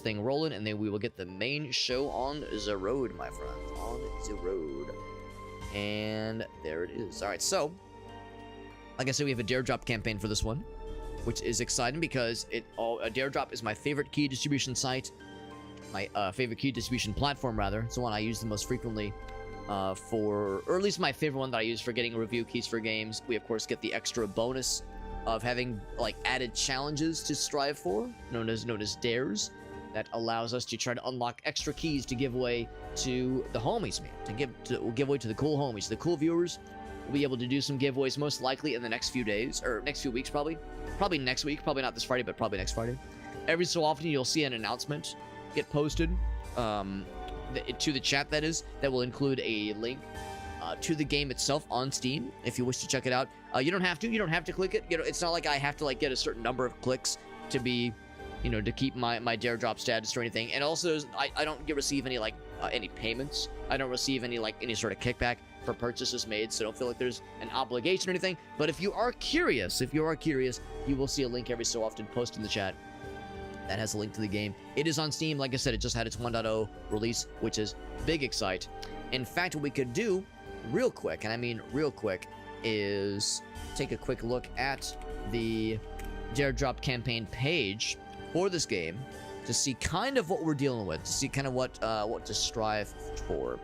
thing rolling, and then we will get the main show on the road, my friends. On the road. And there it is. Alright, so, like I said, we have a dare drop campaign for this one, which is exciting because a dare drop is my favorite key distribution site. My favorite key distribution platform, rather. It's the one I use the most frequently or at least my favorite one that I use for getting review keys for games. We, of course, get the extra bonus of having, like, added challenges to strive for, known as dares, that allows us to try to unlock extra keys to give away to the homies, man. To give away to the cool homies, the cool viewers. We'll be able to do some giveaways most likely in the next few days, or next few weeks, probably. Probably next week. Probably not this Friday, but probably next Friday. Every so often, you'll see an announcement get posted to the chat, that is, that will include a link to the game itself on Steam if you wish to check it out. You don't have to click it. You know, it's not like I have to like get a certain number of clicks to be, you know, to keep my dare drop status or anything. And also, I don't receive any like any payments. I don't receive any sort of kickback for purchases made, so don't feel like there's an obligation or anything. But if you are curious, you will see a link every so often posted in the chat that has a link to the game. It is on Steam. Like I said, it just had its 1.0 release, which is big excite. In fact, what we could do real quick, and I mean real quick, is take a quick look at the Dare Drop campaign page for this game to see kind of what we're dealing with, to see kind of what to strive for.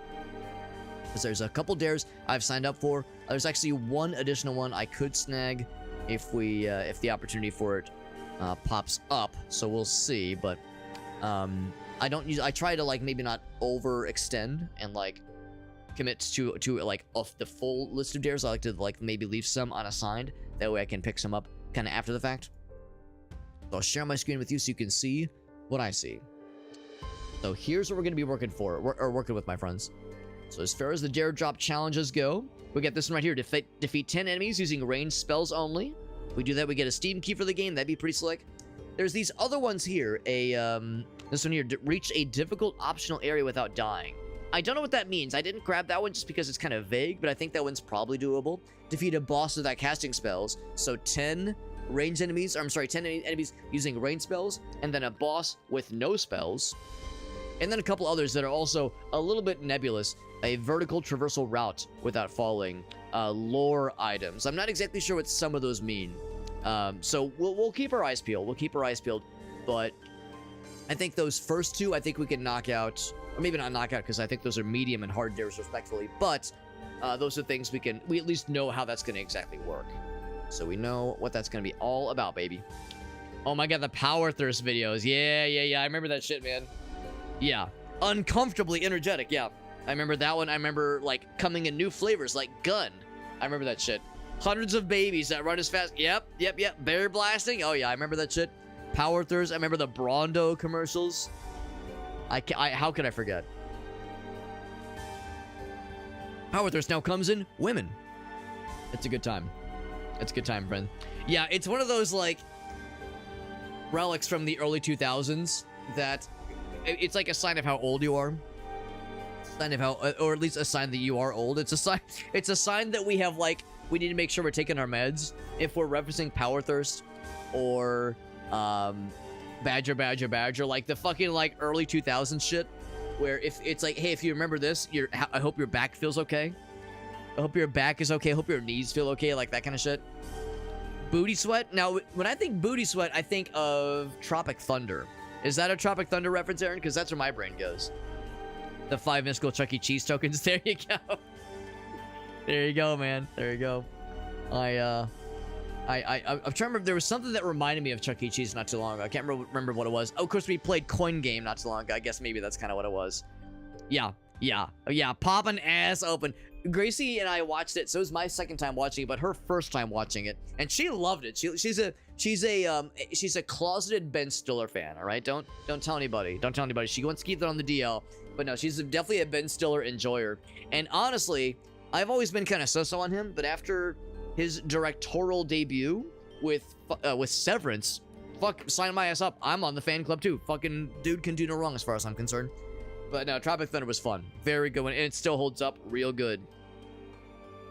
Because there's a couple dares I've signed up for. There's actually one additional one I could snag if the opportunity for it pops up, so we'll see. But I try to like maybe not overextend and like commit to like off the full list of dares. I like to like maybe leave some unassigned, that way I can pick some up kind of after the fact. So I'll share my screen with you so you can see what I see. So here's what we're going to be working with, my friends. So as far as the dare drop challenges go, we get this one right here: defeat 10 enemies using ranged spells only. If we do that, we get a Steam key for the game. That'd be pretty slick. There's these other ones here. This one here: reach a difficult optional area without dying. I don't know what that means. I didn't grab that one just because it's kind of vague, but I think that one's probably doable. Defeat a boss without casting spells. So 10 enemies using ranged spells, and then a boss with no spells. And then a couple others that are also a little bit nebulous. A vertical traversal route without falling. Lore items. I'm not exactly sure what some of those mean. So we'll keep our eyes peeled. But I think those first two, I think we can knock out. Or maybe not knock out, because I think those are medium and hard dares respectfully. But those are things we at least know how that's going to exactly work. So we know what that's going to be all about, baby. Oh my god, the Power Thirst videos. Yeah. I remember that shit, man. Yeah. Uncomfortably energetic, yeah. I remember that one. I remember, like, coming in new flavors, like gun. I remember that shit. Hundreds of babies that run as fast. Yep. Bear blasting. Oh, yeah, I remember that shit. Power Thirst. I remember the Brondo commercials. How could I forget? Power Thirst now comes in women. It's a good time. It's a good time, friend. Yeah, it's one of those, like, relics from the early 2000s that it's like a sign of how old you are. Sign of how, or at least a sign that you are old. It's a sign that we have, like, we need to make sure we're taking our meds if we're referencing Power Thirst or Badger, like the fucking like early 2000s shit, where if it's like, hey, if you remember this, I hope your back feels okay. I hope your back is okay. I hope your knees feel okay, like that kind of shit. Booty Sweat. Now, when I think Booty Sweat, I think of Tropic Thunder. Is that a Tropic Thunder reference, Aaron? Because that's where my brain goes. The 5 mystical Chuck E. Cheese tokens. There you go. There you go, man. There you go. I'm trying to remember. There was something that reminded me of Chuck E. Cheese not too long ago. I can't remember what it was. Oh, of course, we played Coin Game not too long ago. I guess maybe that's kind of what it was. Yeah. Pop an ass open. Gracie and I watched it. So it was my second time watching it, but her first time watching it, and she loved it. She's a closeted Ben Stiller fan. All right, don't tell anybody. Don't tell anybody. She wants to keep that on the DL, but no, she's definitely a Ben Stiller enjoyer. And honestly, I've always been kind of so-so on him, but after his directorial debut with Severance, fuck, sign my ass up. I'm on the fan club too. Fucking dude can do no wrong as far as I'm concerned. But no, Tropic Thunder was fun. Very good one. And it still holds up real good.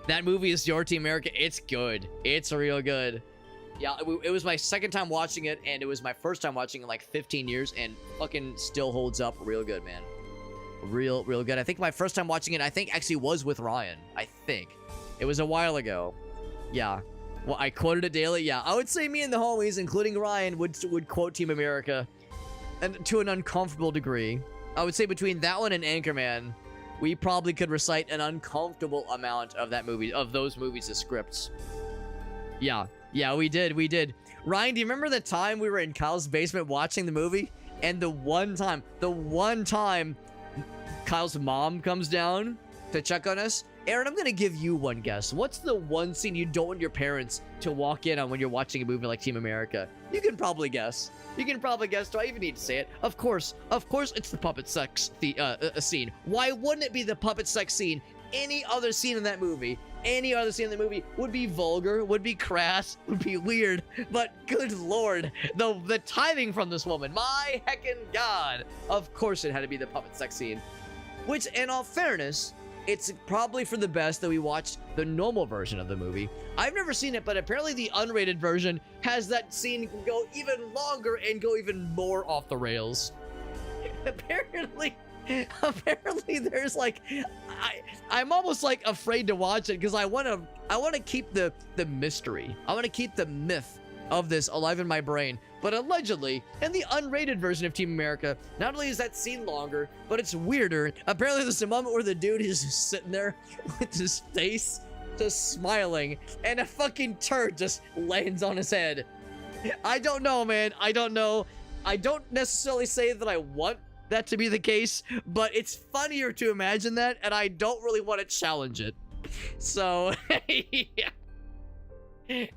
That movie is Your Team America. It's good. It's real good. Yeah, it was my second time watching it, and it was my first time watching it in like 15 years, and fucking still holds up real good, man. Real good. I think my first time watching it, I think actually was with Ryan. I think. It was a while ago. Yeah. Well, I quoted it daily. Yeah, I would say me and the homies, including Ryan, would quote Team America, and to an uncomfortable degree. I would say between that one and Anchorman, we probably could recite an uncomfortable amount of those movies as scripts. Yeah, we did. Ryan, do you remember the time we were in Kyle's basement watching the movie? And the one time Kyle's mom comes down to check on us? Aaron, I'm gonna give you one guess. What's the one scene you don't want your parents to walk in on when you're watching a movie like Team America? You can probably guess. Do I even need to say it? Of course, it's the puppet sex scene. Why wouldn't it be the puppet sex scene? Any other scene in that movie would be vulgar, would be crass, would be weird. But good lord, the timing from this woman, my heckin' god. Of course it had to be the puppet sex scene. Which, in all fairness, it's probably for the best that we watched the normal version of the movie. I've never seen it, but apparently the unrated version has that scene go even longer and go even more off the rails. Apparently there's like, I'm almost like afraid to watch it because I want to keep the mystery. I want to keep the myth of this alive in my brain. But allegedly, in the unrated version of Team America, not only is that scene longer, but it's weirder. Apparently there's a moment where the dude is just sitting there with his face just smiling, and a fucking turd just lands on his head. I don't know, man. I don't know. I don't necessarily say that I want that to be the case, but it's funnier to imagine that, and I don't really want to challenge it. So, yeah.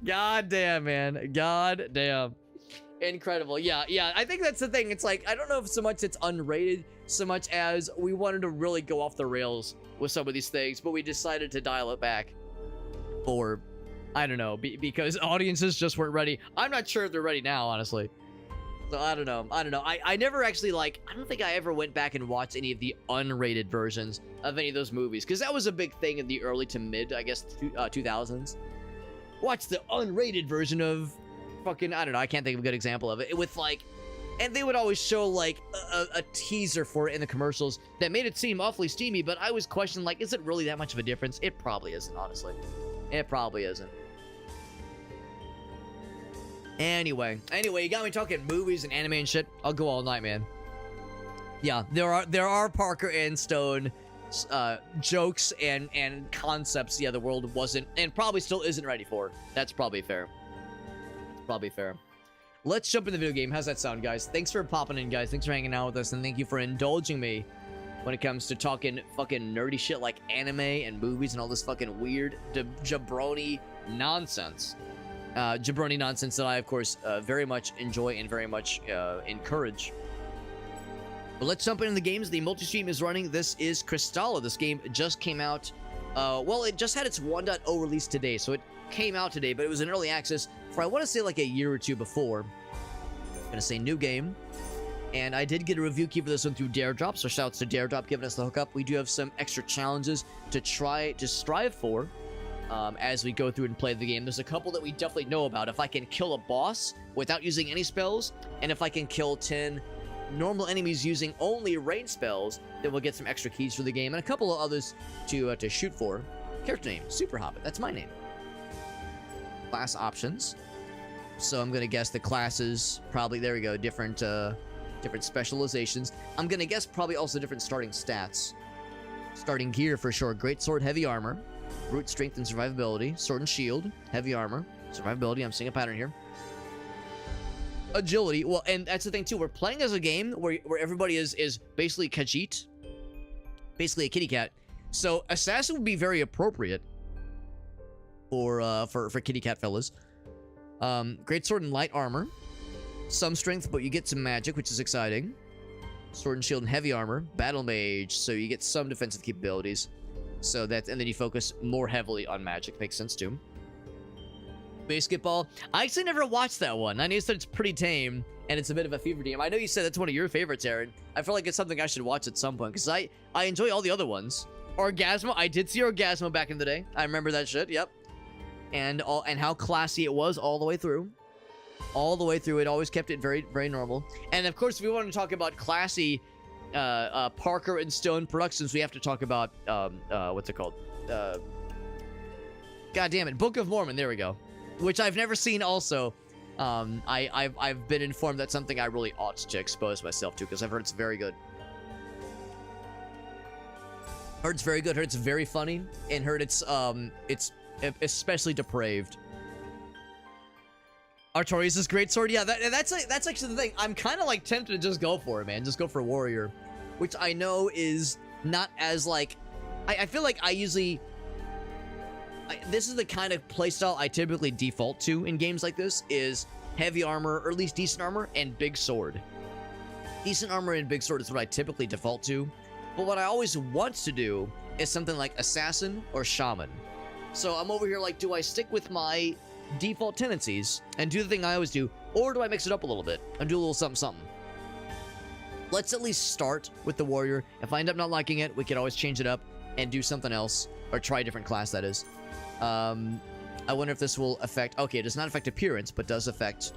God damn, man. God damn. Incredible. Yeah, I think that's the thing. It's like, I don't know if so much it's unrated, so much as we wanted to really go off the rails with some of these things, but we decided to dial it back for, I don't know, because audiences just weren't ready. I'm not sure if they're ready now, honestly. So I don't know. I never actually, like, I don't think I ever went back and watched any of the unrated versions of any of those movies, because that was a big thing in the early to mid, I guess, 2000s. Watch the unrated version of fucking, I don't know, I can't think of a good example of it, with like, and they would always show like a teaser for it in the commercials that made it seem awfully steamy, but I was questioning, like, is it really that much of a difference? It probably isn't, honestly. It probably isn't. Anyway, you got me talking movies and anime and shit. I'll go all night, man. Yeah, there are Parker and Stone jokes and concepts, yeah, the world wasn't and probably still isn't ready for. That's probably fair. Let's jump into the video game. How's that sound, guys? Thanks for popping in, guys. Thanks for hanging out with us, and thank you for indulging me when it comes to talking fucking nerdy shit like anime and movies and all this fucking weird jabroni nonsense. Jabroni nonsense that I, of course, very much enjoy and very much encourage. But let's jump into the games. The multi-stream is running. This is Kristala. This game just came out. Well, it just had its 1.0 release today, so it came out today, but it was in early access for, I want to say, like a year or two before. I'm gonna say new game. And I did get a review key for this one through Daredrop, so shouts to Daredrop giving us the hookup. We do have some extra challenges to strive for as we go through and play the game. There's a couple that we definitely know about. If I can kill a boss without using any spells, and if I can kill 10 normal enemies using only range spells, then we'll get some extra keys for the game, and a couple of others to shoot for. Character name, Super Hobbit. That's my name. Class options. So I'm gonna guess the classes probably, there we go, different specializations. I'm gonna guess probably also different starting stats. Starting gear for sure. Great sword, heavy armor, brute strength and survivability, sword and shield, heavy armor, survivability. I'm seeing a pattern here. Agility. Well, and that's the thing too. We're playing as a game where everybody is basically Khajiit, basically a kitty cat. So assassin would be very appropriate for kitty cat fellas. Great sword and light armor, some strength, but you get some magic, which is exciting. Sword and shield and heavy armor, battle mage, so you get some defensive capabilities. So that, and then you focus more heavily on magic. Makes sense too. Basketball. I actually never watched that one. I know you said it's pretty tame and it's a bit of a fever dream. I know you said that's one of your favorites, Aaron. I feel like it's something I should watch at some point because I enjoy all the other ones. Orgasmo. I did see Orgasmo back in the day. I remember that shit. Yep. and how classy it was all the way through. All the way through, it always kept it very, very normal. And of course, if we want to talk about classy Parker and Stone Productions, we have to talk about what's it called? God damn it, Book of Mormon. There we go. Which I've never seen. Also, I've been informed that's something I really ought to expose myself to, because I've heard it's very good. Heard it's very good. Heard it's very funny, and heard it's especially depraved. Artorias' great sword. Yeah, that's actually the thing. I'm kind of like tempted to just go for it, man. Just go for warrior, which I know is not as like. I feel like I usually. This is the kind of playstyle I typically default to in games like this, is heavy armor, or at least decent armor, and big sword. Decent armor and big sword is what I typically default to. But what I always want to do is something like assassin or shaman. So I'm over here like, do I stick with my default tendencies and do the thing I always do, or do I mix it up a little bit and do a little something something? Let's at least start with the warrior. If I end up not liking it, we could always change it up and do something else, or try a different class, that is. I wonder if this will affect. Okay, it does not affect appearance, but does affect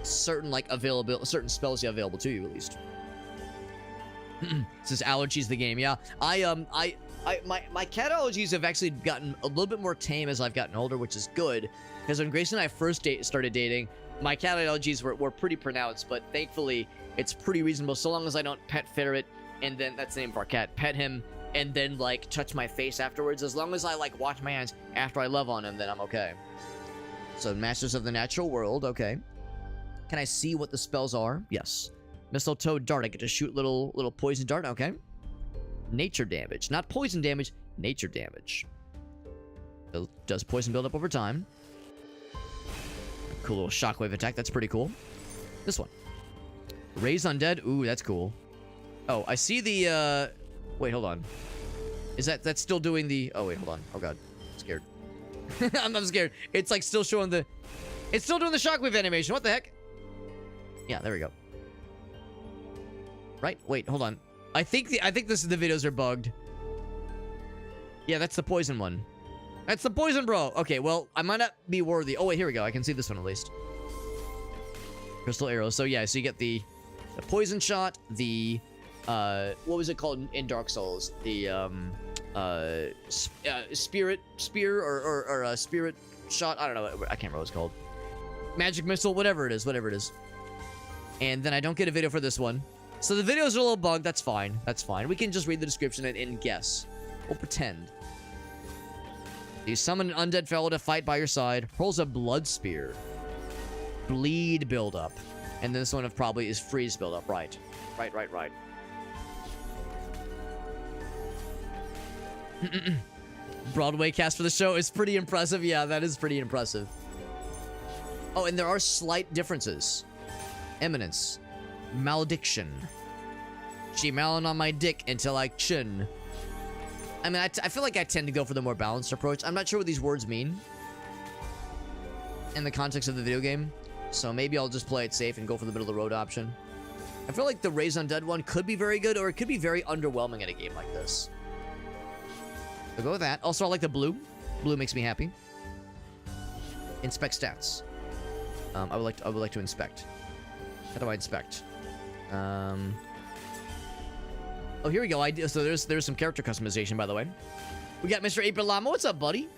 certain like certain spells you have available to you, at least. This is allergies the game. Yeah, my cat allergies have actually gotten a little bit more tame as I've gotten older, which is good, because when Grace and I first started dating, my cat allergies were pretty pronounced, but thankfully it's pretty reasonable, so long as I don't pet ferret, and then that's the name of our cat, pet him, and then like touch my face afterwards. As long as I like wash my hands after I love on him, then I'm okay. So Masters of the Natural World. Okay, can I see what the spells are? Yes. Mistletoe dart. I get to shoot little poison dart. Okay. Nature damage, not poison damage. Nature damage. Does poison build up over time? Cool little shockwave attack. That's pretty cool. This one. Raise undead. Ooh, that's cool. Oh, I see the wait, hold on. Is that's still doing the... Oh, wait, hold on. Oh, God. I'm scared. I'm scared. It's, like, still showing the... It's still doing the shockwave animation. What the heck? Yeah, there we go. Right? Wait, hold on. I think the videos are bugged. Yeah, that's the poison one. That's the poison, bro. Okay, well, I might not be worthy. Oh, wait, here we go. I can see this one, at least. Crystal arrows. So, yeah, so you get the poison shot, the... what was it called in Dark Souls? The spirit spear or spirit shot. I don't know. I can't remember what it's called. Magic missile, whatever it is. And then I don't get a video for this one, so the videos are a little bugged. That's fine. That's fine. We can just read the description and guess. We'll pretend. You summon an undead fellow to fight by your side. Hurls a blood spear. Bleed buildup. And this one probably is freeze buildup. Right. Broadway cast for the show is pretty impressive. Yeah, that is pretty impressive. Oh, and there are slight differences. Eminence. Malediction. She malin on my dick until I chin. I mean, I feel like I tend to go for the more balanced approach. I'm not sure what these words mean in the context of the video game, so maybe I'll just play it safe and go for the middle of the road option. I feel like the Raise Undead one could be very good, or it could be very underwhelming in a game like this. I'll go with that. Also, I like the blue. Blue makes me happy. Inspect stats. I would like to inspect. How do I inspect? Oh, here we go. So there's some character customization, by the way. We got Mr. 8-Bit Llama. What's up, buddy?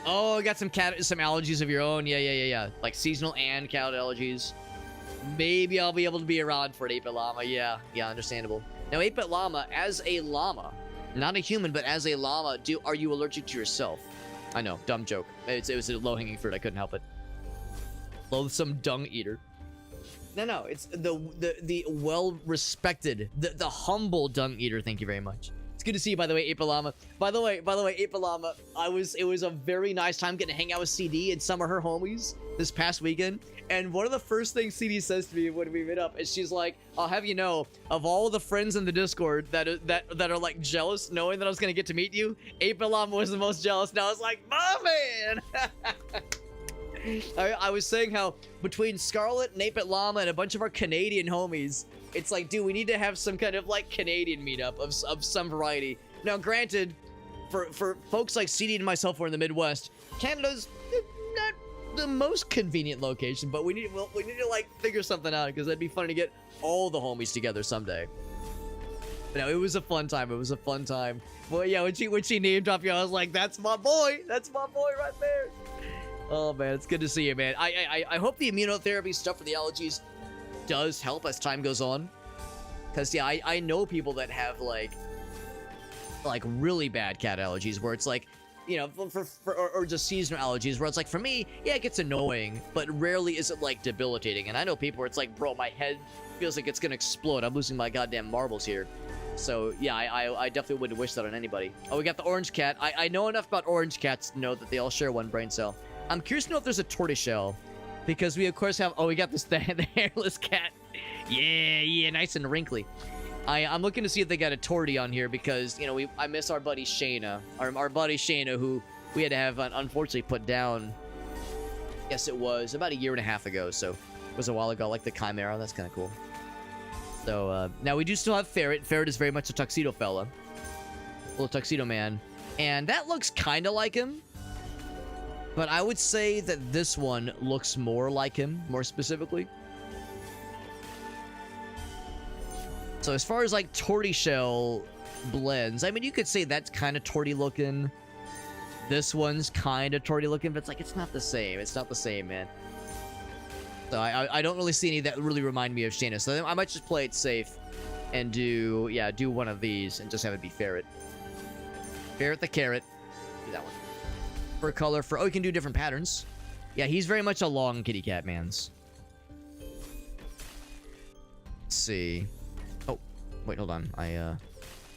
Oh, got some allergies of your own. Yeah. Like seasonal and cat allergies. Maybe I'll be able to be around for an 8-Bit Llama. Yeah, understandable. Now, 8-Bit Llama, as a llama, not a human, but as a llama, are you allergic to yourself? I know, dumb joke. It was a low-hanging fruit. I couldn't help it. Loathsome dung eater. No, it's the well-respected, the humble dung eater. Thank you very much. It's good to see you, by the way, 8-Bit Llama. By the way, 8-Bit Llama, it was a very nice time getting to hang out with CD and some of her homies this past weekend. And one of the first things CD says to me when we meet up is she's like, "I'll have you know, of all the friends in the Discord that are like jealous knowing that I was gonna get to meet you, 8-Bit Llama was the most jealous." And I was like, "Oh man." I was saying how between Scarlet and 8-Bit Llama and a bunch of our Canadian homies, it's like, dude, we need to have some kind of like Canadian meetup of some variety. Now, granted, for folks like CD and myself who are in the Midwest, Canada's not the most convenient location, but we need to like figure something out because that'd be funny to get all the homies together someday. But no, it was a fun time. It was a fun time. Well, yeah, when she name dropped you, I was like, that's my boy. That's my boy right there. Oh man, it's good to see you, man. I hope the immunotherapy stuff for the allergies does help as time goes on. Cause yeah, I know people that have like really bad cat allergies where it's like, you know, or just seasonal allergies where it's like, for me, yeah, it gets annoying, but rarely is it like debilitating. And I know people where it's like, bro, my head feels like it's gonna explode. I'm losing my goddamn marbles here. So yeah, I definitely wouldn't wish that on anybody. Oh, we got the orange cat. I know enough about orange cats to know that they all share one brain cell. I'm curious to know if there's a tortoiseshell, because we of course have, oh, we got this the hairless cat. Yeah, nice and wrinkly. I'm looking to see if they got a tortie on here because, you know, I miss our buddy Shayna, our buddy Shayna, who we had to have unfortunately put down. Yes, it was about a year and a half ago, so it was a while ago, like the Chimera. That's kind of cool. So now we do still have Ferret. Ferret is very much a tuxedo fella, little tuxedo man, and that looks kind of like him. But I would say that this one looks more like him, more specifically. So as far as like tortoiseshell blends, I mean, you could say that's kind of torty looking. This one's kind of torty looking, but it's like, it's not the same. It's not the same, man. So I don't really see any that really remind me of Shayna. So I might just play it safe and do one of these and just have it be Ferret. Ferret the carrot. Do that one. For color, oh, you can do different patterns. Yeah, he's very much a long kitty cat, mans. Let's see. Oh, wait, hold on.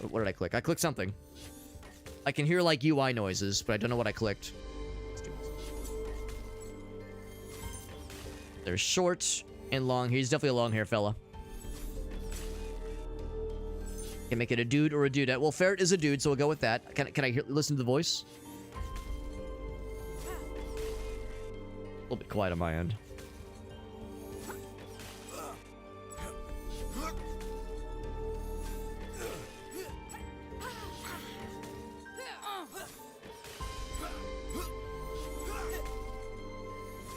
What did I click? I clicked something. I can hear like UI noises, but I don't know what I clicked. There's short and long. He's definitely a long hair fella. Can make it a dude or a dudette. Well, Ferret is a dude, so we'll go with that. Can I listen to the voice? A little bit quiet on my end.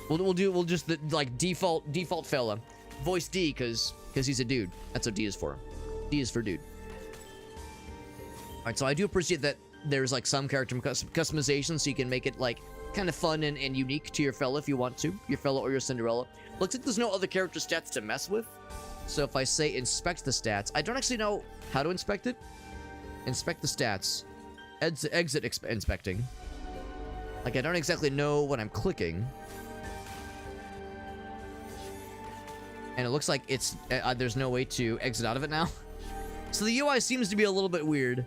We'll just the like default fella. Voice D because he's a dude. That's what D is for. D is for dude. Alright, so I do appreciate that there's like some character customization so you can make it like kind of fun and unique to your fella if you want to. Your fella or your Cinderella. Looks like there's no other character stats to mess with. So if I say inspect the stats, I don't actually know how to inspect it. Inspect the stats. Exit inspecting. Like I don't exactly know what I'm clicking. And it looks like it's there's no way to exit out of it now. So the UI seems to be a little bit weird.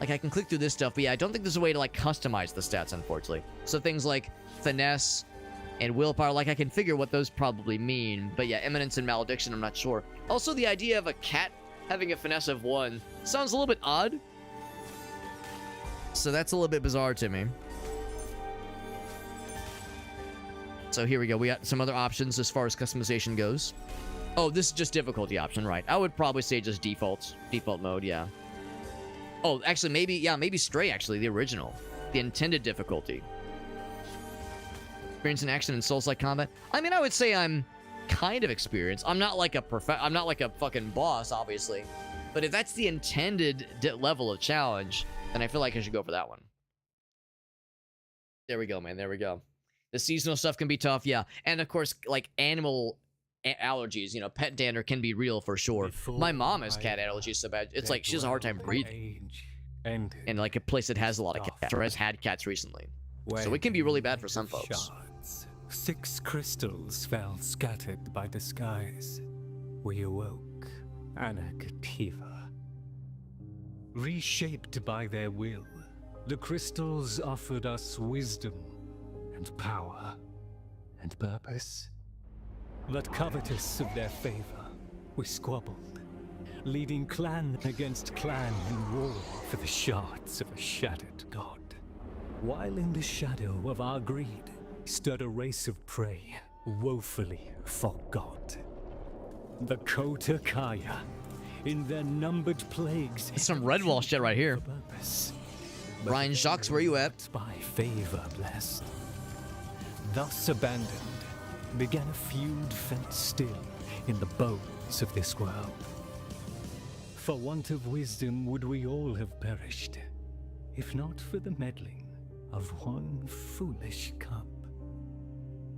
Like I can click through this stuff, but yeah, I don't think there's a way to like customize the stats, unfortunately. So things like finesse and willpower, like I can figure what those probably mean. But yeah, eminence and malediction, I'm not sure. Also, the idea of a cat having a finesse of 1 sounds a little bit odd. So that's a little bit bizarre to me. So here we go. We got some other options as far as customization goes. Oh, this is just difficulty option, right? I would probably say just default mode, yeah. Oh, actually, maybe Stray, actually, the original. The intended difficulty. Experience in action in Souls-like combat. I mean, I would say I'm kind of experienced. I'm not like a fucking boss, obviously. But if that's the intended level of challenge, then I feel like I should go for that one. There we go, man. There we go. The seasonal stuff can be tough, yeah. And of course, like animal allergies, you know, pet dander can be real for sure. My mom has cat allergies so bad. It's like she has a hard time breathing. And like a place that has a lot of cats or has had cats recently. So it can be really bad for some folks. 6 crystals fell scattered by the skies. We awoke, Anakativa. Reshaped by their will, the crystals offered us wisdom and power and purpose. But covetous of their favor, we squabbled, leading clan against clan in war for the shards of a shattered god. While in the shadow of our greed stood a race of prey, woefully forgot. The Kotakaya, in their numbered plagues. It's some Redwall shit right here. Purpose. Brian Jacques, where you at? By favor blessed. Thus abandoned, began a feud felt still in the bones of this world. For want of wisdom would we all have perished, if not for the meddling of one foolish cup.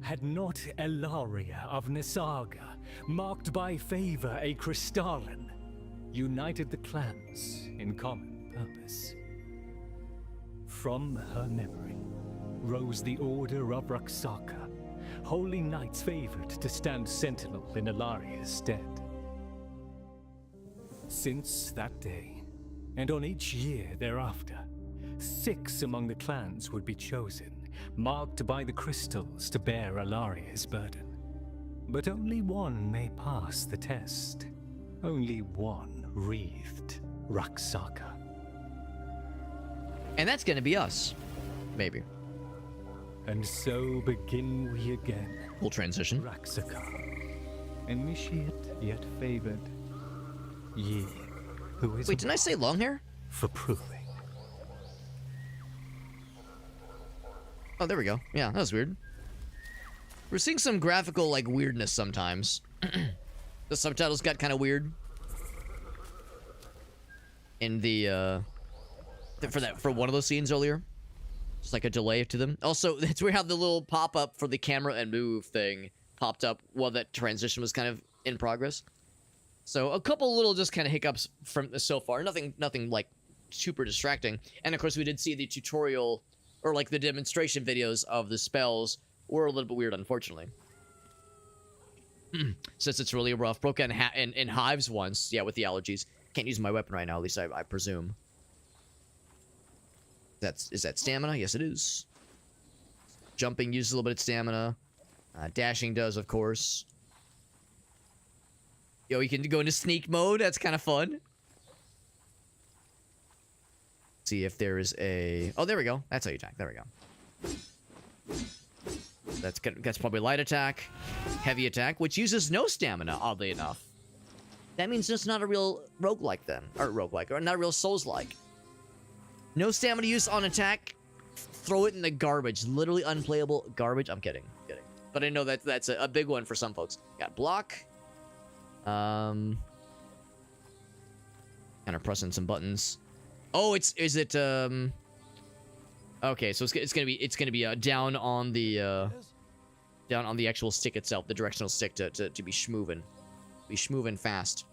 Had not Elaria of Nisaga, marked by favor a Kristalan, united the clans in common purpose. From her memory rose the Order of Raksaka, holy knights favored to stand sentinel in Elaria's stead. Since that day, and on each year thereafter, 6 among the clans would be chosen, marked by the crystals to bear Elaria's burden. But only one may pass the test. Only one wreathed Raksaka. And that's gonna be us. Maybe. And so begin we again. We'll transition. Raksaka, initiate yet favored. Ye, who is Wait, didn't I say long hair? for proving. Oh, there we go. Yeah, that was weird. We're seeing some graphical, like, weirdness sometimes. The subtitles got kind of weird. In the, for one of those scenes earlier. Just like a delay to them. Also, it's weird how the little pop-up for the camera and move thing popped up while that transition was kind of in progress. So, a couple little just kind of hiccups from so far. Nothing, like, super distracting. And, of course, we did see the tutorial, or, like, the demonstration videos of the spells were a little bit weird, unfortunately. Since it's really rough. Broke out in hives once. Yeah, with the allergies. Can't use my weapon right now, at least I presume. Is that stamina? Yes, it is. Jumping uses a little bit of stamina. Dashing does, of course. Yo, you can go into sneak mode. That's kind of fun. See if there is a... Oh, there we go. That's how you attack. There we go. That's probably light attack. Heavy attack, which uses no stamina, oddly enough. That means it's not a real roguelike then. Or roguelike, or not a real Souls-like. No stamina use on attack. Throw it in the garbage. Literally unplayable garbage. I'm kidding. But I know that's a big one for some folks. Got block. Kind of pressing some buttons. Oh, is it okay, so it's gonna be down on the actual stick itself, the directional stick to be schmoovin' fast.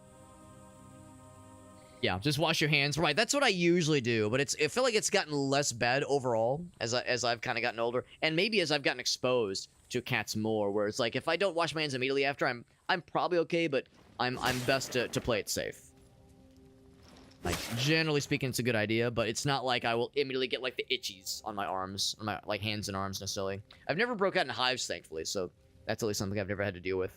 Yeah, just wash your hands. Right, that's what I usually do, but I feel like it's gotten less bad overall as I've kind of gotten older, and maybe as I've gotten exposed to cats more, where it's like if I don't wash my hands immediately after, I'm probably okay, but I'm best to play it safe. Like, generally speaking, it's a good idea, but it's not like I will immediately get, like, the itchies on my arms, on my, like, hands and arms, necessarily. I've never broke out in hives, thankfully, so that's at least something I've never had to deal with.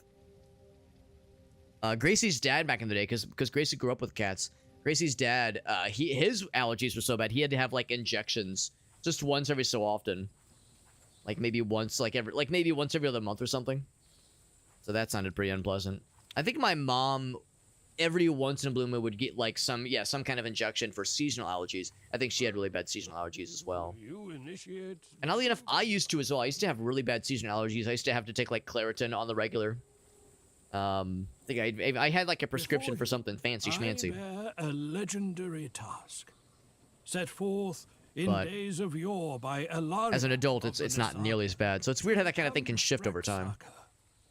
Gracie's dad back in the day, because Gracie grew up with cats, Gracie's dad, his allergies were so bad, he had to have, like, injections just once every so often. Like, maybe once, maybe once every other month or something. So that sounded pretty unpleasant. I think my mom... every once in a blue moon would get like some kind of injection for seasonal allergies. I think she had really bad seasonal allergies as well. And oddly enough, I used to as well. I used to have really bad seasonal allergies. I used to have to take like Claritin on the regular. I think I had like a prescription for something fancy schmancy. A legendary task set forth in days of yore by Elaria. As an adult, it's not nearly as bad. So it's weird how that kind of thing can shift over time.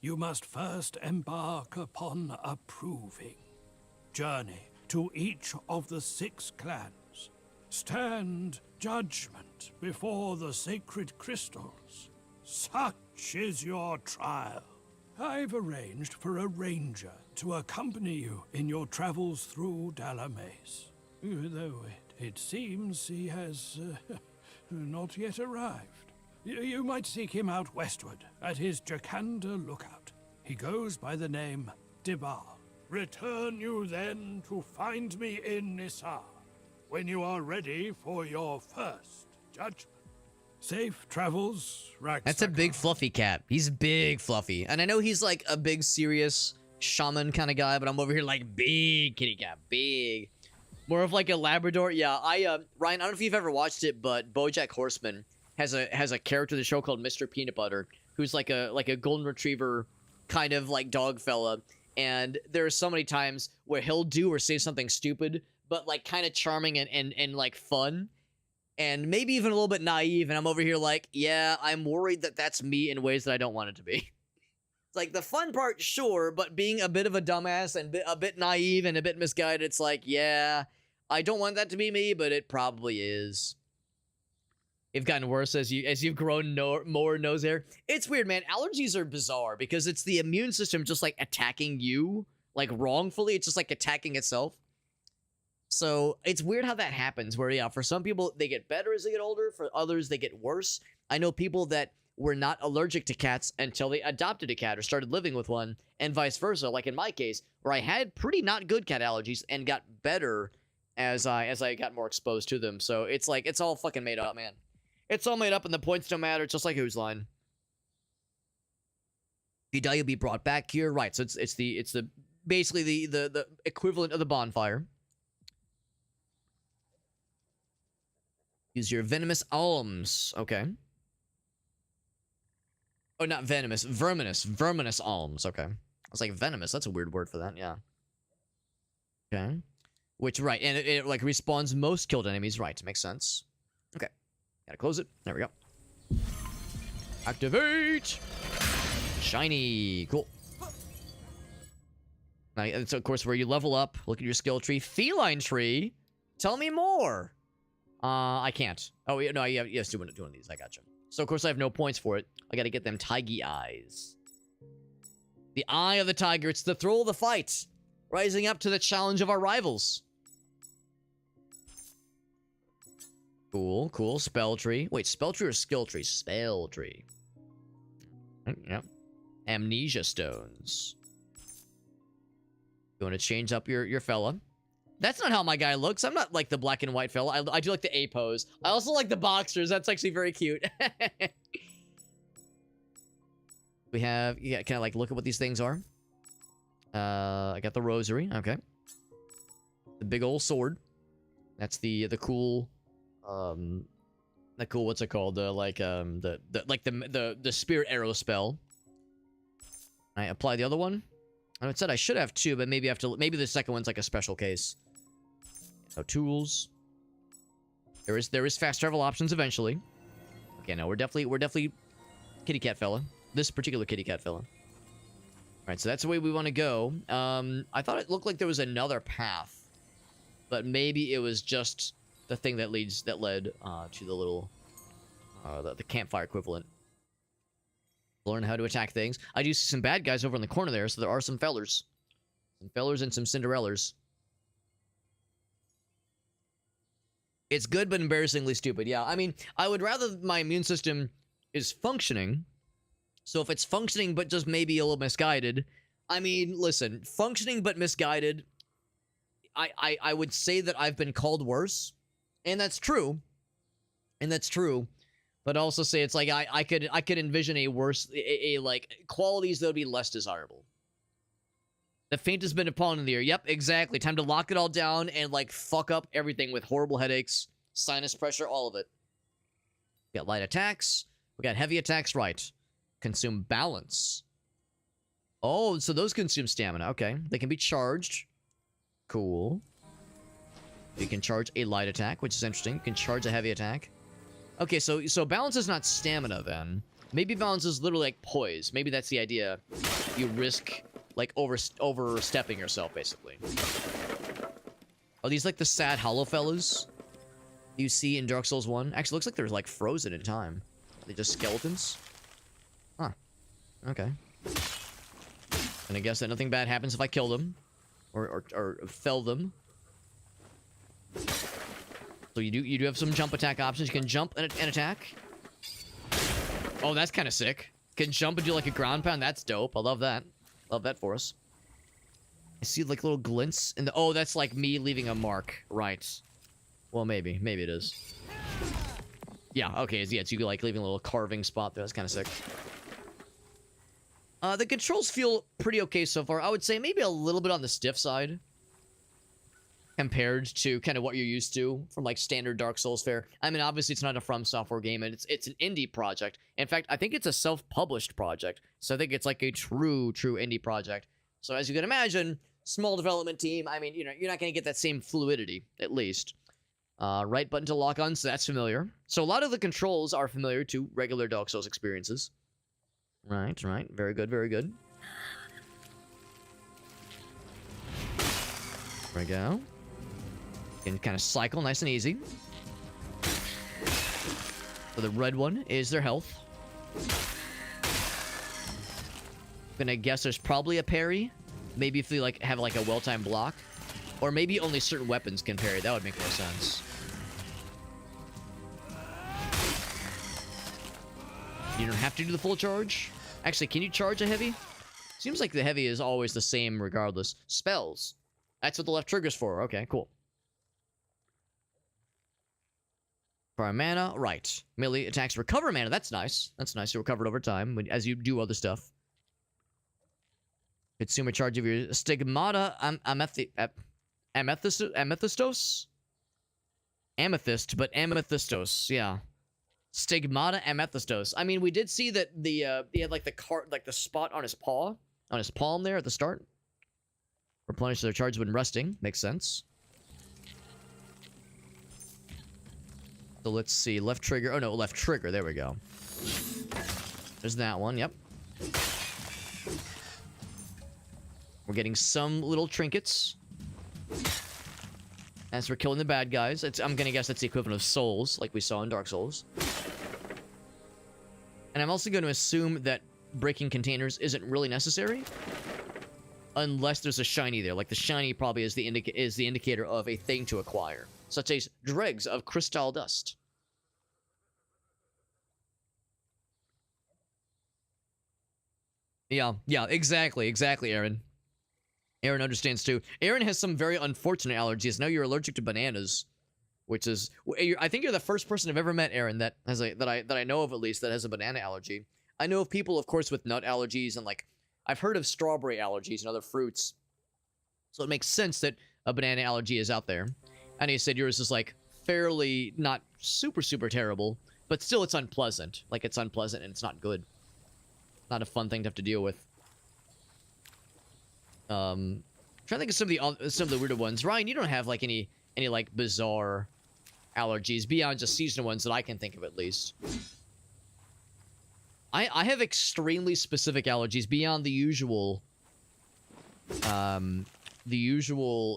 You must first embark upon a proving journey to each of the 6 clans. Stand judgment before the sacred crystals. Such is your trial. I've arranged for a ranger to accompany you in your travels through Dalamace, though it seems he has not yet arrived. You might seek him out westward at his Jakanda lookout. He goes by the name Dibar. Return you then to find me in Nissa when you are ready for your first judgment. Safe travels, Raksaka. That's a big fluffy cat. He's big fluffy. And I know he's like a big serious shaman kind of guy, but I'm over here like big kitty cat. Big. More of like a Labrador. Yeah, Ryan, I don't know if you've ever watched it, but BoJack Horseman has a character in the show called Mr. Peanut Butter, who's like a golden retriever kind of like dog fella. And there are so many times where he'll do or say something stupid, but like kind of charming and like fun. And maybe even a little bit naive, and I'm over here like, yeah, I'm worried that that's me in ways that I don't want it to be. It's like the fun part, sure, but being a bit of a dumbass and a bit naive and a bit misguided, it's like, yeah, I don't want that to be me, but it probably is. It's gotten worse as you've grown more nose hair. It's weird, man. Allergies are bizarre because it's the immune system just like attacking you, like wrongfully. It's just like attacking itself. So it's weird how that happens, where, yeah, for some people, they get better as they get older. For others, they get worse. I know people that were not allergic to cats until they adopted a cat or started living with one, and vice versa. Like in my case, where I had pretty not good cat allergies and got better as I got more exposed to them. So it's like, it's all fucking made up, man. It's all made up and the points don't matter. It's just like Whose Line. If you die, you'll be brought back here. Right, so it's the basically the equivalent of the bonfire. Use your venomous alms. Okay. Oh, not venomous. Verminous alms. Okay. I was like, venomous. That's a weird word for that. Yeah. Okay. Which, right. And it like respawns most killed enemies. Right. Makes sense. Okay. Gotta close it. There we go. Activate! Shiny. Cool. Now, it's, of course, where you level up. Look at your skill tree. Feline tree? Tell me more. I can't. Oh, yeah, no, yes, do one of these. I gotcha. So, of course, I have no points for it. I gotta get them Tiggy Eyes. The Eye of the Tiger. It's the thrill of the fight. Rising up to the challenge of our rivals. Cool, cool. Spell tree. Wait, spell tree or skill tree? Spell tree. Yep. Amnesia stones. You want to change up your fella? That's not how my guy looks. I'm not like the black and white fella. I do like the A pose. I also like the boxers. That's actually very cute. We have... Yeah, can I like look at what these things are? I got the rosary. Okay. The big old sword. That's the cool... the cool... What's it called? The spirit arrow spell. I apply the other one. Oh, it said I should have two, but maybe I have to... Maybe the second one's like a special case. No tools. There is fast travel options eventually. Okay, no, we're definitely kitty cat fella. This particular kitty cat fella. Alright, so that's the way we want to go. I thought it looked like there was another path. But maybe it was just the thing that led to the little... the campfire equivalent. Learn how to attack things. I do see some bad guys over in the corner there, so there are some fellers. Some fellers and some Cinderellas. It's good, but embarrassingly stupid. Yeah, I mean, I would rather my immune system is functioning. So if it's functioning, but just maybe a little misguided. I mean, listen, functioning but misguided. I would say that I've been called worse. And that's true. And that's true. But also say it's like I could envision a worse like qualities that would be less desirable. The faint has been upon in the air. Yep, exactly. Time to lock it all down and like fuck up everything with horrible headaches, sinus pressure, all of it. We got light attacks. We got heavy attacks, right. Consume balance. Oh, so those consume stamina. Okay. They can be charged. Cool. You can charge a light attack, which is interesting. You can charge a heavy attack. Okay, so balance is not stamina then. Maybe balance is literally like poise. Maybe that's the idea. You risk like overstepping yourself, basically. Are these like the sad hollow fellas you see in Dark Souls 1? Actually, looks like they're like frozen in time. Are they just skeletons? Huh. Okay. And I guess that nothing bad happens if I kill them. Or fell them. So you do have some jump attack options. You can jump and attack. Oh, that's kind of sick. Can jump and do like a ground pound. That's dope. I love that. Love that for us. I see like little glints in the... Oh, that's like me leaving a mark. Right. Well, maybe. Maybe it is. Yeah, okay. Yeah, it's you like leaving a little carving spot there. That's kind of sick. The controls feel pretty okay so far. I would say maybe a little bit on the stiff side. compared to kind of what you're used to from like standard Dark Souls fare. I mean, obviously it's not a From Software game, and it's an indie project. In fact, I think it's a self-published project, so I think it's like a true indie project. So as you can imagine, small development team. I mean, you know, you're not going to get that same fluidity, at least. Right button to lock on, so that's familiar. So a lot of the controls are familiar to regular Dark Souls experiences. Right, very good, very good. There we go. Can kind of cycle nice and easy. So the red one is their health. Gonna guess there's probably a parry. Maybe if they like have like a well-timed block. Or maybe only certain weapons can parry. That would make more sense. You don't have to do the full charge. Actually, can you charge a heavy? Seems like the heavy is always the same regardless. Spells. That's what the left trigger's for. Okay, cool. For our mana, right. Melee attacks recover mana. That's nice. That's nice. You recover it over time as you do other stuff. Consumer charge of your stigmata amethystos? Amethyst, but amethystos, yeah. Stigmata amethystos. I mean, we did see that he had like the spot on his paw, on his palm there at the start. Replenish their charge when resting. Makes sense. So let's see. Left trigger. Oh no, left trigger. There we go. There's that one. Yep. We're getting some little trinkets as we're killing the bad guys. I'm gonna guess that's the equivalent of souls, like we saw in Dark Souls. And I'm also going to assume that breaking containers isn't really necessary, unless there's a shiny there. Like the shiny probably is the indicator of a thing to acquire, such as dregs of crystal dust. Yeah, exactly, Aaron. Aaron understands too. Aaron has some very unfortunate allergies. Now you're allergic to bananas, which is, I think you're the first person I've ever met, Aaron, that has that I know of at least, that has a banana allergy. I know of people, of course, with nut allergies, and like I've heard of strawberry allergies and other fruits. So it makes sense that a banana allergy is out there. And he said yours is like fairly not super terrible, but still it's unpleasant. Like it's unpleasant and it's not good. Not a fun thing to have to deal with. Trying to think of some of the weirder ones. Ryan, you don't have like any like bizarre allergies beyond just seasonal ones that I can think of, at least. I have extremely specific allergies beyond the usual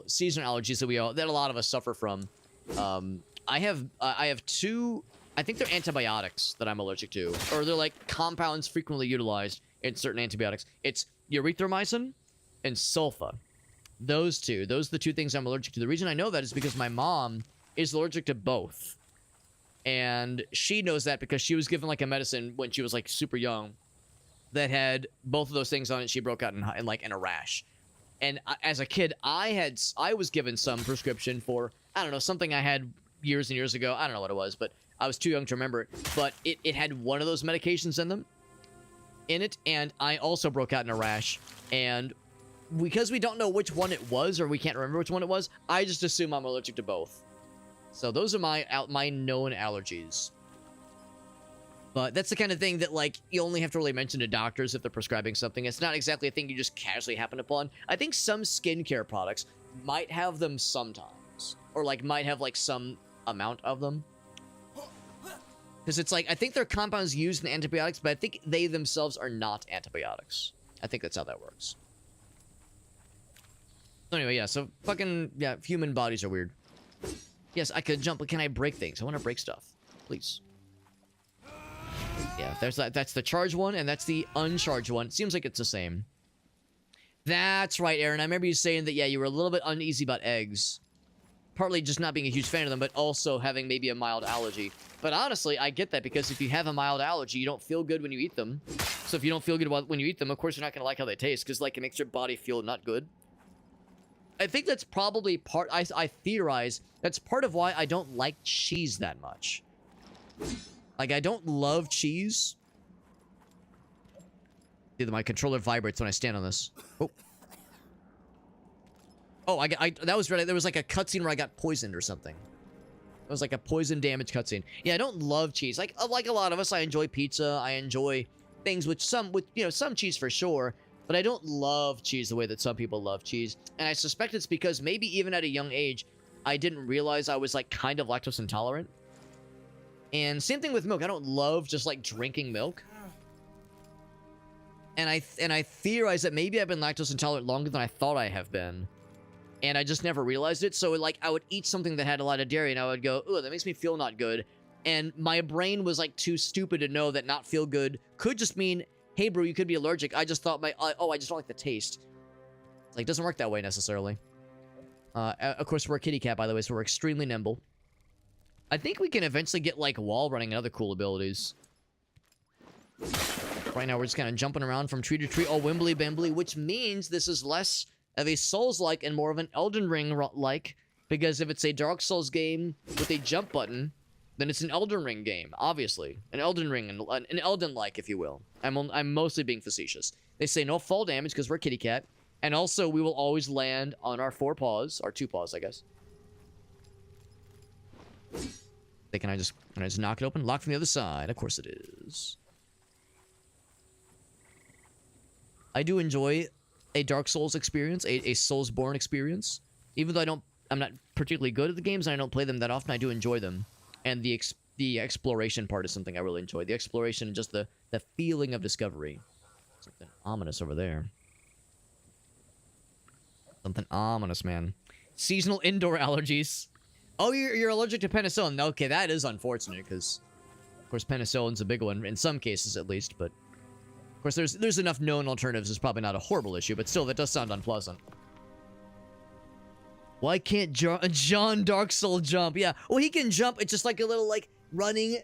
seasonal allergies that a lot of us suffer from. I have two, I think they're antibiotics that I'm allergic to, or they're like compounds frequently utilized in certain antibiotics. It's erythromycin and sulfa. Those are the two things I'm allergic to. The reason I know that is because my mom is allergic to both. And she knows that because she was given like a medicine when she was like super young that had both of those things on it. She broke out in a rash. And as a kid, I was given some prescription for, I don't know, something I had years and years ago. I don't know what it was, but I was too young to remember it. But it had one of those medications in it, and I also broke out in a rash. And because we don't know which one it was, or we can't remember which one it was, I just assume I'm allergic to both. So those are my known allergies. But that's the kind of thing that, like, you only have to really mention to doctors if they're prescribing something. It's not exactly a thing you just casually happen upon. I think some skincare products might have them sometimes. Or, like, might have, like, some amount of them. Because it's like, I think they're compounds used in antibiotics, but I think they themselves are not antibiotics. I think that's how that works. So anyway, yeah, so fucking, yeah, human bodies are weird. Yes, I could jump, but can I break things? I want to break stuff. Please. Yeah, that's the charged one, and that's the uncharged one. It seems like it's the same. That's right, Aaron. I remember you saying that, yeah, you were a little bit uneasy about eggs. Partly just not being a huge fan of them, but also having maybe a mild allergy. But honestly, I get that, because if you have a mild allergy, you don't feel good when you eat them. So if you don't feel good when you eat them, of course you're not going to like how they taste, because, like, it makes your body feel not good. I think that's probably part... I theorize that's part of why I don't like cheese that much. Like, I don't love cheese. See, my controller vibrates when I stand on this. Oh. Oh, that was right. There was like a cutscene where I got poisoned or something. It was like a poison damage cutscene. Yeah, I don't love cheese. Like a lot of us, I enjoy pizza. I enjoy things with some cheese for sure. But I don't love cheese the way that some people love cheese. And I suspect it's because maybe even at a young age, I didn't realize I was like kind of lactose intolerant. And same thing with milk. I don't love just like drinking milk. And I theorize that maybe I've been lactose intolerant longer than I thought I have been. And I just never realized it. So like I would eat something that had a lot of dairy and I would go, "Ooh, that makes me feel not good." And my brain was like too stupid to know that not feel good could just mean, "Hey, bro, you could be allergic." I just thought I just don't like the taste. It's like, it doesn't work that way necessarily. Of course, we're a kitty cat, by the way, so we're extremely nimble. I think we can eventually get, like, wall running and other cool abilities. Right now, we're just kind of jumping around from tree to tree, all wimbly-bimbly, which means this is less of a Souls-like and more of an Elden Ring-like, because if it's a Dark Souls game with a jump button, then it's an Elden Ring game, obviously. An Elden Ring, an Elden-like, if you will. I'm mostly being facetious. They say no fall damage because we're a kitty cat, and also we will always land on our 4 paws, or 2 paws, I guess. Can I just knock it open? Locked from the other side. Of course it is. I do enjoy a Dark Souls experience, a Soulsborne experience. Even though I'm not particularly good at the games and I don't play them that often, I do enjoy them. And the exploration part is something I really enjoy. The exploration and just the feeling of discovery. Something ominous over there. Something ominous, man. Seasonal indoor allergies. Oh, you're allergic to penicillin. Okay, that is unfortunate, because, of course, penicillin's a big one, in some cases at least, but, of course, there's enough known alternatives. It's probably not a horrible issue, but still, that does sound unpleasant. Why can't John Dark Soul jump? Yeah, well, he can jump. It's just like a little, like, running,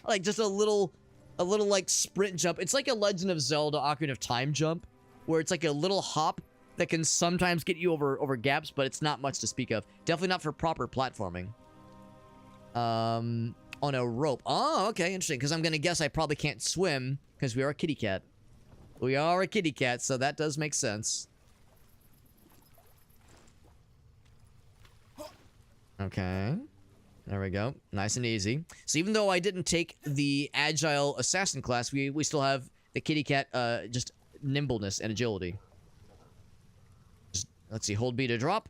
like, just a little, like, sprint jump. It's like a Legend of Zelda Ocarina of Time jump, where it's like a little hop that can sometimes get you over gaps, but it's not much to speak of. Definitely not for proper platforming. On a rope. Oh, okay, interesting, because I'm going to guess I probably can't swim, because we are a kitty cat. We are a kitty cat, so that does make sense. Okay. There we go. Nice and easy. So even though I didn't take the Agile Assassin class, we still have the kitty cat, just nimbleness and agility. Let's see, hold B to drop.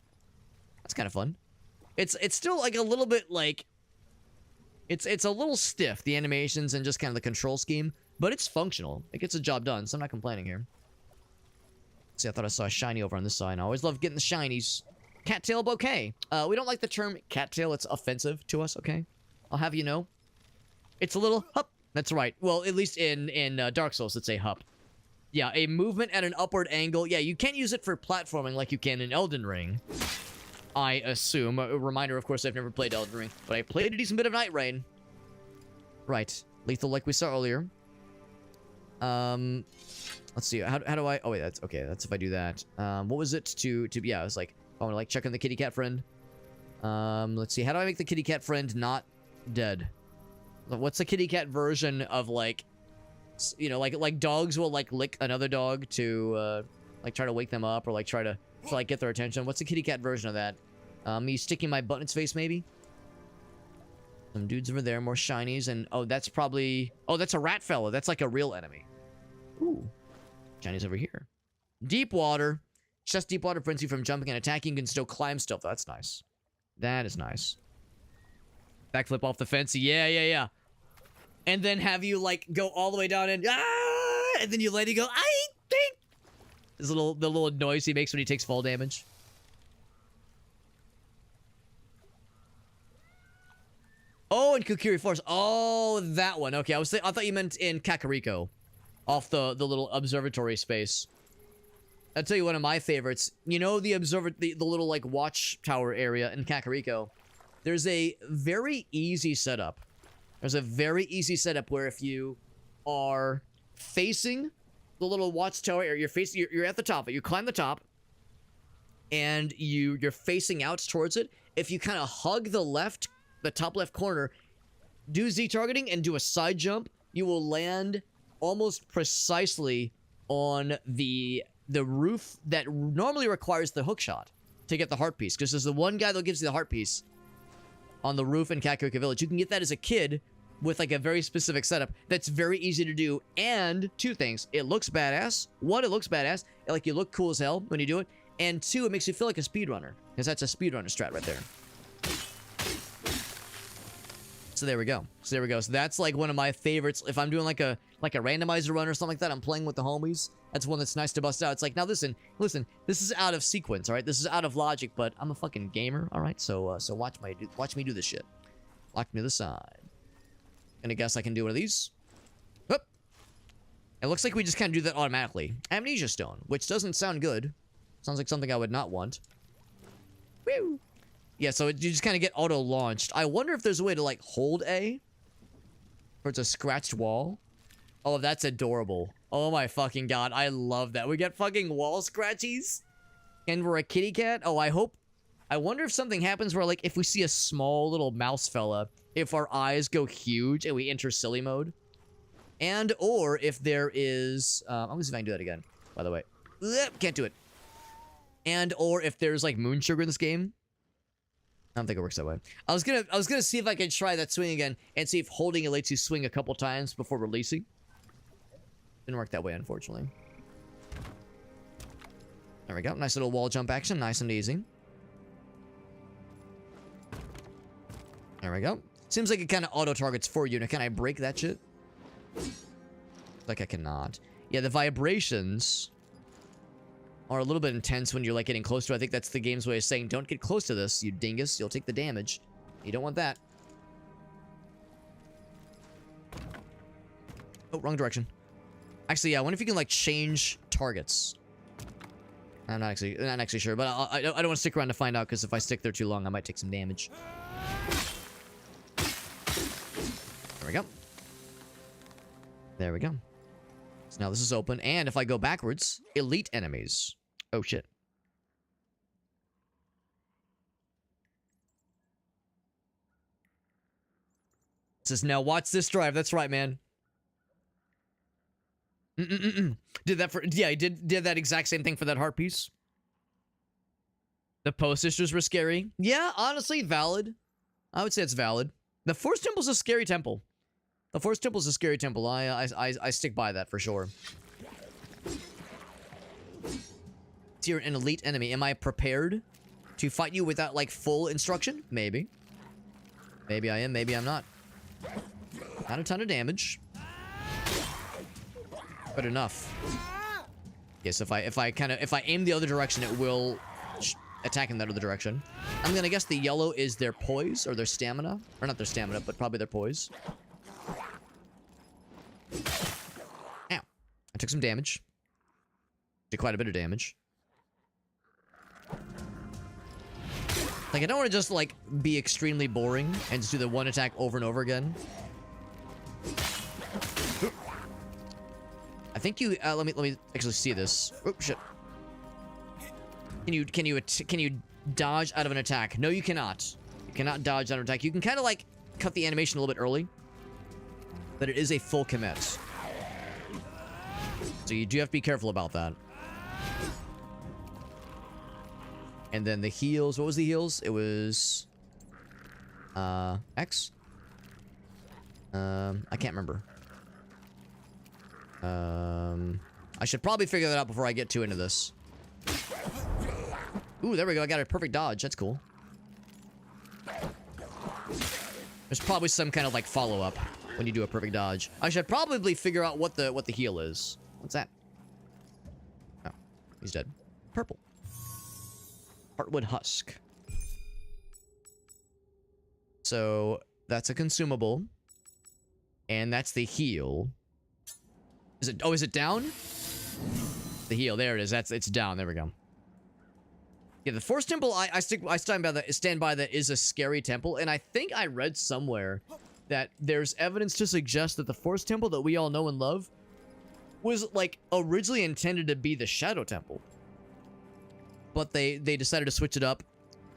That's kind of fun. It's still like a little bit like... It's a little stiff, the animations and just kind of the control scheme. But it's functional. It gets the job done, so I'm not complaining here. See, I thought I saw a shiny over on this side. I always love getting the shinies. Cattail bouquet. We don't like the term cattail. It's offensive to us, okay? I'll have you know. It's a little hup. That's right. Well, at least in Dark Souls, it's a hup. Yeah, a movement at an upward angle. Yeah, you can't use it for platforming like you can in Elden Ring, I assume. A reminder, of course, I've never played Elden Ring, but I played a decent bit of Night Rain. Right. Lethal like we saw earlier. Let's see. How do I... Oh, wait, that's... Okay, that's if I do that. What was it to... Yeah, I was like... I want to, like, check on the kitty cat friend. Let's see. How do I make the kitty cat friend not dead? What's the kitty cat version of, like... You know, like dogs will, like, lick another dog to, like, try to wake them up or, like, try to like, get their attention. What's the kitty cat version of that? Me sticking my butt in its face, maybe? Some dudes over there, more shinies, and... Oh, that's probably... Oh, that's a rat fella. That's, like, a real enemy. Ooh. Shinies over here. Deep water. Just deep water prevents you from jumping and attacking. You can still climb stuff. That's nice. That is nice. Backflip off the fence. Yeah. And then have you, like, go all the way down and... Ah! And then you let it go... I think... The little noise he makes when he takes fall damage. Oh, in Kukiri Forest. Oh, that one. Okay, I thought you meant in Kakariko. Off the little observatory space. I'll tell you one of my favorites. You know the little, like, watchtower area in Kakariko? There's a very easy setup. There's a very easy setup where if you are facing the little watchtower area, you're at the top of it, you climb the top, and you're facing out towards it. If you kind of hug the top left corner, do Z targeting and do a side jump, you will land almost precisely on the roof that normally requires the hook shot. to get the heart piece. Because there's the one guy that gives you the heart piece on the roof in Kakariko Village. You can get that as a kid with like a very specific setup that's very easy to do. And two things. It looks badass. One, it looks badass. Like you look cool as hell when you do it. And two, it makes you feel like a speedrunner. Because that's a speedrunner strat right there. So there we go. So that's like one of my favorites. If I'm doing like a randomizer run or something like that, I'm playing with the homies. That's one that's nice to bust out. It's like, now listen, this is out of sequence, all right? This is out of logic, but I'm a fucking gamer, all right? So watch me do this shit. Lock me to the side. Gonna guess I can do one of these. Whoop. It looks like we just kind of do that automatically. Amnesia Stone, which doesn't sound good. Sounds like something I would not want. Woo! Yeah, so you just kind of get auto-launched. I wonder if there's a way to, like, hold A? Or it's a scratched wall? Oh, that's adorable. Oh my fucking god, I love that. We get fucking wall scratchies? And we're a kitty cat? Oh, I wonder if something happens where, like, if we see a small little mouse fella, if our eyes go huge and we enter silly mode. And, or if there is... I'm gonna see if I can do that again, by the way. Can't do it. And, or if there's, like, moon sugar in this game. I don't think it works that way. I was gonna see if I could try that swing again and see if holding it lets you swing a couple times before releasing. Didn't work that way, unfortunately. There we go. Nice little wall jump action. Nice and easy. There we go. Seems like it kind of auto-targets for you. Now, can I break that shit? Like I cannot. Yeah, the vibrations are a little bit intense when you're like getting close to it. I think that's the game's way of saying, don't get close to this, you dingus. You'll take the damage. You don't want that. Oh, wrong direction. Actually, yeah, I wonder if you can like change targets. I'm not actually sure, but I don't want to stick around to find out, because if I stick there too long, I might take some damage. There we go. There we go. So now this is open, and if I go backwards, elite enemies. Oh, shit. It says, now watch this drive. That's right, man. Did that for... Yeah, I did that exact same thing for that heart piece. The Poe sisters were scary. Yeah, honestly, valid. I would say it's valid. The Force Temple's a scary temple. The Force Temple's a scary temple. I stick by that for sure. So you're an elite enemy. Am I prepared to fight you without, like, full instruction? Maybe. Maybe I am. Maybe I'm not. Not a ton of damage. But enough. Yes, if I aim the other direction, it will attack in that other direction. I'm gonna guess the yellow is their poise, or their stamina. Or not their stamina, but probably their poise. Ow. I took some damage. Did quite a bit of damage. Like, I don't want to just, like, be extremely boring and just do the one attack over and over again. I think you, let me actually see this. Oh, shit. Can you dodge out of an attack? No, you cannot. You cannot dodge out of an attack. You can kind of, like, cut the animation a little bit early. But it is a full commit. So you do have to be careful about that. And then the heals. What was the heals? It was... X? I can't remember. I should probably figure that out before I get too into this. Ooh, there we go. I got a perfect dodge. That's cool. There's probably some kind of, like, follow-up when you do a perfect dodge. I should probably figure out what the heal is. What's that? Oh, he's dead. Purple. Heartwood Husk. So, that's a consumable. And that's the heal. Is it... Oh, is it down? The heal. There it is. It's down. There we go. Yeah, the Force Temple, I stand by that is a scary temple. And I think I read somewhere that there's evidence to suggest that the Force Temple that we all know and love was, like, originally intended to be the Shadow Temple. But they decided to switch it up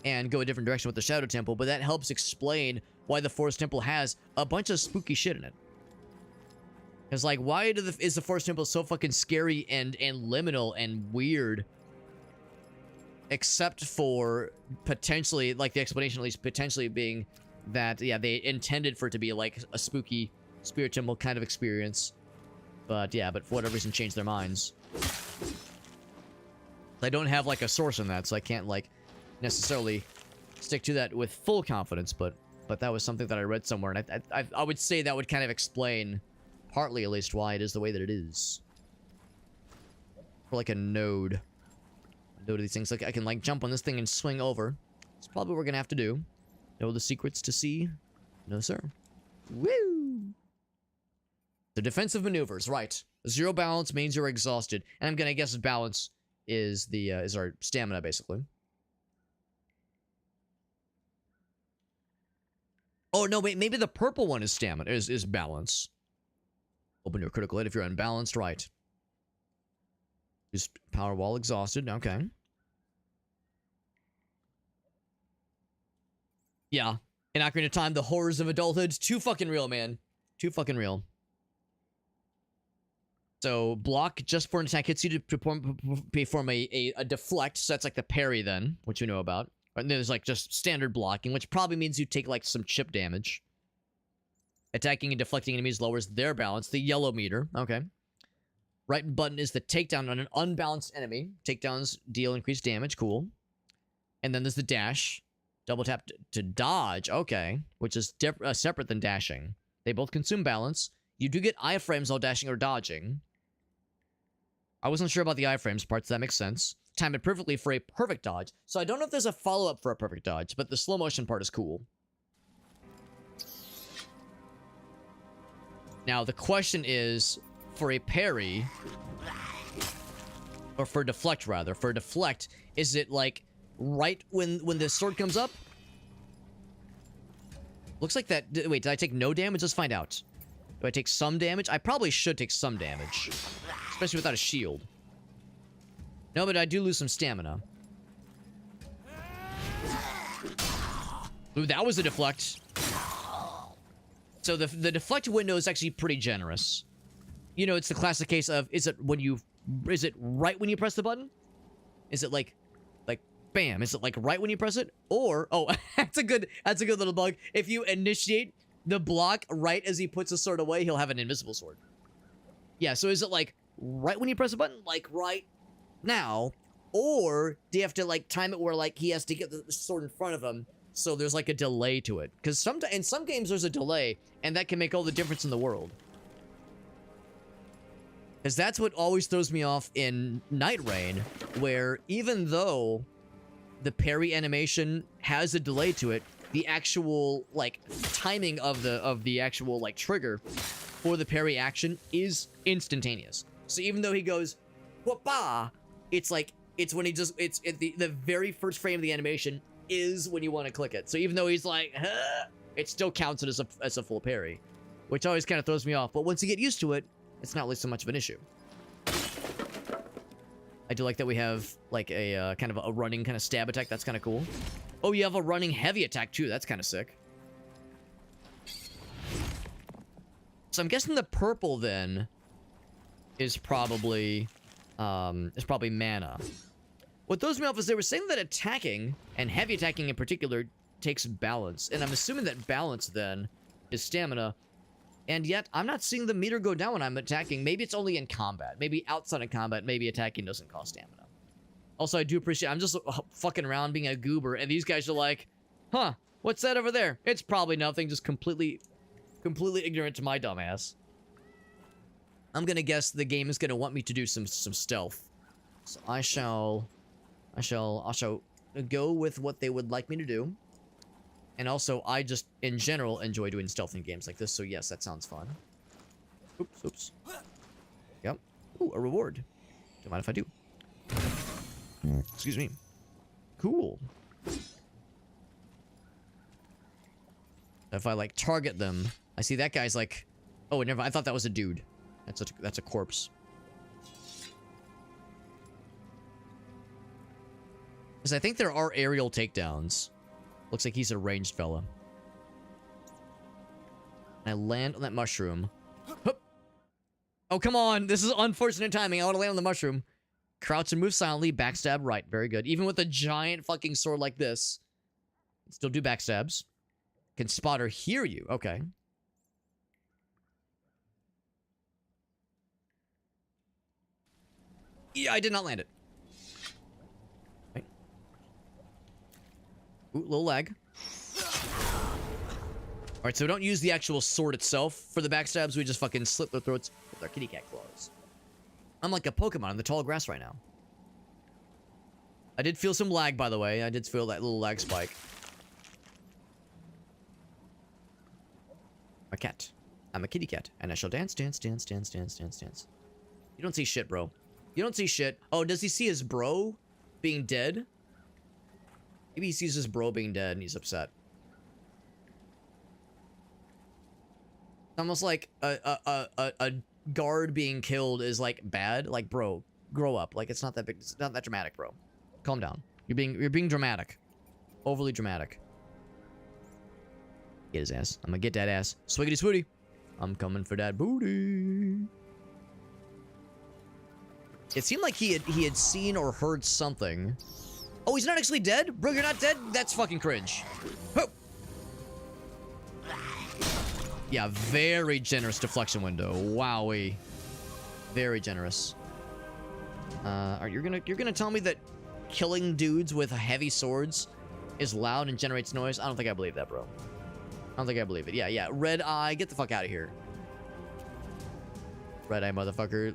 and go a different direction with the Shadow Temple. But that helps explain why the Force Temple has a bunch of spooky shit in it. It's like, why is the Force Temple so fucking scary and liminal and weird? except for potentially, like the explanation at least potentially being that, yeah, they intended for it to be like a spooky spirit temple kind of experience. But yeah, but for whatever reason changed their minds. I don't have like a source on that, so I can't like necessarily stick to that with full confidence, but that was something that I read somewhere, and I would say that would kind of explain, partly at least, why it is the way that it is. For like a node. Node of these things, like I can like jump on this thing and swing over. It's probably what we're gonna have to do. Know the secrets to see? No, sir. Woo! The defensive maneuvers, right. 0 balance means you're exhausted. And I'm gonna guess balance is the is our stamina, basically. Oh no, wait, maybe the purple one is stamina, is balance. Open your critical hit if you're unbalanced, right. Use power while exhausted, okay. Yeah. In Ocarina of Time, the horrors of adulthood, too fucking real, man. Too fucking real. So, block just for an attack hits you to perform a deflect, so that's like the parry then, which you know about. And there's like just standard blocking, which probably means you take like some chip damage. Attacking and deflecting enemies lowers their balance, the yellow meter, okay. Right button is the takedown on an unbalanced enemy. Takedowns deal increased damage, cool. And then there's the dash. Double tap to dodge, okay. Which is separate than dashing. They both consume balance. You do get iframes while dashing or dodging. I wasn't sure about the iframes parts, that makes sense. Time it perfectly for a perfect dodge. So I don't know if there's a follow-up for a perfect dodge, but the slow motion part is cool. Now, the question is, for a parry, or for deflect, rather, for deflect, is it, like, right when the sword comes up? Looks like that... Wait, did I take no damage? Let's find out. Do I take some damage? I probably should take some damage. Especially without a shield. No, but I do lose some stamina. Ooh, that was a deflect. So the deflect window is actually pretty generous. You know, it's the classic case of, is it right when you press the button? Is it like bam, is it like right when you press it? Or, oh, that's a good little bug. If you initiate the block right as he puts the sword away, he'll have an invisible sword. Yeah, so is it like right when you press the button? Like right now? Or do you have to like time it where like he has to get the sword in front of him, so there's like a delay to it? Because in some games there's a delay, and that can make all the difference in the world. Because that's what always throws me off in Night Rain, where even though the parry animation has a delay to it, the actual like timing of the actual like trigger for the parry action is instantaneous. So even though he goes whoop-ah, it's like when he just the very first frame of the animation is when you want to click it. So even though he's like huh, it still counts it as a full parry, which always kind of throws me off. But once you get used to it, it's not really so much of an issue. I do like that we have like a kind of a running kind of stab attack. That's kind of cool. Oh, you have a running heavy attack too. That's kind of sick. So I'm guessing the purple then is probably mana. What throws me off is they were saying that attacking, and heavy attacking in particular, takes balance. And I'm assuming that balance then is stamina. And yet, I'm not seeing the meter go down when I'm attacking. Maybe it's only in combat. Maybe outside of combat, maybe attacking doesn't cost stamina. Also, I do appreciate... I'm just fucking around being a goober, and these guys are like, huh, what's that over there? It's probably nothing, just completely ignorant to my dumbass. I'm gonna guess the game is gonna want me to do some stealth. So I shall go with what they would like me to do. And also, I just, in general, enjoy doing stealth in games like this, so yes, that sounds fun. Oops. Yep. Ooh, a reward. Don't mind if I do. Excuse me. Cool. If I, like, target them, I see that guy's like... Oh, never, I thought that was a dude. That's a corpse. Because I think there are aerial takedowns. Looks like he's a ranged fella. And I land on that mushroom. Hup. Oh, come on. This is unfortunate timing. I want to land on the mushroom. Crouch and move silently. Backstab right. Very good. Even with a giant fucking sword like this, still do backstabs. Can spotter hear you? Okay. Yeah, I did not land it. Right. Ooh, little lag. Alright, so we don't use the actual sword itself for the backstabs. We just fucking slit their throats with our kitty cat claws. I'm like a Pokemon in the tall grass right now. I did feel some lag, by the way. I did feel that little lag spike. A cat. I'm a kitty cat, and I shall dance, dance, dance, dance, dance, dance, dance. You don't see shit, bro. You don't see shit. Oh, does he see his bro being dead? Maybe he sees his bro being dead and he's upset. Almost like a guard being killed is like bad. Like, bro, grow up. Like, it's not that big. It's not that dramatic, bro. Calm down. You're being dramatic. Overly dramatic. Get his ass. I'm gonna get that ass. Swiggity swooty. I'm coming for that booty. It seemed like he had seen or heard something. Oh, he's not actually dead? Bro, you're not dead? That's fucking cringe. Oh. Yeah, very generous deflection window. Wowie. Very generous. You're gonna tell me that killing dudes with heavy swords is loud and generates noise? I don't think I believe that, bro. I don't think I believe it. Yeah. Red Eye, get the fuck out of here. Red Eye motherfucker.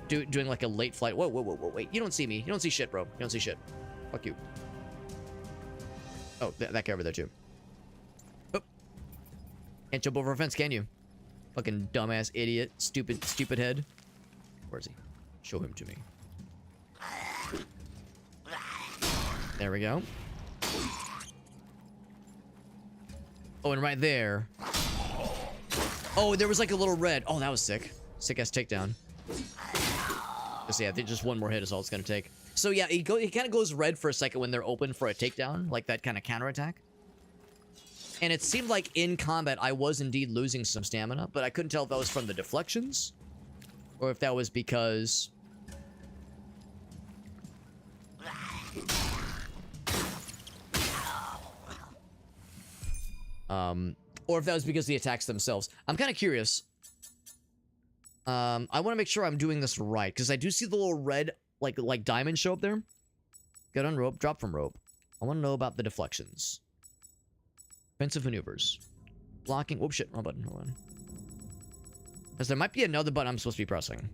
Doing like a late flight. Whoa, wait. You don't see me. You don't see shit, bro. You don't see shit. Fuck you. Oh, that guy over there, too. Oh. Can't jump over a fence, can you? Fucking dumbass idiot. Stupid head. Where is he? Show him to me. There we go. Oh, and right there. Oh, there was like a little red. Oh, that was sick. Sick-ass takedown. Just, yeah, just one more hit is all it's gonna take. So yeah, he kind of goes red for a second when they're open for a takedown, like that kind of counterattack. And it seemed like in combat I was indeed losing some stamina, but I couldn't tell if that was from the deflections or if that was because or if that was because the attacks themselves. I'm kind of curious. I want to make sure I'm doing this right, because I do see the little red, like diamond show up there. Get on rope, drop from rope. I want to know about the deflections. Offensive maneuvers. Blocking. Whoop, shit, wrong button. Hold on. Because there might be another button I'm supposed to be pressing.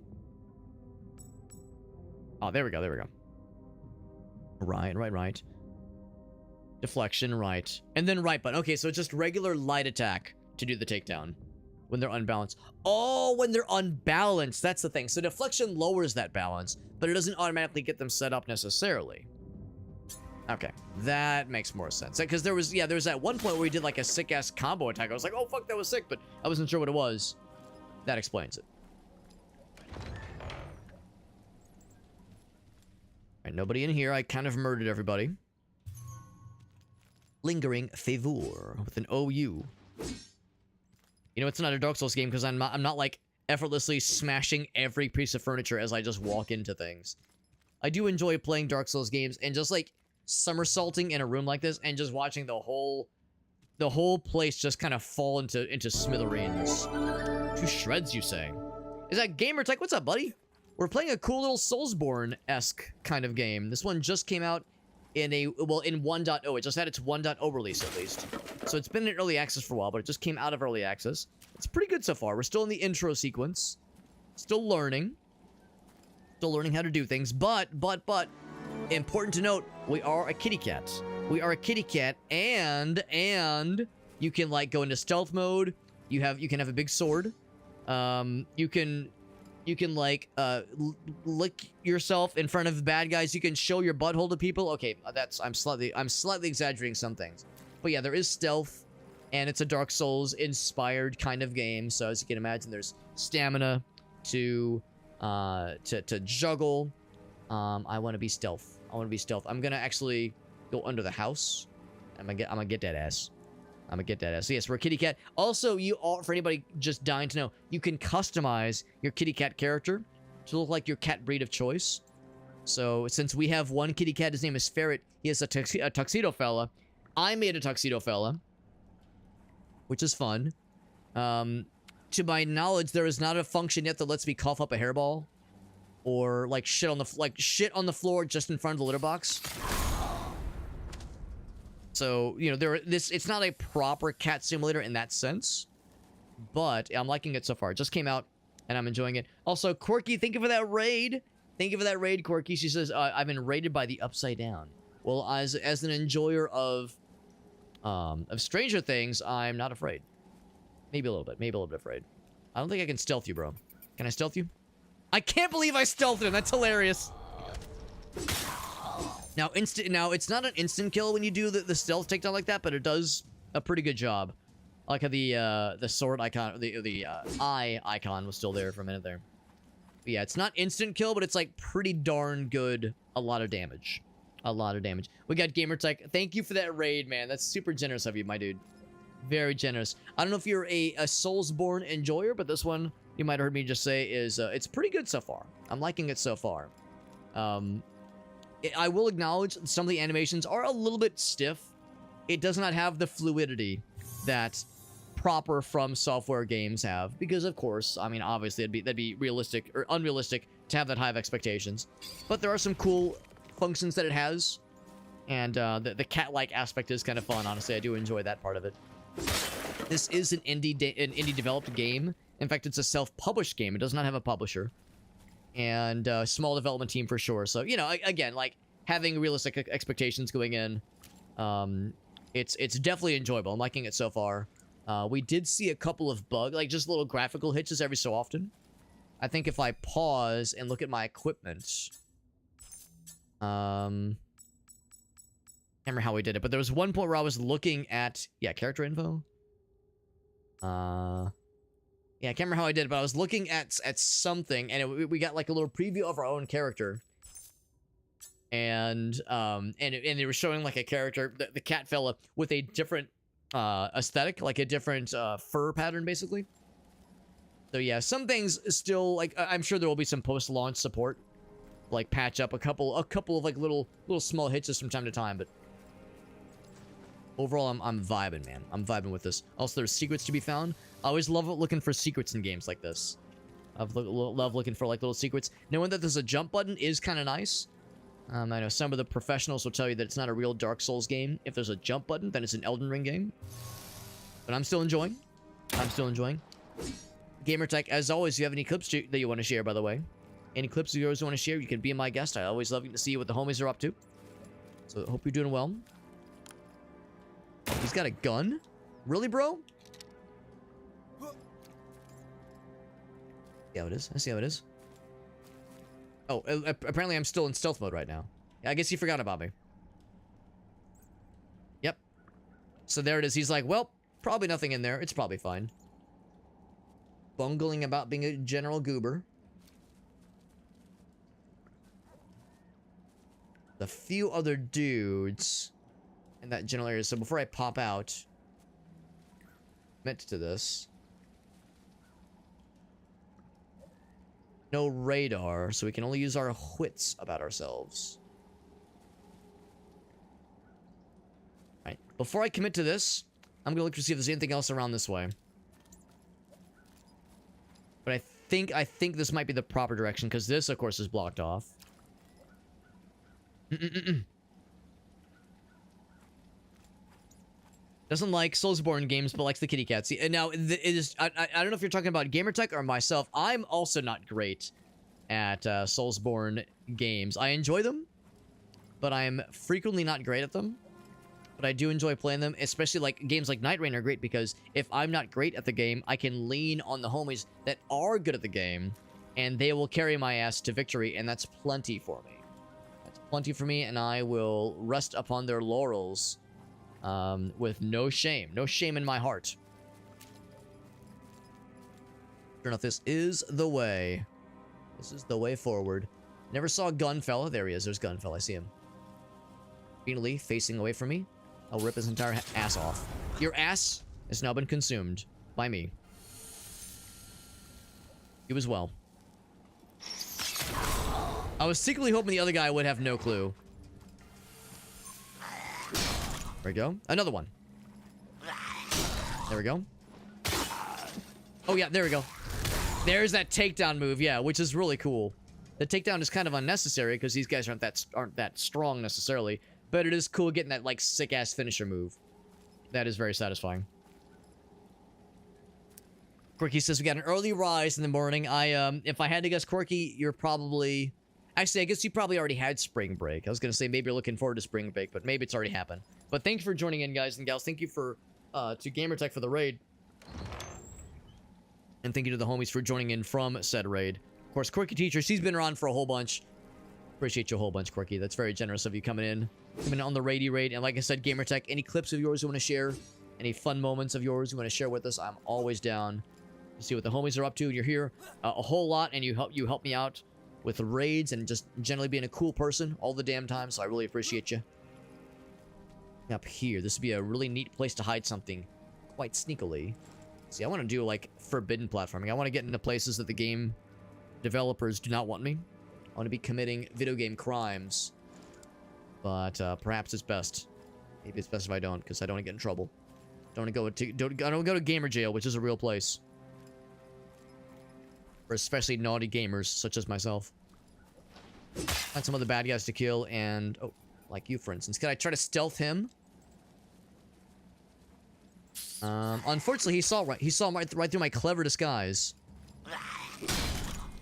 Oh, there we go. Right. Deflection, right. And then right button. Okay, so it's just regular light attack to do the takedown when they're unbalanced. Oh, when they're unbalanced. That's the thing. So deflection lowers that balance, but it doesn't automatically get them set up necessarily. Okay, that makes more sense. Because there was that one point where we did like a sick-ass combo attack. I was like, oh, fuck, that was sick, but I wasn't sure what it was. That explains it. Alright, nobody in here. I kind of murdered everybody. Lingering favor with an OU. You know, it's not a Dark Souls game because I'm not like effortlessly smashing every piece of furniture as I just walk into things. I do enjoy playing Dark Souls games and just like somersaulting in a room like this and just watching the whole place just kind of fall into smithereens. To shreds, you say? Is that Gamertech? What's up, buddy? We're playing a cool little Soulsborne-esque kind of game. This one just came out in in 1.0. It just had its 1.0 release, at least. So it's been in early access for a while, but it just came out of early access. It's pretty good so far. We're still in the intro sequence. Still learning. Still learning how to do things. But, important to note, we are a kitty cat. We are a kitty cat, and you can, like, go into stealth mode. You can have a big sword. You can like lick yourself in front of bad guys. You can show your butthole to people. Okay, I'm slightly exaggerating some things, but yeah, there is stealth, and it's a Dark Souls inspired kind of game. So as you can imagine, there's stamina to juggle. I want to be stealth. I'm gonna actually go under the house. I'm gonna get that ass. So yes, we're a kitty cat. Also, for anybody just dying to know, you can customize your kitty cat character to look like your cat breed of choice. So since we have one kitty cat, his name is Ferret. He is a tuxedo fella. I made a tuxedo fella, which is fun. To my knowledge, there is not a function yet that lets me cough up a hairball, or like shit on the floor just in front of the litter box. So you know, it's not a proper cat simulator in that sense, but I'm liking it so far. It just came out, and I'm enjoying it. Also, Quirky, thank you for that raid. Thank you for that raid, Quirky. She says, I've been raided by the Upside Down. Well, as an enjoyer of Stranger Things, I'm not afraid. Maybe a little bit. Maybe a little bit afraid. I don't think I can stealth you, bro. Can I stealth you? I can't believe I stealthed him. That's hilarious. Now, it's not an instant kill when you do the stealth takedown like that, but it does a pretty good job. I like how the sword icon, the eye icon was still there for a minute there. But yeah, it's not instant kill, but it's like pretty darn good. A lot of damage. A lot of damage. We got Gamertech. Thank you for that raid, man. That's super generous of you, my dude. Very generous. I don't know if you're a Soulsborne enjoyer, but this one, you might have heard me just say, is it's pretty good so far. I'm liking it so far. I will acknowledge some of the animations are a little bit stiff. It does not have the fluidity that proper From Software games have, because of course, I mean, obviously that'd be realistic or unrealistic to have that high of expectations. But there are some cool functions that it has, and the cat-like aspect is kind of fun. Honestly, I do enjoy that part of it. This is an indie developed game. In fact, it's a self-published game. It does not have a publisher, and small development team for sure. So you know, again, like having realistic expectations going in, it's definitely enjoyable. I'm liking it so far. We did see a couple of like just little graphical hitches every so often. I think if I pause and look at my equipment, can't remember how we did it, but there was one point where I was looking at, character info. Yeah, I can't remember how I did it, but I was looking at something, and we got like a little preview of our own character. And they were showing like a character, the cat fella, with a different aesthetic, like a different fur pattern, basically. So yeah, some things still, like, I'm sure there will be some post-launch support, like patch up a couple of like little small hitches from time to time, but overall I'm vibing, man. I'm vibing with this. Also, there's secrets to be found. I always love looking for secrets in games like this. I love looking for like little secrets. Knowing that there's a jump button is kind of nice. I know some of the professionals will tell you that it's not a real Dark Souls game. If there's a jump button, then it's an Elden Ring game. But I'm still enjoying. I'm still enjoying. Gamertech, as always, if you have any clips that you want to share, by the way. Any clips of yours you want to share, you can be my guest. I always love to see what the homies are up to. So, hope you're doing well. He's got a gun? Really, bro? See how it is. I see how it is. Oh, apparently I'm still in stealth mode right now. Yeah, I guess he forgot about me. Yep. So there it is. He's like, well, probably nothing in there. It's probably fine. Bungling about being a general goober. A few other dudes in that general area. So before I pop out, commit to this. No radar, so we can only use our wits about ourselves. Alright, before I commit to this, I'm gonna look to see if there's anything else around this way. But I think this might be the proper direction, because this, of course, is blocked off. Doesn't like Soulsborne games, but likes the kitty cat. See, and now it is. I don't know if you're talking about Gamertech or myself. I'm also not great at Soulsborne games. I enjoy them, but I'm frequently not great at them. But I do enjoy playing them, especially like games like Night Rain are great because if I'm not great at the game, I can lean on the homies that are good at the game, and they will carry my ass to victory, and that's plenty for me. That's plenty for me, and I will rest upon their laurels. With no shame in my heart. Sure enough, this is the way. This is the way forward. Never saw Gunfella. There he is. There's Gunfella. I see him. Finally, facing away from me. I'll rip his entire ass off. Your ass has now been consumed by me. You as well. I was secretly hoping the other guy would have no clue. There we go. Another one. There we go. Oh, yeah, there we go. There's that takedown move, yeah, which is really cool. The takedown is kind of unnecessary because these guys aren't that strong necessarily, but it is cool getting that, like, sick-ass finisher move. That is very satisfying. Quirky says we got an early rise in the morning. If I had to guess, Quirky, you're probably... Actually, I guess you probably already had spring break. I was going to say maybe you're looking forward to spring break, but maybe it's already happened. But thanks for joining in, guys and gals. Thank you for, to Gamertech for the raid. And thank you to the homies for joining in from said raid. Of course, Quirky Teacher, she's been around for a whole bunch. Appreciate you a whole bunch, Quirky. That's very generous of you coming in on the raidy raid. And like I said, Gamertech, any clips of yours you want to share, any fun moments of yours you want to share with us, I'm always down to see what the homies are up to. You're here a whole lot, and you help me out with the raids and just generally being a cool person all the damn time, so I really appreciate you. Up here, this would be a really neat place to hide something quite sneakily. See, I want to do, like, forbidden platforming. I want to get into places that the game developers do not want me. I want to be committing video game crimes. But, perhaps it's best. Maybe it's best if I don't, because I don't want to get in trouble. I don't want to go to gamer jail, which is a real place. For especially naughty gamers, such as myself. Find some other bad guys to kill, and... Oh, like you, for instance. Can I try to stealth him? Unfortunately, he saw right through my clever disguise.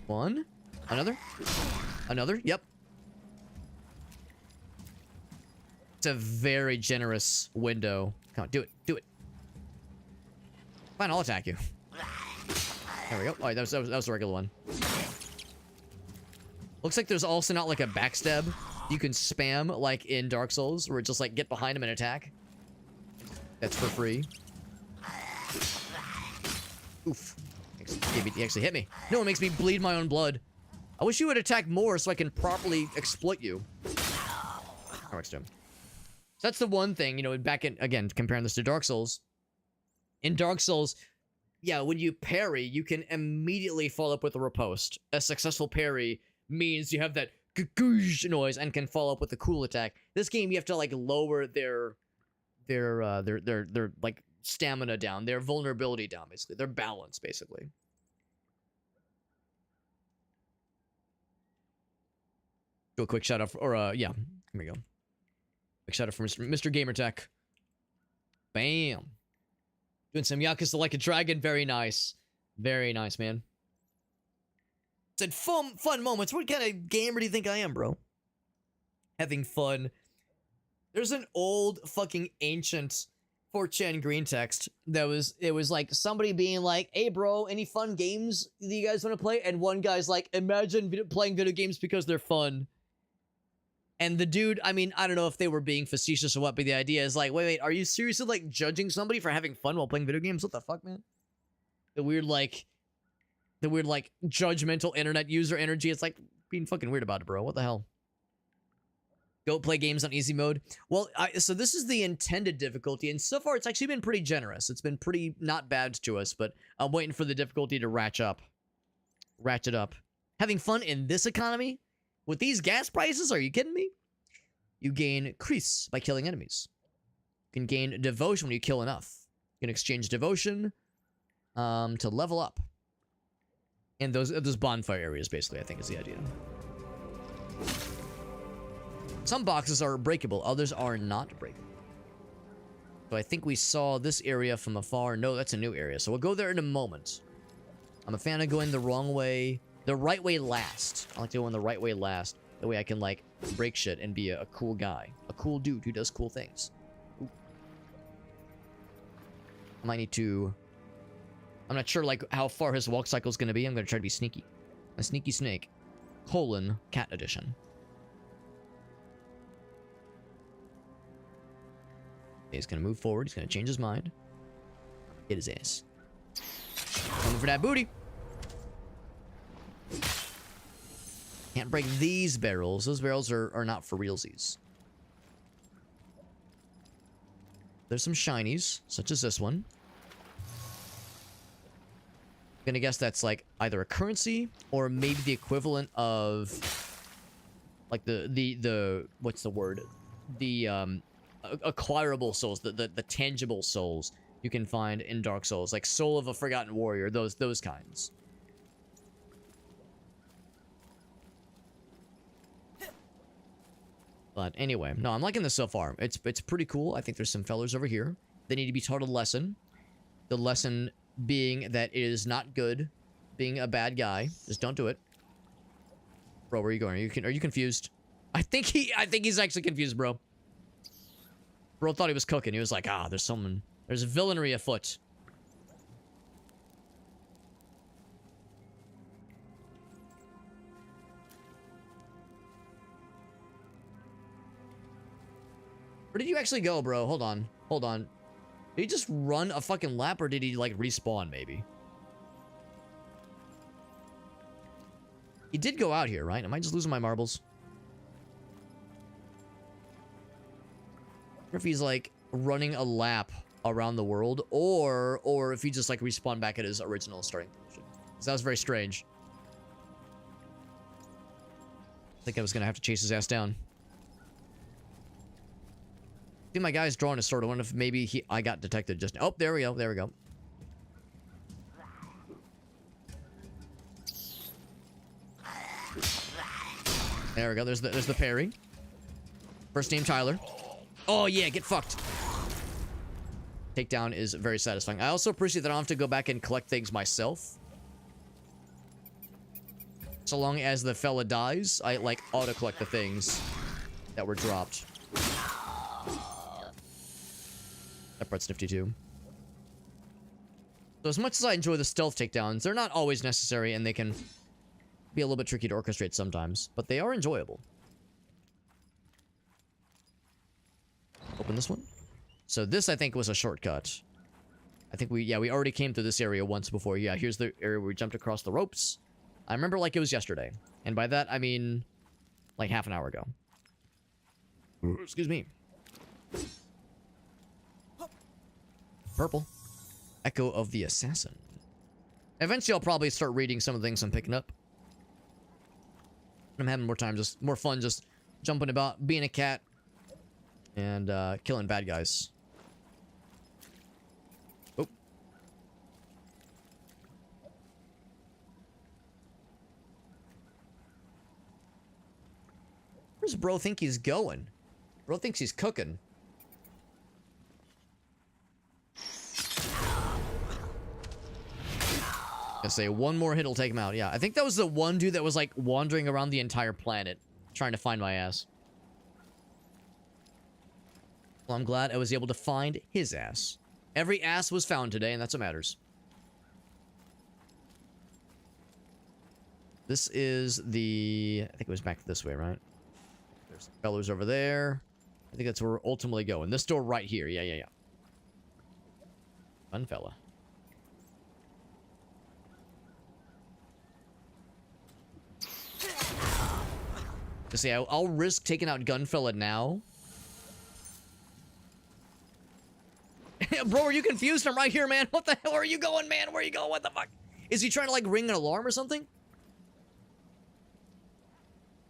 One. Another. Another. Yep. It's a very generous window. Come on, do it. Do it. Fine, I'll attack you. There we go. Alright, that was a regular one. Looks like there's also not like a backstab you can spam like in Dark Souls, where it just like get behind him and attack. That's for free. Oof. He actually hit me. No, it makes me bleed my own blood. I wish you would attack more so I can properly exploit you. Alright, so that's the one thing, you know, back in, again, comparing this to Dark Souls. In Dark Souls, yeah, when you parry, you can immediately follow up with a riposte. A successful parry means you have that goosh noise and can follow up with a cool attack. This game, you have to like lower their like stamina down, their vulnerability down, basically, their balance, basically. Do a quick shout out for, or yeah, here we go. Quick shout out for Mr. Gamertech. Bam. Doing some Yakuza Like a Dragon. Very nice. Very nice, man. Said fun moments. What kind of gamer do you think I am, bro? Having fun. There's an old fucking ancient 4chan green text that it was like somebody being like, hey bro, any fun games that you guys want to play? And one guy's like, imagine playing video games because they're fun. And the dude, I mean, I don't know if they were being facetious or what, but the idea is like, wait, are you seriously, like, judging somebody for having fun while playing video games? What the fuck, man? The weird, like, judgmental internet user energy. It's like being fucking weird about it, bro. What the hell? Don't play games on easy mode. Well, so this is the intended difficulty, and so far it's actually been pretty generous. It's been pretty not bad to us, but I'm waiting for the difficulty to ratchet up. Having fun in this economy? With these gas prices? Are you kidding me? You gain Kris by killing enemies. You can gain devotion when you kill enough. You can exchange devotion to level up. And those bonfire areas, basically, I think is the idea. Some boxes are breakable, others are not breakable. So I think we saw this area from afar. No, that's a new area, so we'll go there in a moment. I'm a fan of going the wrong way. The right way last. I like to go in the right way last. That way I can, like, break shit and be a cool guy. A cool dude who does cool things. Ooh. I might need to... I'm not sure, like, how far his walk cycle is going to be. I'm going to try to be sneaky. A sneaky snake. Cat edition. Okay, he's going to move forward. He's going to change his mind. Hit his ass. Coming for that booty. Can't break these barrels. Those barrels are not for realsies. There's some shinies, such as this one. I'm gonna guess that's like either a currency or maybe the equivalent of Like the what's the word? The acquirable souls, the tangible souls you can find in Dark Souls, like Soul of a Forgotten Warrior, those kinds. But anyway, no, I'm liking this so far. It's pretty cool. I think there's some fellas over here. They need to be taught a lesson. The lesson being that it is not good being a bad guy. Just don't do it. Bro, where are you going? Are you confused? I think he's actually confused, bro. Bro thought he was cooking. He was like, ah, there's villainy afoot. Where did you actually go, bro? Hold on. Did he just run a fucking lap, or did he, like, respawn, maybe? He did go out here, right? Am I just losing my marbles? Or if he's, like, running a lap around the world, or if he just, like, respawned back at his original starting position. Because that was very strange. I think I was gonna have to chase his ass down. See, my guy's drawing a sword. I wonder if maybe I got detected just now. Oh, there we go. There we go. There we go. There's the parry. First name Tyler. Oh yeah, get fucked. Takedown is very satisfying. I also appreciate that I don't have to go back and collect things myself. So long as the fella dies, I like auto collect the things that were dropped. That part's nifty too. So as much as I enjoy the stealth takedowns, they're not always necessary, and they can be a little bit tricky to orchestrate sometimes, but they are enjoyable. Open this one. So this, I think, was a shortcut. I think we already came through this area once before. Yeah, here's the area where we jumped across the ropes. I remember like it was yesterday. And by that, I mean, like half an hour ago. Excuse me. Purple. Echo of the Assassin. Eventually, I'll probably start reading some of the things I'm picking up. I'm having more time, just more fun, just jumping about, being a cat, and killing bad guys. Oh. Where's bro think he's going? Bro thinks he's cooking. I say one more hit will take him out. Yeah, I think that was the one dude that was like wandering around the entire planet trying to find my ass. Well, I'm glad I was able to find his ass. Every ass was found today, and that's what matters. This is the... I think it was back this way, right? There's fellows over there. I think that's where we're ultimately going. This door right here. Yeah. Fun fella. To say, I'll risk taking out Gunfella now. Bro, are you confused? I'm right here, man. What the hell are you going, man? Where are you going? What the fuck? Is he trying to, like, ring an alarm or something?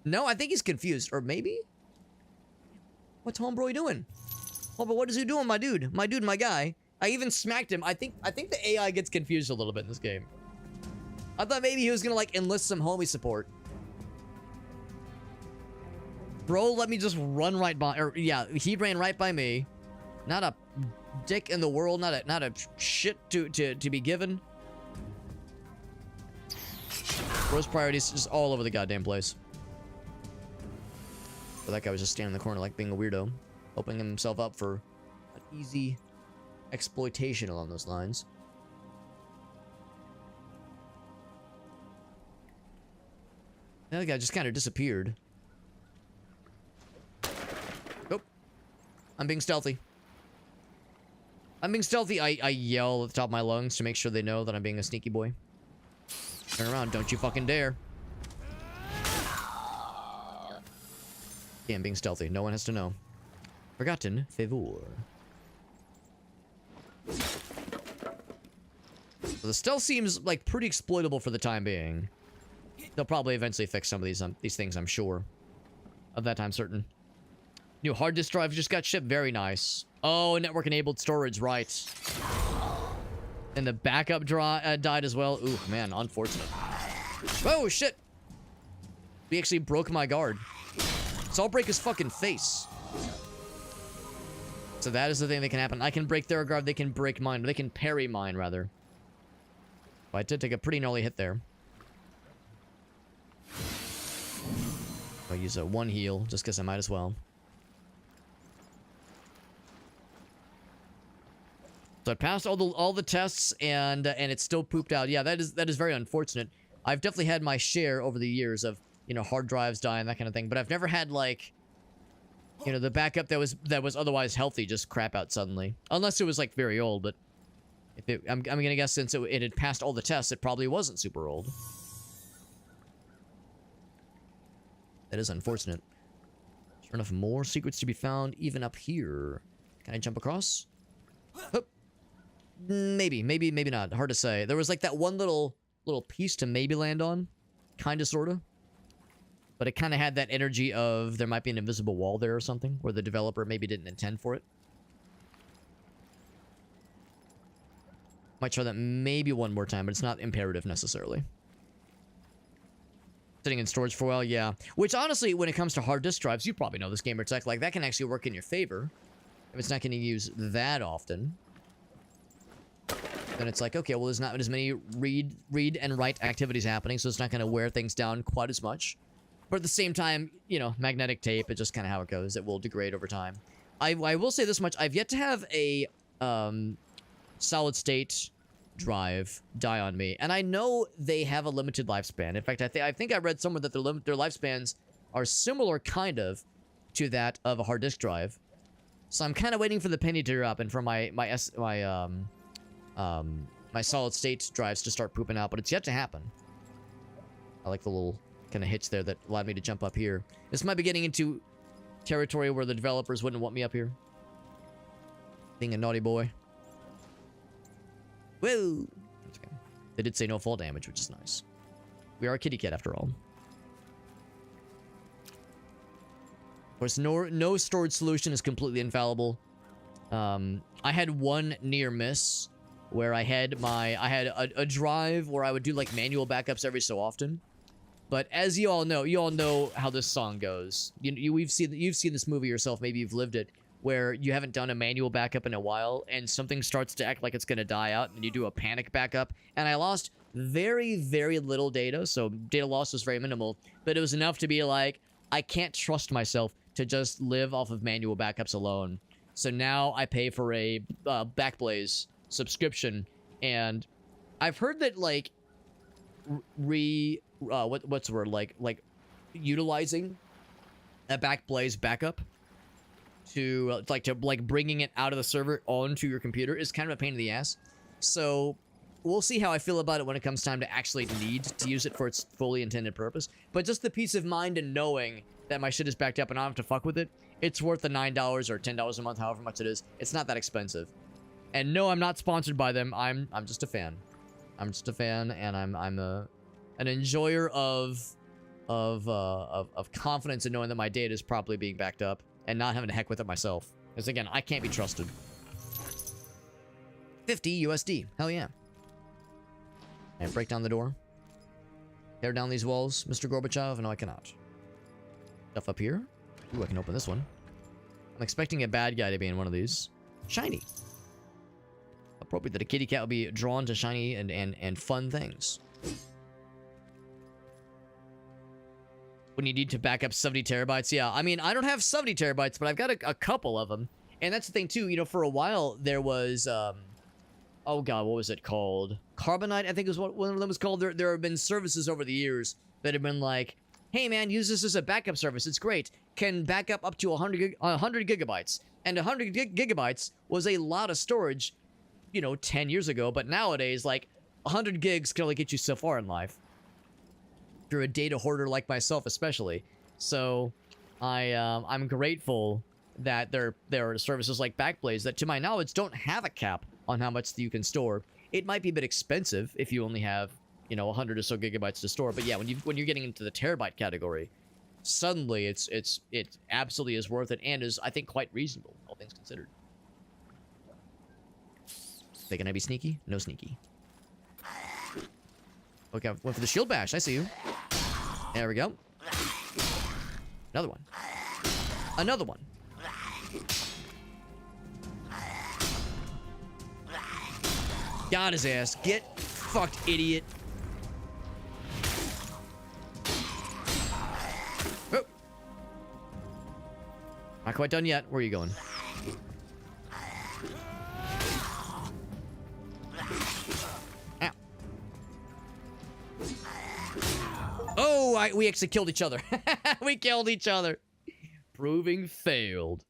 No, I think he's confused. Or maybe? What's homebro doing? Oh, but what is he doing, my dude? My dude, my guy. I even smacked him. I think the AI gets confused a little bit in this game. I thought maybe he was gonna, like, enlist some homie support. Bro, let me just run right by, or yeah, he ran right by me. Not a dick in the world, not a shit to be given. Bro's priorities just all over the goddamn place. But that guy was just standing in the corner like being a weirdo, opening himself up for an easy exploitation along those lines. The other guy just kind of disappeared. I'm being stealthy. I yell at the top of my lungs to make sure they know that I'm being a sneaky boy. Turn around, don't you fucking dare. Yeah, I'm being stealthy. No one has to know. Forgotten favor. So the stealth seems like pretty exploitable for the time being. They'll probably eventually fix some of these things, I'm sure. of that time certain. New hard disk drive just got shipped. Very nice. Oh, network enabled storage, right. And the backup died as well. Ooh, man, unfortunate. Oh, shit. He actually broke my guard. So I'll break his fucking face. So that is the thing that can happen. I can break their guard, they can break mine. Or they can parry mine, rather. But I did take a pretty gnarly hit there. I'll use a one heal, just because I might as well. So I passed all the tests, and it still pooped out. Yeah, that is very unfortunate. I've definitely had my share over the years of, you know, hard drives dying, that kind of thing. But I've never had, like, you know, the backup that was otherwise healthy just crap out suddenly. Unless it was, like, very old, but if it, I'm gonna guess since it had passed all the tests, it probably wasn't super old. That is unfortunate. Sure enough, more secrets to be found even up here. Can I jump across? Oop. Maybe not. Hard to say. There was like that one little piece to maybe land on. Kinda, sorta. But it kind of had that energy of there might be an invisible wall there or something, where the developer maybe didn't intend for it. Might try that maybe one more time, but it's not imperative necessarily. Sitting in storage for a while, yeah. Which honestly, when it comes to hard disk drives, you probably know this, gamer tech, like that can actually work in your favor. If it's not getting used that often. Then it's like, okay, well, there's not as many read and write activities happening, so it's not going to wear things down quite as much. But at the same time, you know, magnetic tape, it's just kind of how it goes. It will degrade over time. I will say this much. I've yet to have a solid state drive die on me. And I know they have a limited lifespan. In fact, I think I read somewhere that their lifespans are similar, kind of, to that of a hard disk drive. So I'm kind of waiting for the penny to drop and for my solid state drives to start pooping out, but it's yet to happen. I like the little kind of hitch there that allowed me to jump up here. This might be getting into territory where the developers wouldn't want me up here. Being a naughty boy. Whoa! Okay. They did say no fall damage, which is nice. We are a kitty cat after all. Of course, no storage solution is completely infallible. I had one near miss where I had a drive where I would do like manual backups every so often. But as you all know how this song goes. You've seen this movie yourself, maybe you've lived it, where you haven't done a manual backup in a while and something starts to act like it's going to die out and you do a panic backup. And I lost very, very little data, so data loss was very minimal, but it was enough to be like, I can't trust myself to just live off of manual backups alone. So now I pay for a Backblaze subscription, and I've heard that like what's the word, like utilizing a Backblaze backup to bringing it out of the server onto your computer is kind of a pain in the ass. So we'll see how I feel about it when it comes time to actually need to use it for its fully intended purpose. But just the peace of mind and knowing that my shit is backed up and I don't have to fuck with it, it's worth the $9 or $10 a month, however much it is. It's not that expensive. And no, I'm not sponsored by them. I'm just a fan. I'm just a fan, and I'm an enjoyer of confidence in knowing that my data is properly being backed up and not having to heck with it myself. Because again, I can't be trusted. 50 USD. Hell yeah. And break down the door. Tear down these walls, Mr. Gorbachev. No, I cannot. Stuff up here. Ooh, I can open this one. I'm expecting a bad guy to be in one of these. Shiny. Appropriate that a kitty cat will be drawn to shiny and fun things. When you need to back up 70 terabytes. Yeah, I mean, I don't have 70 terabytes, but I've got a couple of them. And that's the thing, too. You know, for a while, there was, oh, God, what was it called? Carbonite, I think is what one of them was called. There have been services over the years that have been like, hey, man, use this as a backup service. It's great. Can back up to 100 gigabytes. And 100 gigabytes was a lot of storage, you know, 10 years ago. But nowadays, like, 100 gigs can only get you so far in life. If you're a data hoarder like myself, especially. So, I'm grateful that there are services like Backblaze that, to my knowledge, don't have a cap on how much you can store. It might be a bit expensive if you only have, you know, 100 or so gigabytes to store. But yeah, when you're getting into the terabyte category, suddenly it absolutely is worth it and is, I think, quite reasonable, all things considered. They gonna be sneaky? No sneaky. Okay, went for the shield bash. I see you. There we go. Another one. Another one. Got his ass. Get fucked, idiot. Oh. Not quite done yet. Where are you going? Ow. Oh, we actually killed each other. We killed each other. Proving failed.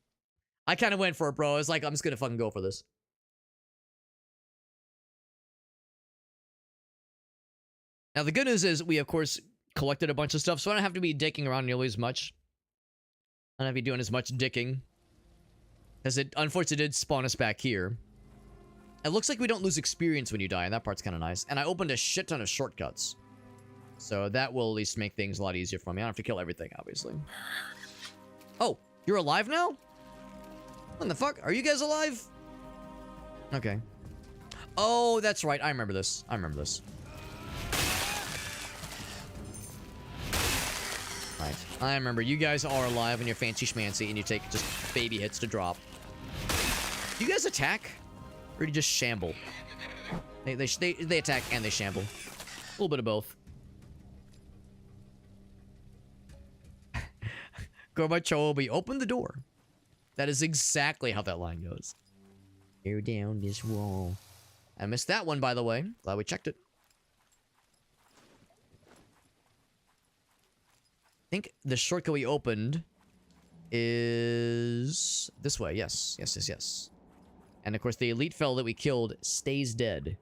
I kind of went for it, bro. I was like, I'm just gonna fucking go for this. Now, the good news is we, of course, collected a bunch of stuff, so I don't have to be dicking around nearly as much. I don't have to be doing as much dicking. Because it, unfortunately, did spawn us back here. It looks like we don't lose experience when you die, and that part's kind of nice. And I opened a shit ton of shortcuts. So that will at least make things a lot easier for me. I don't have to kill everything, obviously. Oh, you're alive now? What the fuck? Are you guys alive? Okay. Oh, that's right. I remember this. I remember this. Right. I remember. You guys are alive and you're fancy schmancy and you take just baby hits to drop. Do you guys attack? Or do you just shamble? They attack and they shamble. A little bit of both. Gorbachev, open the door. That is exactly how that line goes. Tear down this wall. I missed that one, by the way. Glad we checked it. I think the shortcut we opened is this way. Yes. Yes, yes, yes. And, of course, the elite fellow that we killed stays dead.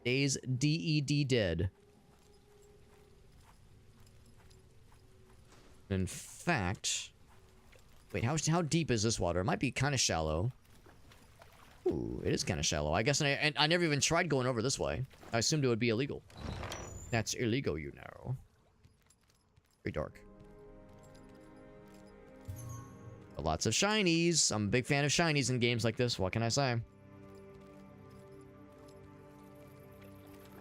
Stays D-E-D dead. In fact... Wait, how deep is this water? It might be kind of shallow. Ooh, it is kind of shallow. I guess I never even tried going over this way. I assumed it would be illegal. That's illegal, you know. Very dark. But lots of shinies. I'm a big fan of shinies in games like this. What can I say? You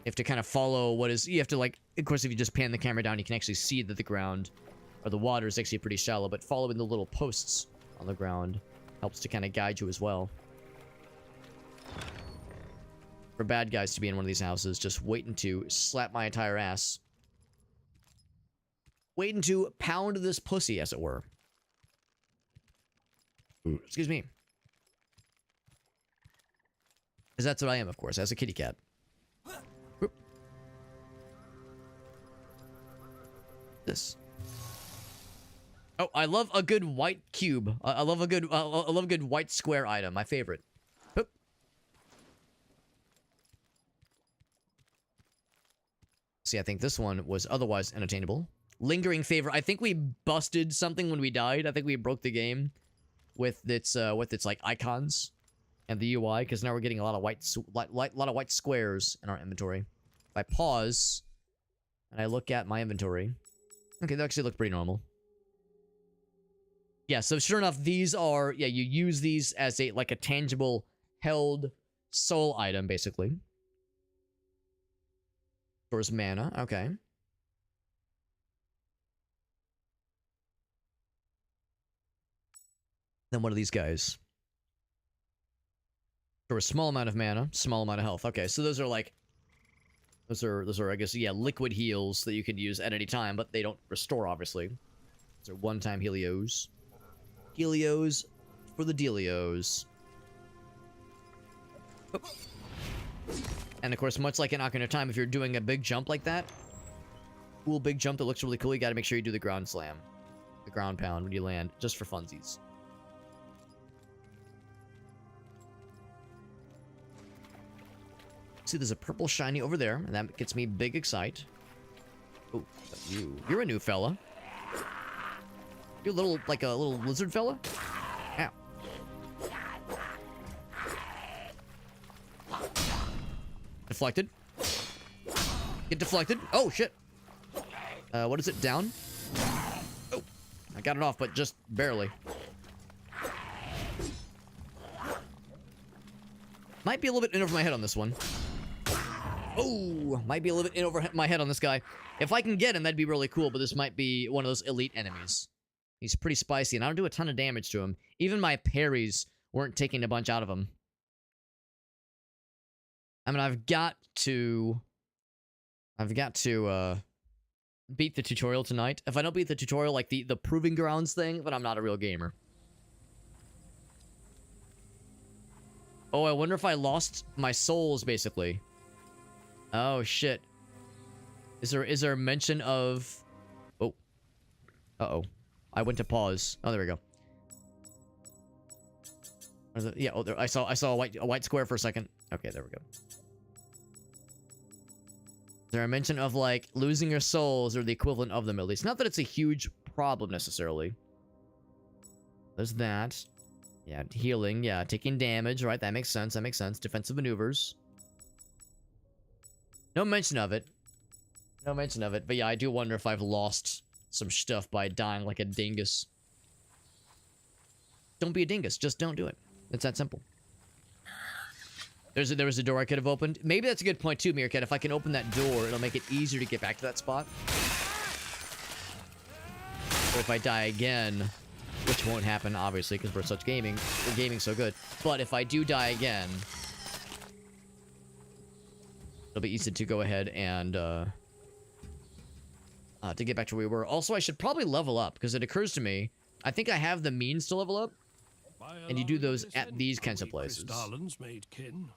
have to kind of follow what is... You have to, like... Of course, if you just pan the camera down, you can actually see that the ground... Or the water is actually pretty shallow, but following the little posts on the ground helps to kind of guide you as well. For bad guys to be in one of these houses, just waiting to slap my entire ass. Waiting to pound this pussy, as it were. Excuse me. Because that's what I am, of course, as a kitty cat. This. Oh, I love a good white cube. I love a good white square item. My favorite. Oop. See, I think this one was otherwise unattainable. Lingering favor. I think we busted something when we died. I think we broke the game with its like icons and the UI, because now we're getting a lot of white squares in our inventory. If I pause and I look at my inventory, okay, they actually look pretty normal. Yeah, so sure enough, these are, yeah, you use these as a, like a tangible held soul item, basically. Stores mana, okay. Then what are these guys? For a small amount of mana, small amount of health. Okay, so those are like, those are, I guess, yeah, liquid heals that you can use at any time, but they don't restore, obviously. Those are one-time helios. Helios for the dealios. Oh. And of course, much like in Ocarina of Time, if you're doing a big jump like that, cool big jump that looks really cool, you gotta make sure you do the ground slam. The ground pound when you land, just for funsies. See, there's a purple shiny over there, and that gets me big excite. Oh, you're a new fella. You're a little, like a little lizard fella? Ow. Deflected. Get deflected. Oh, shit. What is it? Down? got it off, but just barely. Might be a little bit in over my head on this one. Oh, might be a little bit in over my head on this guy. If I can get him, that'd be really cool, but this might be one of those elite enemies. He's pretty spicy, and I don't do a ton of damage to him. Even my parries weren't taking a bunch out of him. I mean, I've got to beat the tutorial tonight. If I don't beat the tutorial, like the Proving Grounds thing, then I'm not a real gamer. Oh, I wonder if I lost my souls, basically. Oh, shit. Is there a mention of... Oh. Uh-oh. I went to pause. Oh, there we go. Yeah, oh, there, I saw a white square for a second. Okay, there we go. Is there a mention of, like, losing your souls or the equivalent of them, at least? Not that it's a huge problem, necessarily. There's that. Yeah, healing. Yeah, taking damage. Right, that makes sense. That makes sense. Defensive maneuvers. No mention of it. No mention of it. But yeah, I do wonder if I've lost some stuff by dying like a dingus. Don't be a dingus. Just don't do it. It's that simple. There was a door I could have opened. Maybe that's a good point too, Meerkat. If I can open that door, it'll make it easier to get back to that spot. Or if I die again, which won't happen, obviously, because we're gaming so good. But if I do die again, it'll be easy to go ahead and to get back to where we were. Also, I should probably level up, because it occurs to me, I think I have the means to level up. And you do those at these kinds of places. Kristalans made kin,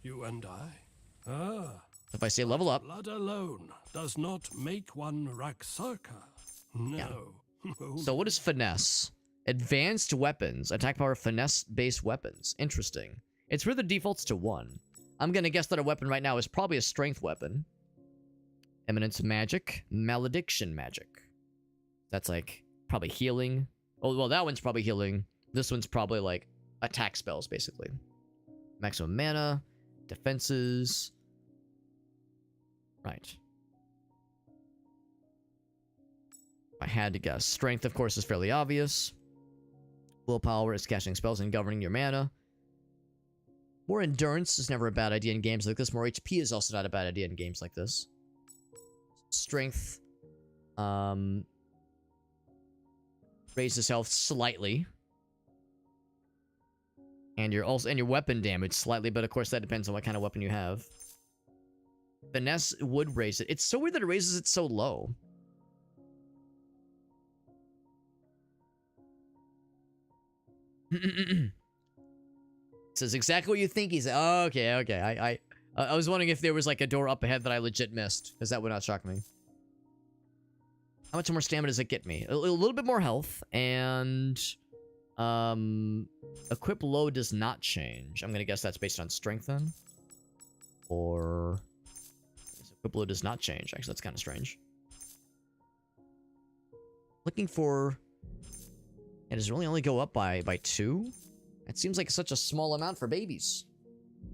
you and I. Ah. If I say level up. Blood alone does not make one Raksarka. No. Yeah. So what is finesse? Advanced weapons. Attack power finesse-based weapons. Interesting. It's where the defaults to 1. I'm gonna guess that a weapon right now is probably a strength weapon. Eminence magic. Malediction magic. That's like probably healing. Oh, well, that one's probably healing. This one's probably like attack spells, basically. Maximum mana, defenses. Right. I had to guess. Strength, of course, is fairly obvious. Willpower is casting spells and governing your mana. More endurance is never a bad idea in games like this. More HP is also not a bad idea in games like this. Strength raises health slightly. And your weapon damage slightly, but of course that depends on what kind of weapon you have. Finesse would raise it. It's so weird that it raises it so low. Says exactly what you think he said. Oh, okay. I was wondering if there was like a door up ahead that I legit missed, because that would not shock me. How much more stamina does it get me? A little bit more health, and equip low does not change. I'm gonna guess that's based on strength then. Or equip low does not change. Actually, that's kind of strange. Looking for... Yeah, does it really only go up by 2? It seems like such a small amount for babies.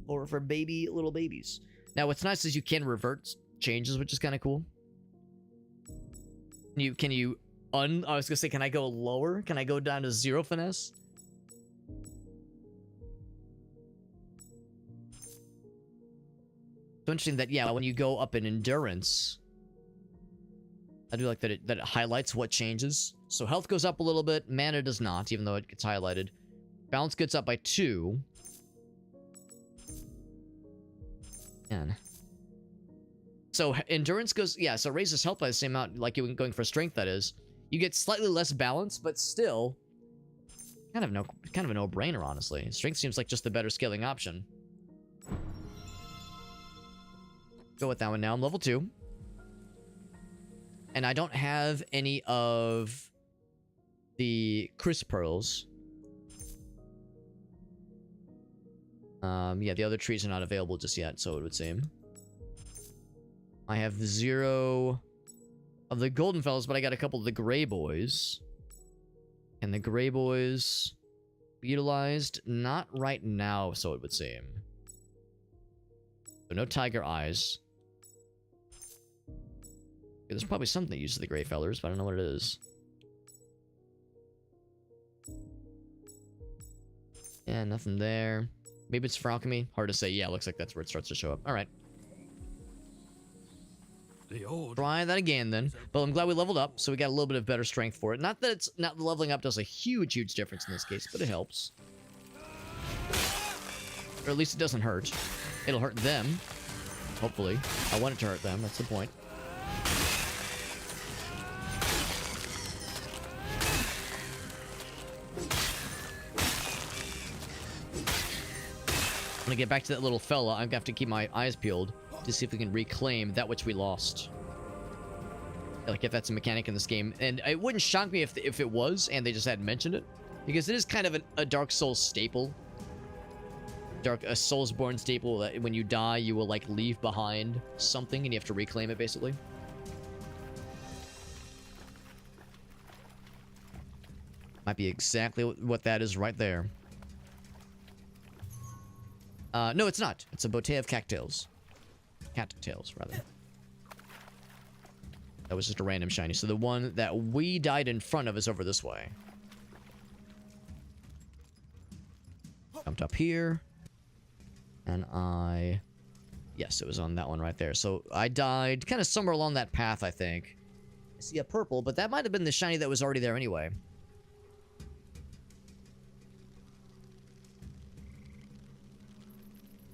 Or for little babies. Now, what's nice is you can revert changes, which is kind of cool. I was gonna say, can I go lower? Can I go down to 0 finesse? So interesting that, yeah, when you go up in endurance, I do like that it highlights what changes. So health goes up a little bit, mana does not, even though it gets highlighted. Balance gets up by 2. Man. So endurance goes, yeah, so raises health by the same amount, like you going for strength, that is. You get slightly less balance, but still kind of a no-brainer, honestly. Strength seems like just the better scaling option. Go with that one now. I'm level 2. And I don't have any of the Crisp Pearls. Yeah, the other trees are not available just yet, so it would seem. I have 0 of the Golden Fellows, but I got a couple of the Gray Boys. And the Gray Boys utilized? Not right now, so it would seem. So no Tiger Eyes. Okay, there's probably something that uses the Gray Fellers, but I don't know what it is. Yeah, nothing there. Maybe it's for alchemy. Hard to say. Yeah, looks like that's where it starts to show up. All right. The old Try that again then. But I'm glad we leveled up, so we got a little bit of better strength for it. Not that it's not leveling up does a huge difference in this case, but it helps. Or at least it doesn't hurt. It'll hurt them. Hopefully. I want it to hurt them. That's the point. I'm gonna get back to that little fella. I'm gonna have to keep my eyes peeled to see if we can reclaim that which we lost. Like, if that's a mechanic in this game. And it wouldn't shock me if it was, and they just hadn't mentioned it. Because it is kind of a Dark Souls staple. A Soulsborne staple that when you die, you will, like, leave behind something, and you have to reclaim it, basically. Might be exactly what that is right there. No, it's not. It's a bouquet of cattails. Cattails, rather. That was just a random shiny. So the one that we died in front of is over this way. Jumped up here. And yes, it was on that one right there. So I died kind of somewhere along that path, I think. I see a purple, but that might have been the shiny that was already there anyway.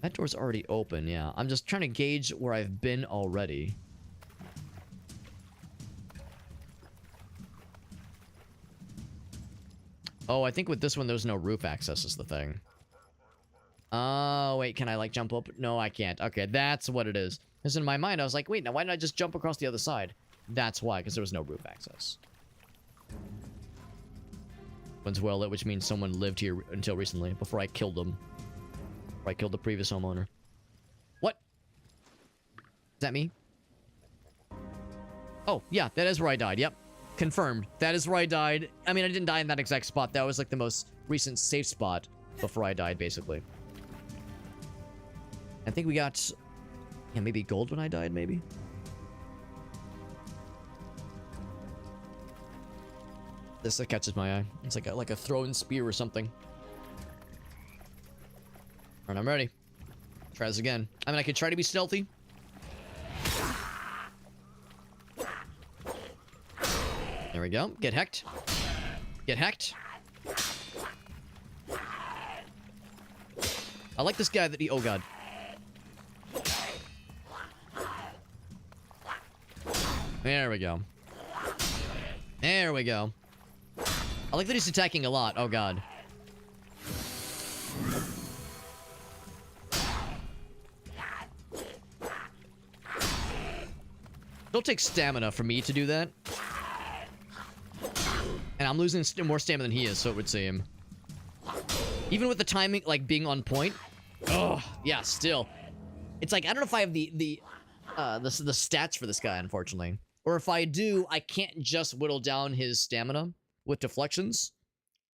That door's already open, yeah. I'm just trying to gauge where I've been already. Oh, I think with this one, there's no roof access is the thing. Oh, wait, can I, like, jump up? No, I can't. Okay, that's what it is. Because in my mind, I was like, wait, now why didn't I just jump across the other side? That's why, because there was no roof access. One's well lit, which means someone lived here until recently, before I killed them. I killed the previous homeowner. What? Is that me? Oh, yeah, that is where I died. Yep. Confirmed. That is where I died. I mean, I didn't die in that exact spot. That was like the most recent safe spot before I died, basically. I think we got... yeah, maybe gold when I died, maybe? This catches my eye. It's like a thrown spear or something. Alright, I'm ready. Try this again. I mean, I could try to be stealthy. There we go. Get hecked. Get hecked. I like this guy that he... oh, God. There we go. There we go. I like that he's attacking a lot. Oh, God. It'll take stamina for me to do that. And I'm losing more stamina than he is, so it would seem. Even with the timing, like, being on point. Oh, yeah, still. It's like, I don't know if I have the stats for this guy, unfortunately. Or if I do, I can't just whittle down his stamina with deflections.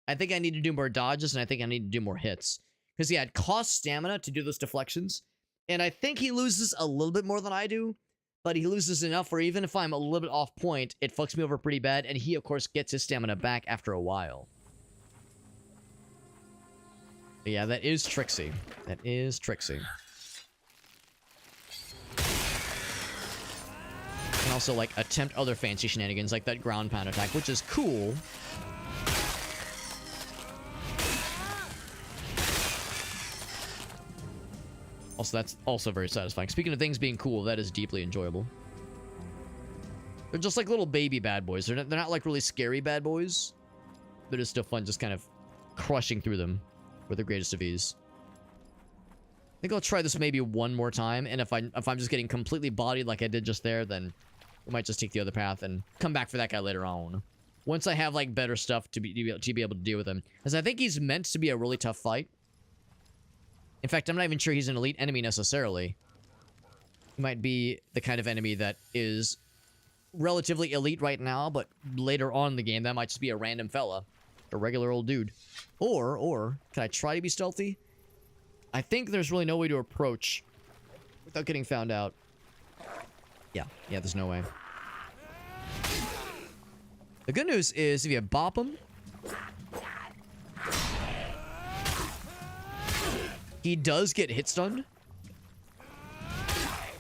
I think I need to do more dodges, and I think I need to do more hits. Because, yeah, it costs stamina to do those deflections. And I think he loses a little bit more than I do. But he loses enough where even if I'm a little bit off point, it fucks me over pretty bad, and he, of course, gets his stamina back after a while. But yeah, that is tricksy. That is tricksy. And also, like, attempt other fancy shenanigans, like that ground pound attack, which is cool. Also, that's also very satisfying. Speaking of things being cool, that is deeply enjoyable. They're just like little baby bad boys. They're not like really scary bad boys. But it's still fun just kind of crushing through them with the greatest of ease. I think I'll try this maybe one more time. And if I'm just getting completely bodied like I did just there, then we might just take the other path and come back for that guy later on. Once I have like better stuff to be able to deal with him. Because I think he's meant to be a really tough fight. In fact, I'm not even sure he's an elite enemy necessarily. He might be the kind of enemy that is relatively elite right now, but later on in the game, that might just be a random fella. A regular old dude. Or, can I try to be stealthy? I think there's really no way to approach without getting found out. Yeah, there's no way. The good news is if you bop him, he does get hit stunned.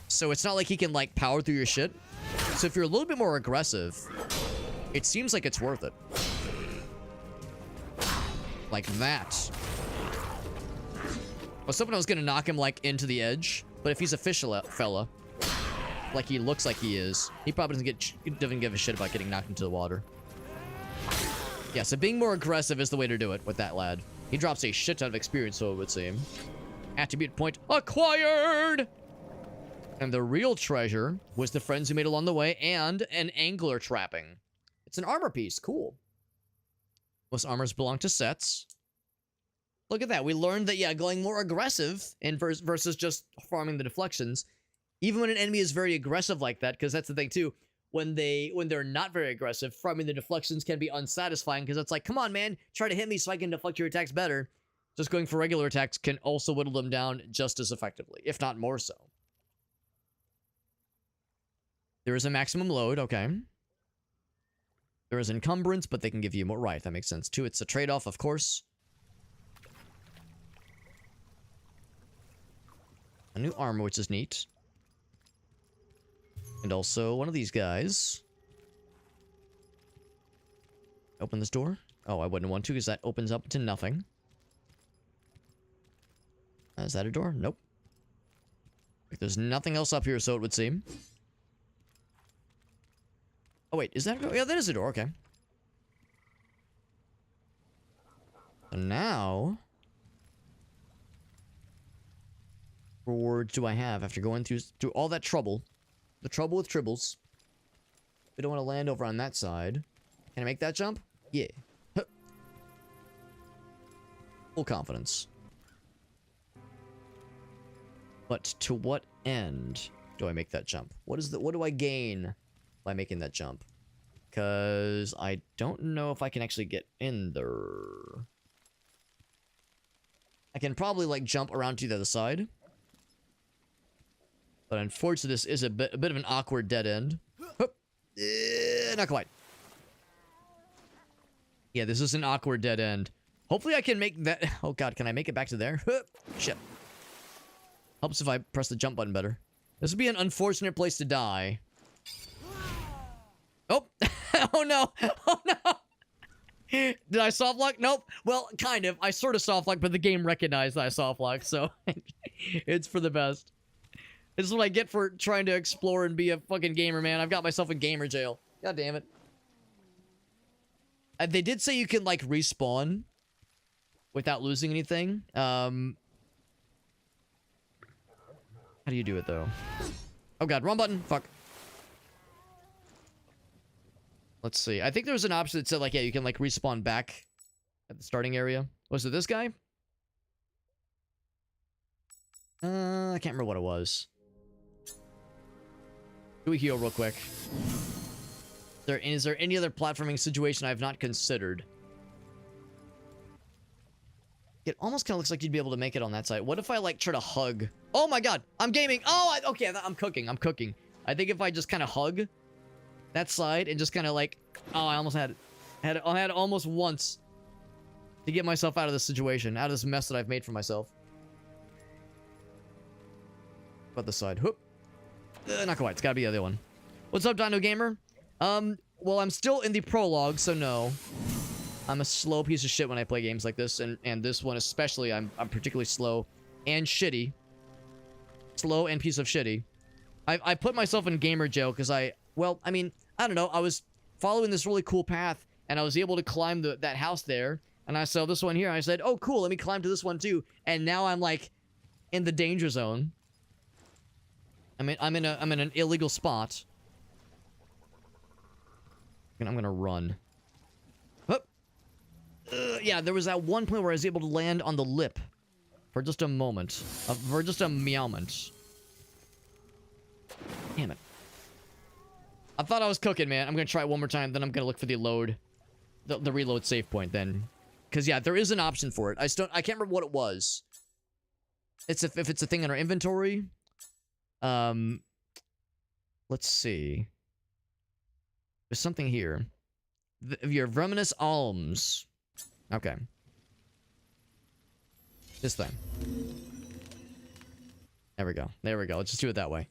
So it's not like he can, like, power through your shit. So if you're a little bit more aggressive, it seems like it's worth it. Like that. I was hoping I was gonna knock him, like, into the edge. But if he's a fish fella, like he looks like he is, he probably doesn't give a shit about getting knocked into the water. Yeah, so being more aggressive is the way to do it with that lad. He drops a shit ton of experience, so it would seem. Attribute point acquired! And the real treasure was the friends who made along the way and an angler trapping. It's an armor piece. Cool. Most armors belong to sets. Look at that. We learned that, yeah, going more aggressive in versus just farming the deflections. Even when an enemy is very aggressive like that, because that's the thing, too. When they're not very aggressive, farming the deflections can be unsatisfying, because it's like, come on, man, try to hit me so I can deflect your attacks better. Just going for regular attacks can also whittle them down just as effectively, if not more so. There is a maximum load, okay. There is encumbrance, but they can give you more. Right, that makes sense too. It's a trade-off, of course. A new armor, which is neat. And also one of these guys. Open this door. Oh, I wouldn't want to, because that opens up to nothing. Is that a door? Nope. There's nothing else up here, so it would seem. Oh, wait, is that a door? Yeah, that is a door, okay. So now... what rewards do I have after going through all that trouble? The trouble with tribbles. We don't want to land over on that side. Can I make that jump? Yeah. Huh. Full confidence. But to what end do I make that jump? What do I gain by making that jump? Because I don't know if I can actually get in there. I can probably, like, jump around to the other side. But unfortunately, this is a bit of an awkward dead end. Not quite. Yeah, this is an awkward dead end. Hopefully I can make that... oh, God, can I make it back to there? Shit. Helps if I press the jump button better. This would be an unfortunate place to die. Oh! Oh, no! Oh, no! Did I soft lock? Nope. Well, kind of. I sort of soft locked, but the game recognized that I soft locked, so... it's for the best. This is what I get for trying to explore and be a fucking gamer, man. I've got myself in gamer jail. God damn it. They did say you can, like, respawn without losing anything. How do you do it, though? Oh, God. Wrong button. Fuck. Let's see. I think there was an option that said, like, yeah, you can, like, respawn back at the starting area. Was it this guy? I can't remember what it was. Do we heal real quick? Is there any other platforming situation I have not considered? It almost kind of looks like you'd be able to make it on that side. What if I, like, try to hug? Oh my God, I'm gaming. Oh, okay, I'm cooking. I think if I just kind of hug that side and just kind of like, oh, I almost had it. I had it almost once to get myself out of this situation, out of this mess that I've made for myself. About the side. Whoop. Not quite. It's gotta be the other one. What's up, Dino Gamer? Well, I'm still in the prologue, so no. I'm a slow piece of shit when I play games like this, and this one especially, I'm particularly slow and shitty. Slow and piece of shitty. I put myself in gamer jail because well, I mean, I don't know. I was following this really cool path, and I was able to climb that house there, and I saw this one here, and I said, oh, cool, let me climb to this one too, and now I'm, like, in the danger zone. I'm in an illegal spot. And I'm gonna run. Yeah, there was that one point where I was able to land on the lip for just a moment, for just a meowment. Damn it! I thought I was cooking, man. I'm gonna try it one more time, then I'm gonna look for the reload save point then, because yeah, there is an option for it. I can't remember what it was. If it's a thing in our inventory. Let's see. There's something here. Your verminous alms. Okay. This thing. There we go. There we go. Let's just do it that way.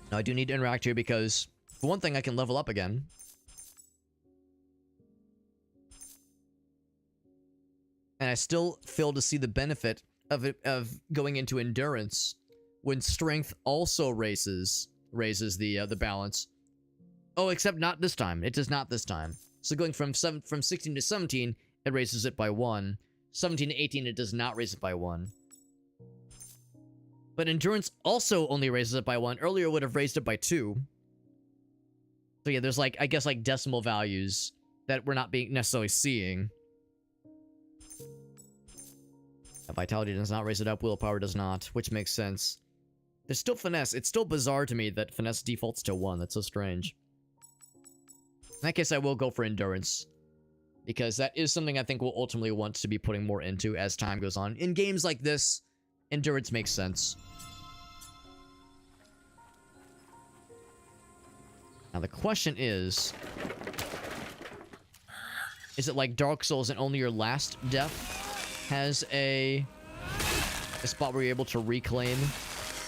Now, I do need to interact here because, for one thing, I can level up again. And I still fail to see the benefit of going into endurance when strength also raises the balance. Oh, except not this time. It does not this time. So going from 16 to 17, it raises it by 1. 17 to 18, it does not raise it by 1. But endurance also only raises it by 1. Earlier it would have raised it by 2. So yeah, there's like, I guess like decimal values that we're not being necessarily seeing. Vitality does not raise it up, willpower does not, which makes sense. There's still finesse. It's still bizarre to me that finesse defaults to 1. That's so strange. In that case, I will go for endurance, because that is something I think we'll ultimately want to be putting more into as time goes on. In games like this, endurance makes sense. Now the question is it like Dark Souls and only your last death has a spot where you're able to reclaim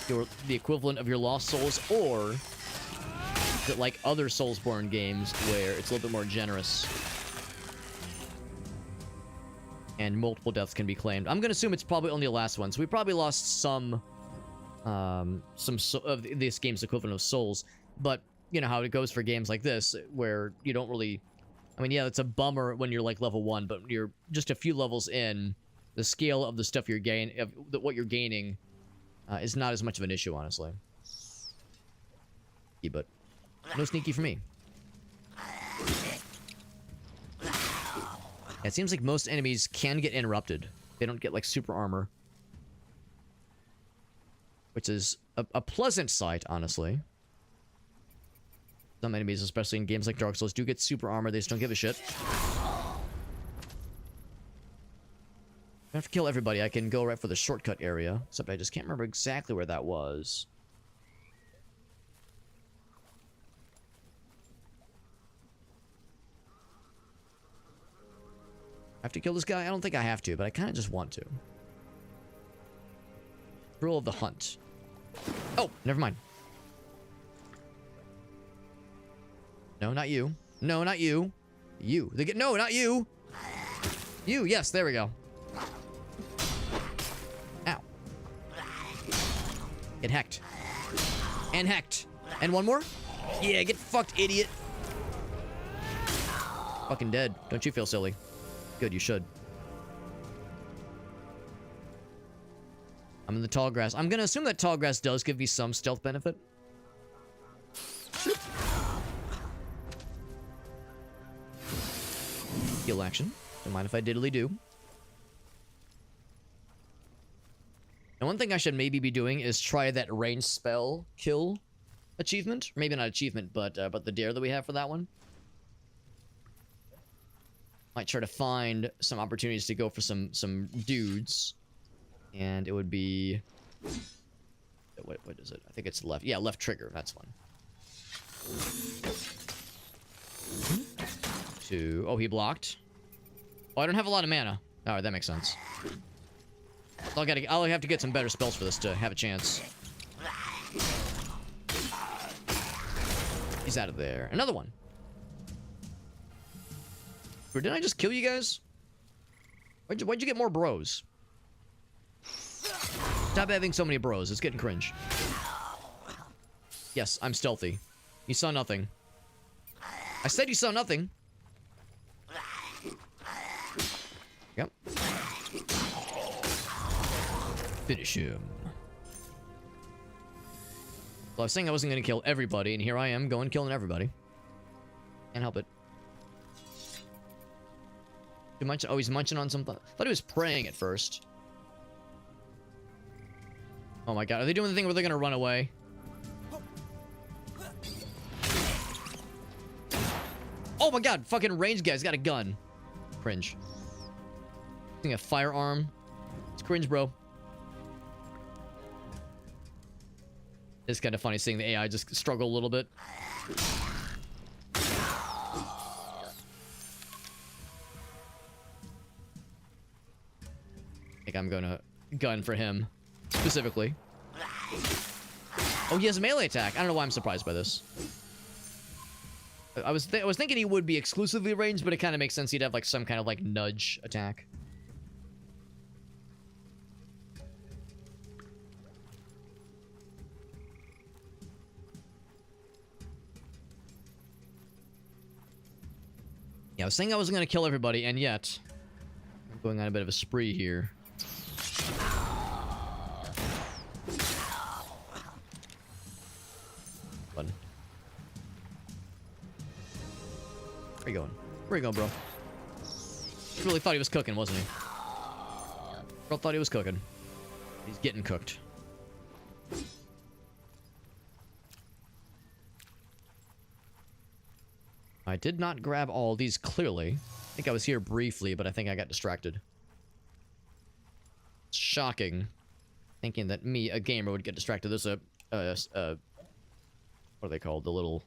the equivalent of your lost souls, or is it like other Soulsborne games where it's a little bit more generous and multiple deaths can be claimed? I'm gonna assume it's probably only the last one, so we probably lost some of this game's equivalent of souls, but you know how it goes for games like this where you don't really, I mean, yeah, it's a bummer when you're like level 1, but you're just a few levels in. The scale of the stuff you're what you're gaining, is not as much of an issue, honestly. But no sneaky for me. It seems like most enemies can get interrupted. They don't get like super armor, which is a pleasant sight, honestly. Some enemies, especially in games like Dark Souls, do get super armor. They just don't give a shit. I have to kill everybody. I can go right for the shortcut area. Except I just can't remember exactly where that was. I have to kill this guy? I don't think I have to, but I kind of just want to. Rule of the hunt. Oh, never mind. No, not you. No, not you. You. No, not you. You, yes, there we go. Ow. Get hecked. And hecked. And one more? Yeah, get fucked, idiot. Fucking dead. Don't you feel silly? Good, you should. I'm in the tall grass. I'm gonna assume that tall grass does give me some stealth benefit. Heal action. Don't mind if I diddly do. And one thing I should maybe be doing is try that ranged spell kill achievement. Maybe not achievement, but the dare that we have for that one. Might try to find some opportunities to go for some dudes. And it would be... What is it? I think it's left. Yeah, left trigger. That's one. 2. Oh, he blocked. Oh, I don't have a lot of mana. Alright, that makes sense. I'll have to get some better spells for this to have a chance. He's out of there. Another one. Or didn't I just kill you guys? Why'd you get more bros? Stop having so many bros. It's getting cringe. Yes, I'm stealthy. You saw nothing. I said you saw nothing. Yep. Finish him. Well, I was saying I wasn't going to kill everybody, and here I am going killing everybody. Can't help it. Oh, he's munching on something. I thought he was praying at first. Oh my god, are they doing the thing where they're gonna run away? Oh my god, fucking ranged guy's got a gun. Cringe. Using a firearm. It's cringe, bro. It's kind of funny seeing the AI just struggle a little bit. think I'm gonna gun for him specifically. Oh, he has a melee attack. I don't know why I'm surprised by this. I was thinking he would be exclusively ranged, but it kind of makes sense he'd have like some kind of like nudge attack. Yeah, I was saying I wasn't going to kill everybody, and yet I'm going on a bit of a spree here. Button. Where you going? Where you going, bro? He really thought he was cooking, wasn't he? Bro thought he was cooking. He's getting cooked. I did not grab all these clearly. I think I was here briefly, but I think I got distracted. Shocking. Thinking that me, a gamer, would get distracted. There's a what are they called? The little,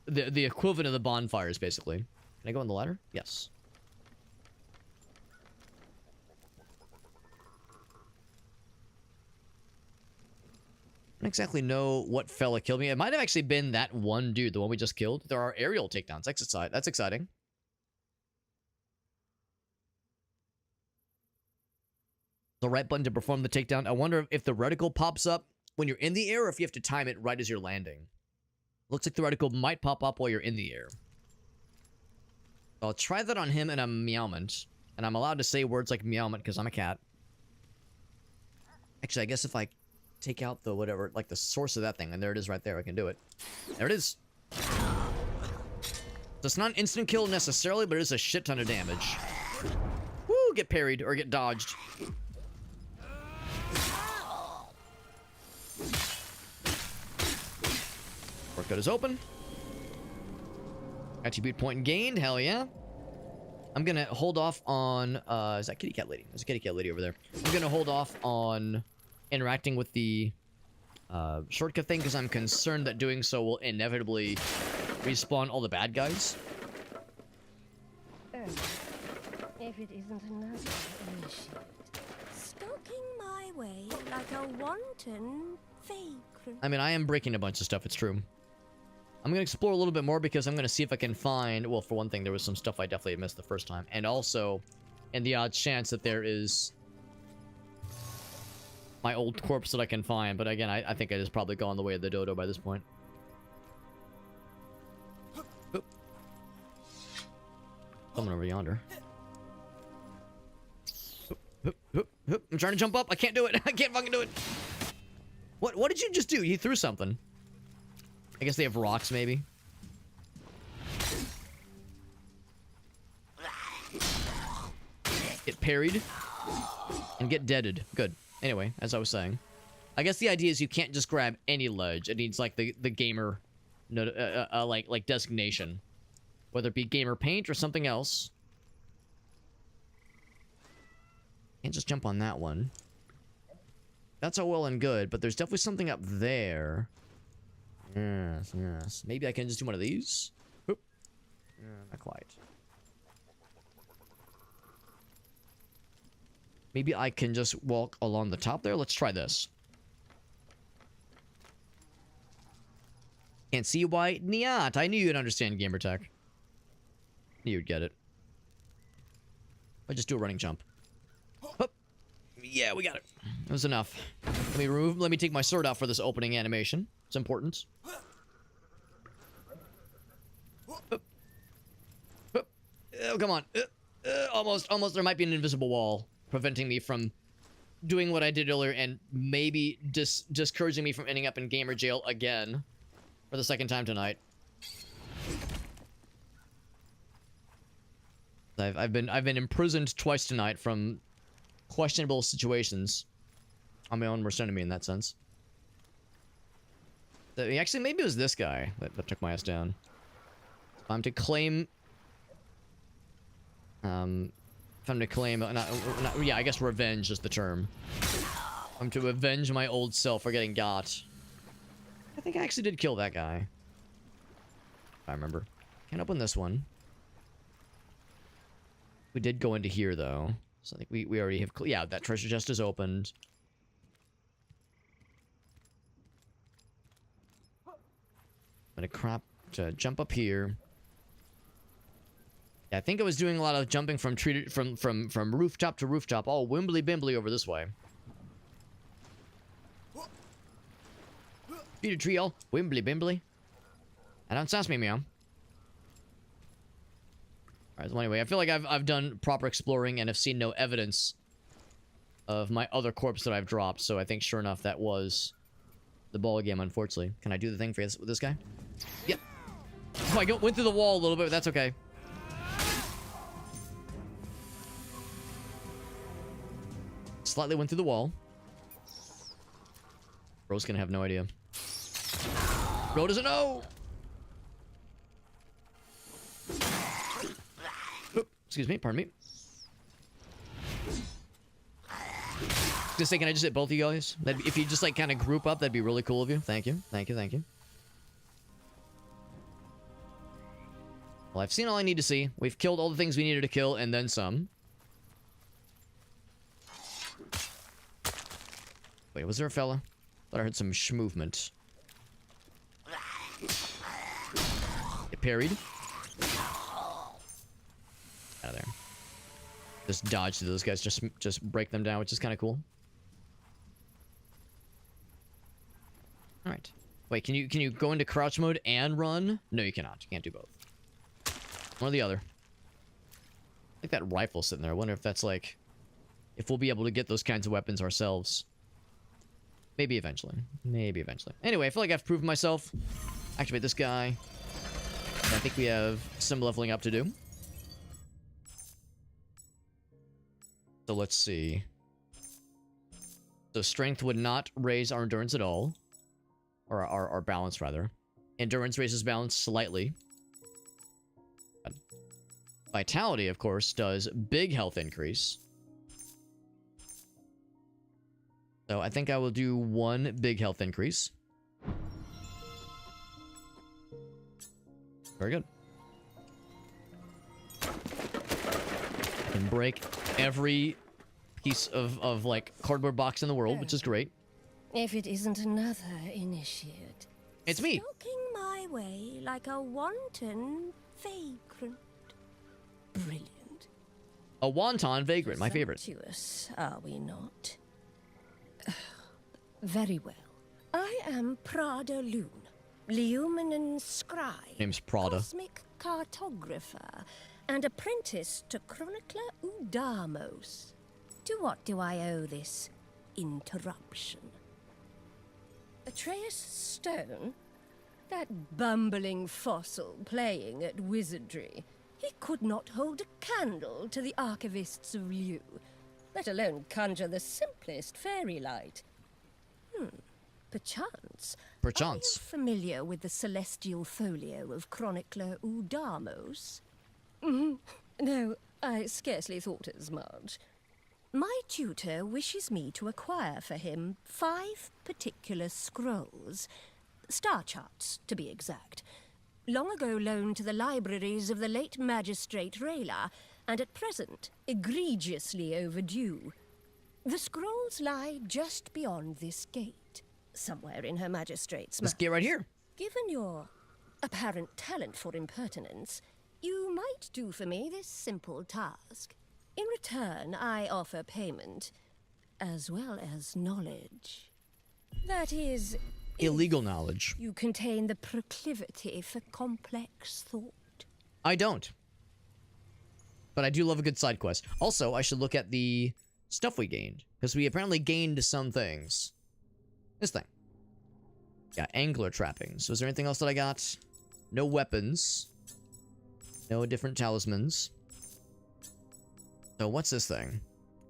the equivalent of the bonfires, basically. Can I go on the ladder? Yes. I don't exactly know what fella killed me. It might have actually been that one dude, the one we just killed. There are aerial takedowns. That's exciting. The right button to perform the takedown. I wonder if the reticle pops up when you're in the air or if you have to time it right as you're landing. Looks like the reticle might pop up while you're in the air. I'll try that on him and a meowment. And I'm allowed to say words like meowment because I'm a cat. Actually, I guess if I take out the whatever, like the source of that thing, and there it is right there, I can do it. There it is. So it's not an instant kill necessarily, but it is a shit ton of damage. Woo, get parried or get dodged. Workout is open. Attribute point gained, hell yeah. I'm gonna hold off on, is that kitty cat lady? There's a kitty cat lady over there. I'm gonna hold off on interacting with the shortcut thing because I'm concerned that doing so will inevitably respawn all the bad guys. Oh, if it isn't another initiate, stalking my way like a wanton vagrant. I mean, I am breaking a bunch of stuff, it's true. I'm going to explore a little bit more because I'm going to see if I can find... Well, for one thing, there was some stuff I definitely missed the first time. And also, in the odd chance that there is my old corpse that I can find. But again, I think it has probably gone the way of the dodo by this point. Oop. Someone over yonder. Oop, oop, oop, oop. I'm trying to jump up. I can't do it. I can't fucking do it. What did you just do? You threw something. I guess they have rocks, maybe. Get parried. And get deaded. Good. Anyway, as I was saying. I guess the idea is you can't just grab any ledge. It needs, like, the gamer... like designation. Whether it be gamer paint or something else. Can't just jump on that one. That's all well and good, but there's definitely something up there. Yes, yes. Maybe I can just do one of these? Oop. Not quite. Maybe I can just walk along the top there? Let's try this. Can't see why. Nyat, I knew you'd understand gamertech. Knew you'd get it. I'll just do a running jump. Hup. Yeah, we got it. That was enough. Let me take my sword out for this opening animation. It's important. Oh, come on. Almost. There might be an invisible wall preventing me from doing what I did earlier and maybe discouraging me from ending up in gamer jail again for the second time tonight. I've been imprisoned twice tonight from questionable situations. I'm my own worst enemy in that sense. Actually, maybe it was this guy that took my ass down. I'm to claim... if I'm to claim... yeah, I guess revenge is the term. I'm to avenge my old self for getting got. I think I actually did kill that guy. If I remember. Can't open this one. We did go into here, though. So I think we already have... Yeah, that treasure chest is opened. I'm gonna jump up here. Yeah, I think I was doing a lot of jumping from rooftop to rooftop, all wimbly bimbly over this way. Beat a tree all wimbly bimbly. That don't sound me, meow. Alright, so anyway, I feel like I've done proper exploring and have seen no evidence of my other corpse that I've dropped, so I think sure enough that was the ball game, unfortunately. Can I do the thing for this, with this guy? Yep. Oh, I went through the wall a little bit, but that's okay. Slightly went through the wall. Bro's gonna have no idea. Bro doesn't know! Oop, excuse me, pardon me. Just say, can I just hit both of you guys? If you just like kind of group up, that'd be really cool of you. Thank you, thank you, thank you. Well, I've seen all I need to see. We've killed all the things we needed to kill, and then some. Wait, was there a fella? Thought I heard some movement. It parried. Out of there. Just dodge through those guys. Just break them down, which is kind of cool. All right. Wait, can you go into crouch mode and run? No, you cannot. You can't do both. One or the other. I think that rifle's sitting there. I wonder if that's like, if we'll be able to get those kinds of weapons ourselves. Maybe eventually. Maybe eventually. Anyway, I feel like I've proven myself. Activate this guy. I think we have some leveling up to do. So let's see. So strength would not raise our endurance at all. Or our balance, rather. Endurance raises balance slightly. Vitality, of course, does big health increase. So I think I will do one big health increase. Very good. And break every piece of like cardboard box in the world, which is great. If it isn't another initiate. It's me. Stalking my way like a wanton vagrant. Brilliant. A wonton vagrant, my favorite. Sumptuous, are we not? Very well. I am Prada Lune, Leuminin scribe, Name's Prada. cosmic cartographer, and apprentice to chronicler Udamos. To what do I owe this interruption? Atreus Stone? That bumbling fossil playing at wizardry. He could not hold a candle to the archivists of Liu, let alone conjure the simplest fairy light. Perchance. Perchance. Are you familiar with the celestial folio of chronicler Udamos? No, I scarcely thought as much. My tutor wishes me to acquire for him 5 particular scrolls, star charts to be exact, long ago loaned to the libraries of the late magistrate Rayla, and at present egregiously overdue. The scrolls lie just beyond this gate, somewhere in Her Magistrate's This gate right here. Given your apparent talent for impertinence, you might do for me this simple task. In return, I offer payment, as well as knowledge. That is, Illegal knowledge. you contain the proclivity for complex thought. I don't. But I do love a good side quest. Also, I should look at the stuff we gained, because we apparently gained some things. This thing. Yeah, angler trappings. Was there anything else that I got? No weapons. No different talismans. So what's this thing?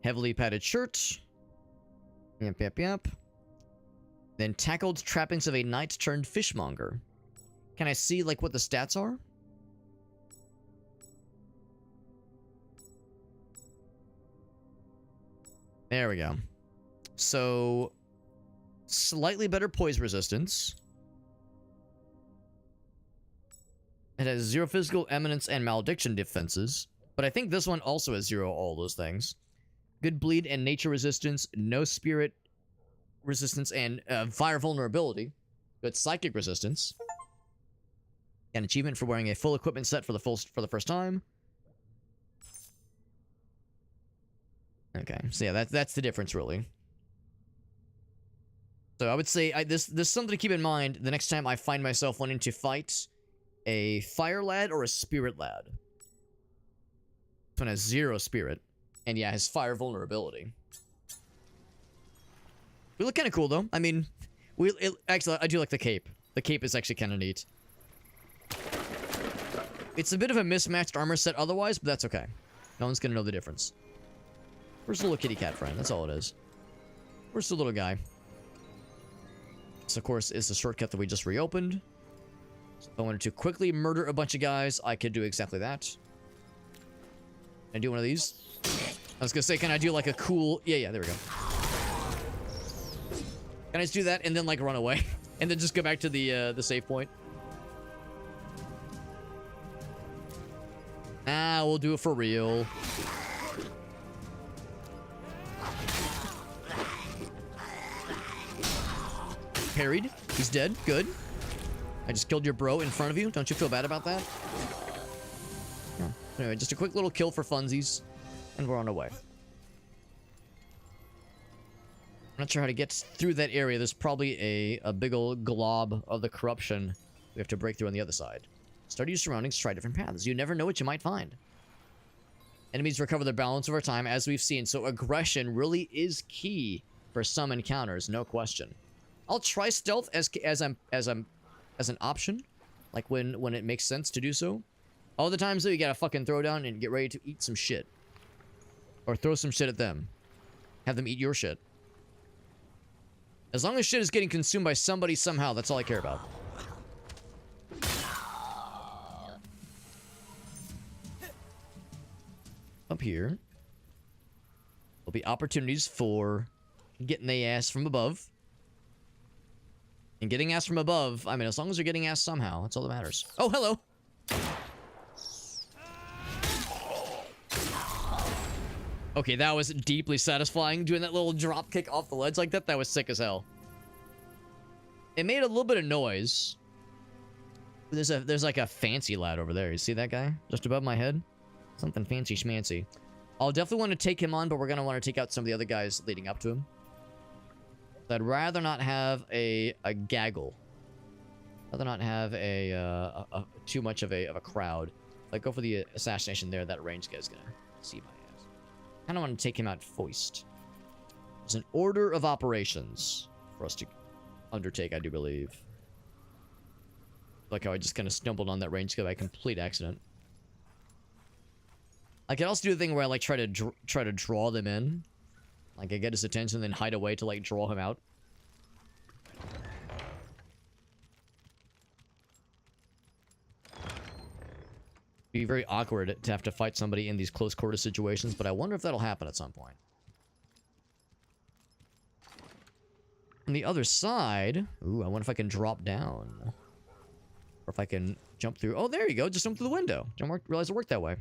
Heavily padded shirt. Yep. Then tackled trappings of a knight-turned fishmonger. Can I see, like, what the stats are? There we go. So, slightly better poise resistance. It has 0 physical, eminence, and malediction defenses. But I think this one also has 0 all those things. Good bleed and nature resistance, no spirit resistance, and fire vulnerability. Good psychic resistance. An achievement for wearing a full equipment set for the first time. Okay, so yeah, that's the difference really. So I would say this is something to keep in mind the next time I find myself wanting to fight a fire lad or a spirit lad. This one has 0 spirit, and yeah, has fire vulnerability. We look kind of cool though. I mean, actually I do like the cape. The cape is actually kind of neat. It's a bit of a mismatched armor set otherwise, but that's okay. No one's gonna know the difference. Where's the little kitty cat friend? That's all it is. Where's the little guy? This, of course, is the shortcut that we just reopened. So if I wanted to quickly murder a bunch of guys, I could do exactly that. Can I do one of these? I was gonna say, can I do like a cool... Yeah, there we go. Can I just do that and then, like, run away? And then just go back to the save point? Ah, we'll do it for real. Parried. He's dead. Good. I just killed your bro in front of you. Don't you feel bad about that? Yeah. Anyway, just a quick little kill for funsies. And we're on our way. I'm not sure how to get through that area. There's probably a big old glob of the corruption we have to break through on the other side. Study your surroundings, try different paths. You never know what you might find. Enemies recover their balance over time, as we've seen, so aggression really is key for some encounters, no question. I'll try stealth as an option, like when it makes sense to do so. All the times though, you gotta fucking throw down and get ready to eat some shit, or throw some shit at them, have them eat your shit. As long as shit is getting consumed by somebody somehow, that's all I care about. Up here, there'll be opportunities for getting the ass from above. And getting ass from above, I mean, as long as you're getting ass somehow, that's all that matters. Oh, hello! Okay, that was deeply satisfying, doing that little drop kick off the ledge like that. That was sick as hell. It made a little bit of noise. There's like a fancy lad over there. You see that guy? Just above my head? Something fancy schmancy. I'll definitely want to take him on, but we're going to want to take out some of the other guys leading up to him. I'd rather not have a gaggle. Rather not have a too much of a crowd. Like, go for the assassination there. That range guy's going to see my ass. I kind of want to take him out first. There's an order of operations for us to undertake, I do believe. Like how I just kind of stumbled on that range guy by complete accident. I could also do the thing where I like try to draw them in. Like I get his attention, then hide away to like draw him out. Be very awkward to have to fight somebody in these close quarter situations, but I wonder if that'll happen at some point. On the other side, ooh, I wonder if I can drop down. Or if I can jump through. Oh, there you go. Just jump through the window. Didn't realize it worked that way.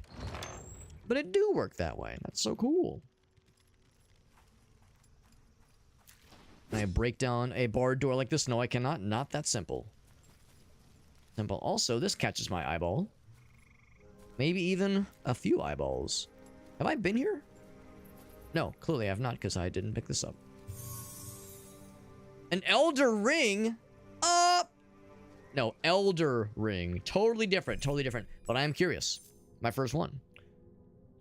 But it do work that way. That's so cool. Can I break down a barred door like this? No, I cannot. Not that simple. Simple. Also, this catches my eyeball. Maybe even a few eyeballs. Have I been here? No, clearly I have not, because I didn't pick this up. An Elder Ring? No, Elder Ring. Totally different, But I am curious. My first one.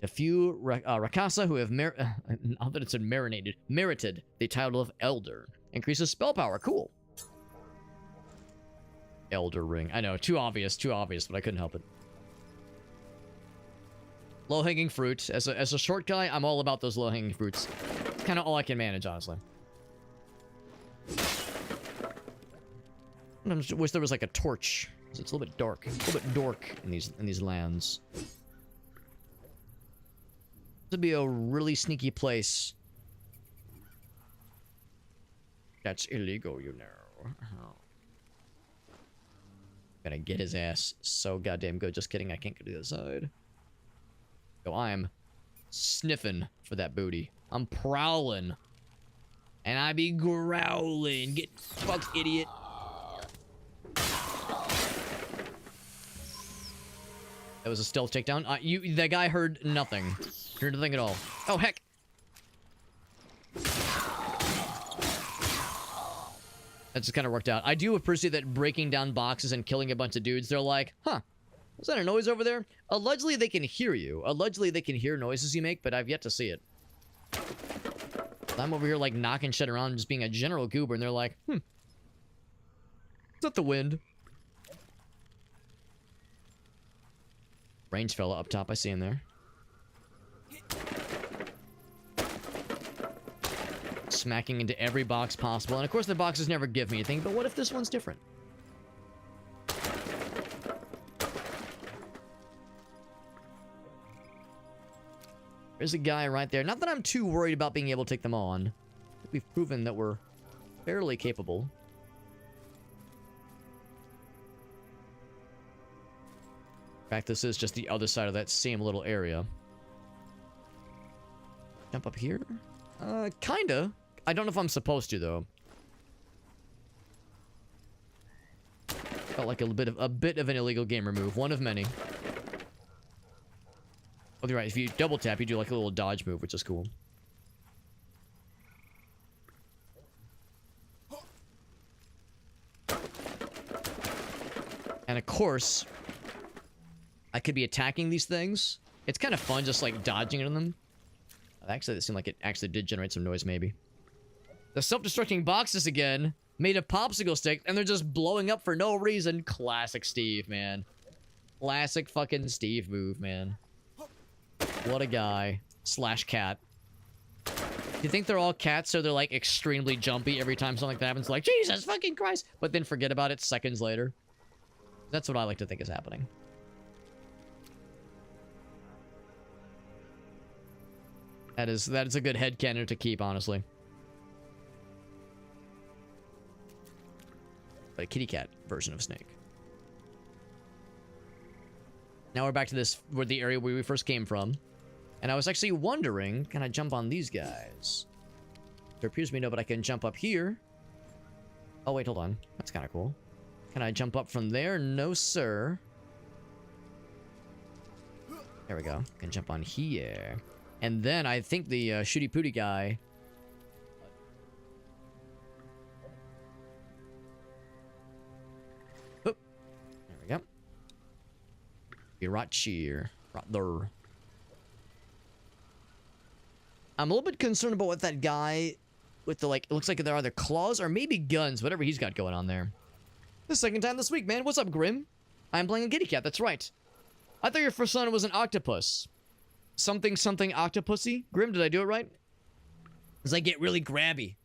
A few Rakasa who have not that it's merited the title of Elder. Increases spell power. Cool. Elder Ring. I know, too obvious, but I couldn't help it. Low-hanging fruit. As a short guy, I'm all about those low-hanging fruits. It's kind of all I can manage, honestly. I just wish there was like a torch. It's a little bit dark. A little bit dork in these lands. This would be a really sneaky place. That's illegal, you know. Gotta get his ass so goddamn good. Just kidding, I can't go to the other side. So I'm sniffing for that booty. I'm prowling. And I be growling. Get fucked, idiot. That was a stealth takedown. That guy heard nothing. Heard nothing at all. Oh, heck. That just kind of worked out. I do appreciate that breaking down boxes and killing a bunch of dudes. They're like, huh, was that a noise over there? Allegedly, they can hear you. Allegedly, they can hear noises you make, but I've yet to see it. I'm over here, like, knocking shit around, just being a general goober, and they're like, is that the wind? Range fella up top, I see him there. Smacking into every box possible. And of course the boxes never give me anything, but what if this one's different? There's a guy right there. Not that I'm too worried about being able to take them on. We've proven that we're fairly capable. In fact, this is just the other side of that same little area. Jump up here? Kinda. I don't know if I'm supposed to, though. Felt like a bit of an illegal gamer move. One of many. Oh, you're right. If you double tap, you do like a little dodge move, which is cool. And of course, I could be attacking these things. It's kind of fun just like dodging into them. Actually, it seemed like it actually did generate some noise, maybe. The self-destructing boxes again, made of popsicle stick, and they're just blowing up for no reason. Classic Steve, man. Classic fucking Steve move, man. What a guy. Slash cat. Do you think they're all cats, so they're like extremely jumpy every time something like that happens? Like, Jesus fucking Christ! But then forget about it seconds later. That's what I like to think is happening. That is a good headcanon to keep, honestly. A kitty cat version of Snake. Now we're back to this, where the area where we first came from. And I was actually wondering, can I jump on these guys? There appears to be no, but I can jump up here. Oh, wait, hold on. That's kind of cool. Can I jump up from there? No, sir. There we go. Can jump on here. And then I think the shooty pooty guy... Oh, there we go. Be right here. Right there. I'm a little bit concerned about what that guy with the, like, it looks like they're either claws or maybe guns, whatever he's got going on there. The second time this week, man. What's up, Grim? I'm playing a kitty cat, that's right. I thought your first son was an octopus. Something octopusy? Grim, did I do it right? Because I get really grabby.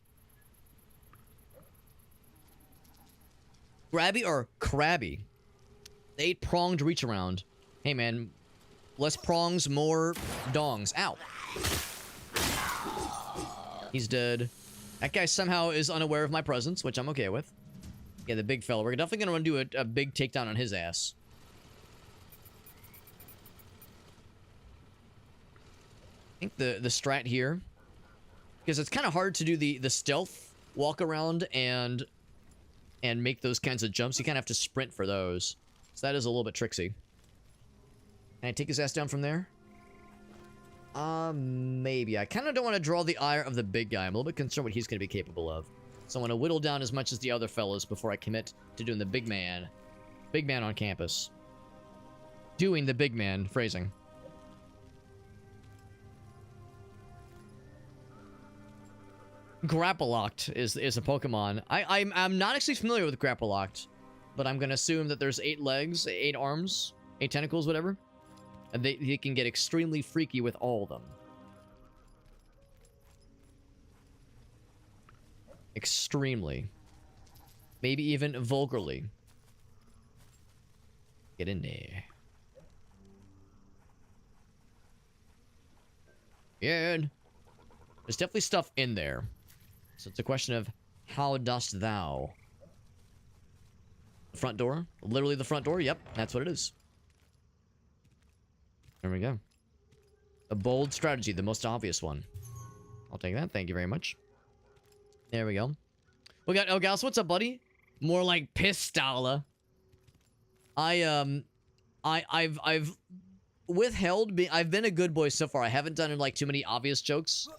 Grabby or crabby? The 8-pronged reach around. Hey man, less prongs, more dongs. Ow. He's dead. That guy somehow is unaware of my presence, which I'm okay with. Yeah, the big fella. We're definitely gonna do a big takedown on his ass. I think the strat here, because it's kind of hard to do the stealth walk around and make those kinds of jumps. You kind of have to sprint for those. So that is a little bit tricksy. Can I take his ass down from there? Maybe. I kind of don't want to draw the ire of the big guy. I'm a little bit concerned what he's going to be capable of. So I want to whittle down as much as the other fellas before I commit to doing the big man. Big man on campus. Doing the big man phrasing. Grapple-locked is a Pokemon. I'm not actually familiar with Grapple-locked, but I'm gonna assume that there's 8 legs, 8 arms, 8 tentacles, whatever. And they can get extremely freaky with all of them. Extremely. Maybe even vulgarly. Get in there. Yeah. There's definitely stuff in there. So it's a question of, how dost thou? The front door? Literally the front door? Yep, that's what it is. There we go. A bold strategy, the most obvious one. I'll take that. Thank you very much. There we go. We got Elgas. What's up, buddy? More like Kristala. I've withheld. I've been a good boy so far. I haven't done like too many obvious jokes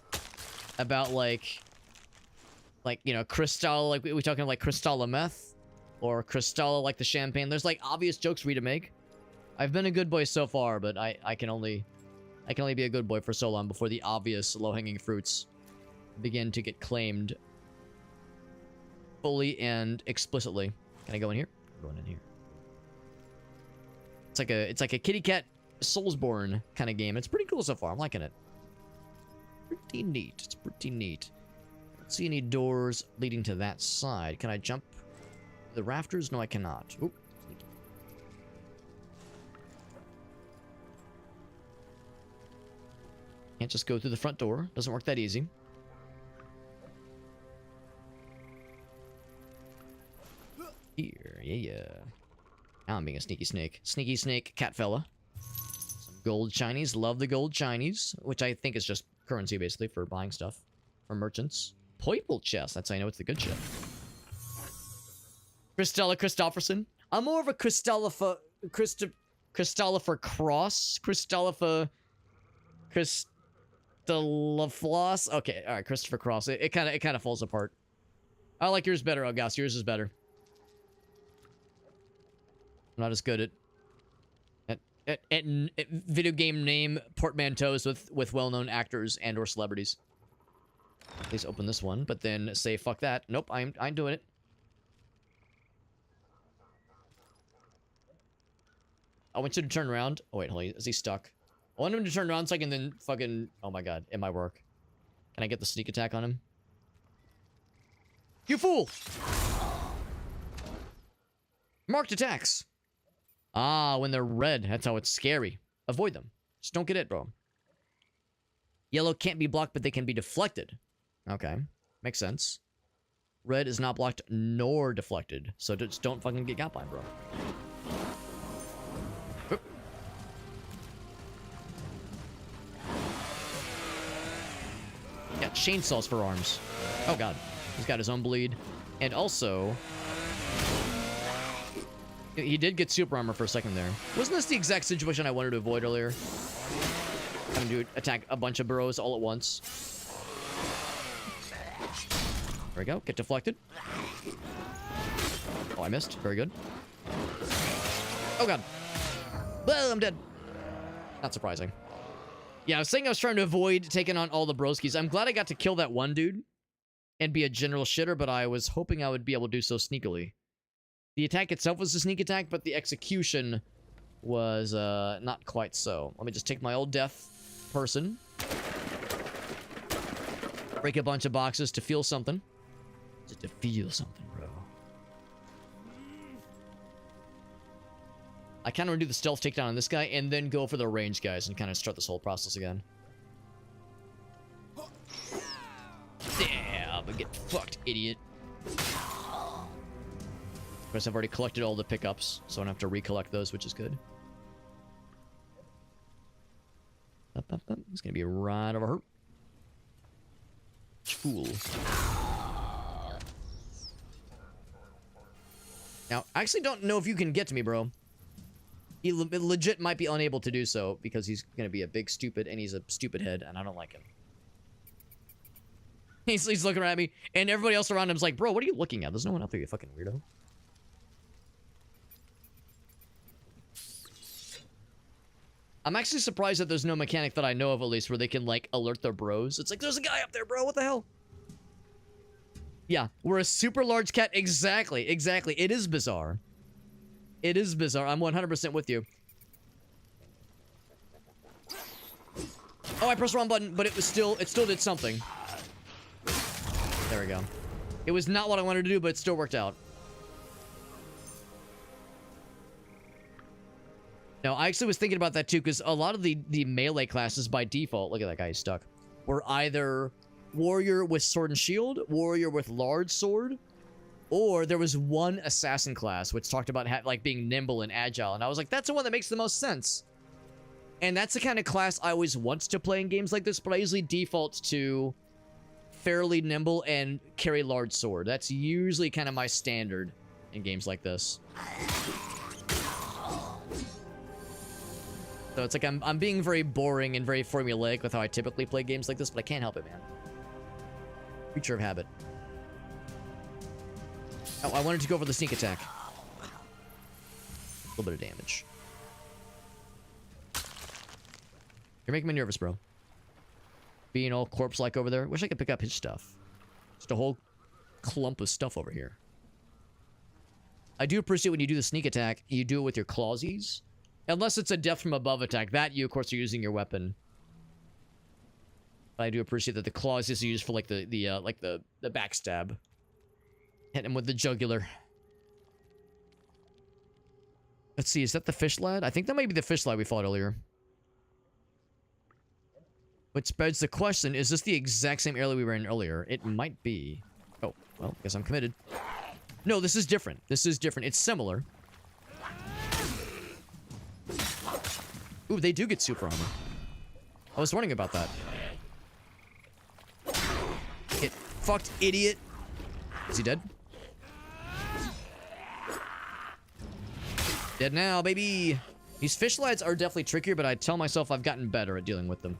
about like you know, Kristala. Like we talking like Kristala meth or Kristala like the champagne. There's like obvious jokes for you to make. I've been a good boy so far, but I can only be a good boy for so long before the obvious low-hanging fruits begin to get claimed fully and explicitly. Can I go in here? I'm going in here. It's like a kitty cat Soulsborne kind of game. It's pretty cool so far. I'm liking it. Pretty neat. It's pretty neat. I don't see any doors leading to that side. Can I jump the rafters? No, I cannot. Oop. Can't just go through the front door. Doesn't work that easy. Here, yeah. Now I'm being a sneaky snake. Sneaky snake, cat fella. Some gold shinies. Love the gold shinies, which I think is just currency basically for buying stuff for merchants. Purple chest. That's how I know it's the good shit. Kristala Christofferson. I'm more of a Kristala for cross. Kristala for Kristala. Okay, all right, Christopher Cross. It kind of falls apart. I like yours better, Elgas. Yours is better. I'm not as good at video game name portmanteaus with well-known actors and or celebrities. Please open this one, but then say fuck that. Nope, I'm doing it. I want you to turn around. Oh wait, hold on. Is he stuck? I want him to turn around so I can then fucking... Oh my god, it might work. Can I get the sneak attack on him? You fool! Marked attacks. Ah, when they're red, that's how it's scary. Avoid them. Just don't get it, bro. Yellow can't be blocked, but they can be deflected. Okay, makes sense. Red is not blocked nor deflected, so just don't fucking get got by, bro. Oop. Got chainsaws for arms. Oh god, he's got his own bleed, and also he did get super armor for a second there. Wasn't this the exact situation I wanted to avoid earlier? Having to attack a bunch of burrows all at once. There we go. Get deflected. Oh, I missed. Very good. Oh god. Well, I'm dead. Not surprising. Yeah, I was saying I was trying to avoid taking on all the broskies. I'm glad I got to kill that one dude and be a general shitter, but I was hoping I would be able to do so sneakily. The attack itself was a sneak attack, but the execution was not quite so. Let me just take my old death person. Break a bunch of boxes to feel something. Just to feel something, bro. I kind of want to do the stealth takedown on this guy and then go for the range guys and kind of start this whole process again. Damn, but get fucked, idiot. Of course, I've already collected all the pickups, so I don't have to recollect those, which is good. It's gonna be right over her. Fool. Now, I actually don't know if you can get to me, bro. He legit might be unable to do so because he's gonna be a big stupid, and he's a stupid head, and I don't like him. He's looking at me, and everybody else around him's like, bro, what are you looking at? There's no one out there, you fucking weirdo. I'm actually surprised that there's no mechanic that I know of, at least, where they can, like, alert their bros. It's like, there's a guy up there, bro. What the hell? Yeah, we're a super large cat. Exactly, exactly. It is bizarre. It is bizarre. I'm 100% with you. Oh, I pressed the wrong button, but it still did something. There we go. It was not what I wanted to do, but it still worked out. No, I actually was thinking about that too, because a lot of the melee classes by default, look at that guy, he's stuck, were either warrior with sword and shield, warrior with large sword, or there was one assassin class which talked about like being nimble and agile, and I was like, that's the one that makes the most sense. And that's the kind of class I always want to play in games like this, but I usually default to fairly nimble and carry large sword. That's usually kind of my standard in games like this. So it's like I'm being very boring and very formulaic with how I typically play games like this, but I can't help it, man. Creature of habit. Oh, I wanted to go for the sneak attack. A little bit of damage. You're making me nervous, bro. Being all corpse-like over there. Wish I could pick up his stuff. Just a whole clump of stuff over here. I do appreciate when you do the sneak attack, you do it with your clawsies. Unless it's a death from above attack. That, you, of course, are using your weapon. But I do appreciate that the claws is used for, like, the backstab. Hit him with the jugular. Let's see, is that the fish lad? I think that might be the fish lad we fought earlier. Which begs the question, is this the exact same area we were in earlier? It might be. Oh, well, I guess I'm committed. No, this is different. This is different. It's similar. Ooh, they do get super armor. I was wondering about that. Get fucked, idiot. Is he dead? Dead now, baby. These fish lads are definitely trickier, but I tell myself I've gotten better at dealing with them.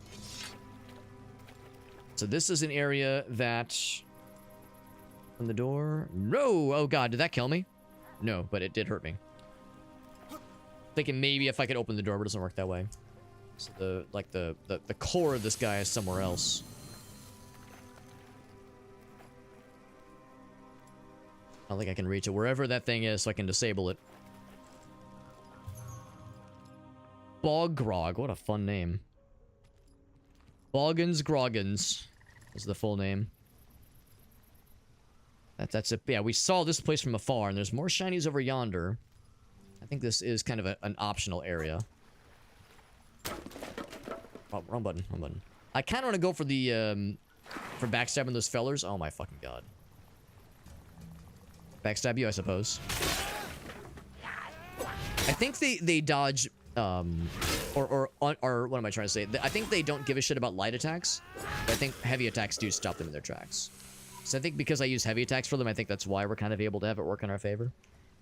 So this is an area that... On the door... No! Oh god, did that kill me? No, but it did hurt me. Thinking maybe if I could open the door, but it doesn't work that way. So the core of this guy is somewhere else. I don't think I can reach it. Wherever that thing is, so I can disable it. Boggrog. What a fun name. Boggins Groggins is the full name. That's it. Yeah, we saw this place from afar, and there's more shinies over yonder. I think this is kind of an optional area. Oh, wrong button. Wrong button. I kind of want to go for the, for backstabbing those fellers. Oh my fucking god. Backstab you, I suppose. I think they dodge, or what am I trying to say? I think they don't give a shit about light attacks, but I think heavy attacks do stop them in their tracks. So I think because I use heavy attacks for them, I think that's why we're kind of able to have it work in our favor.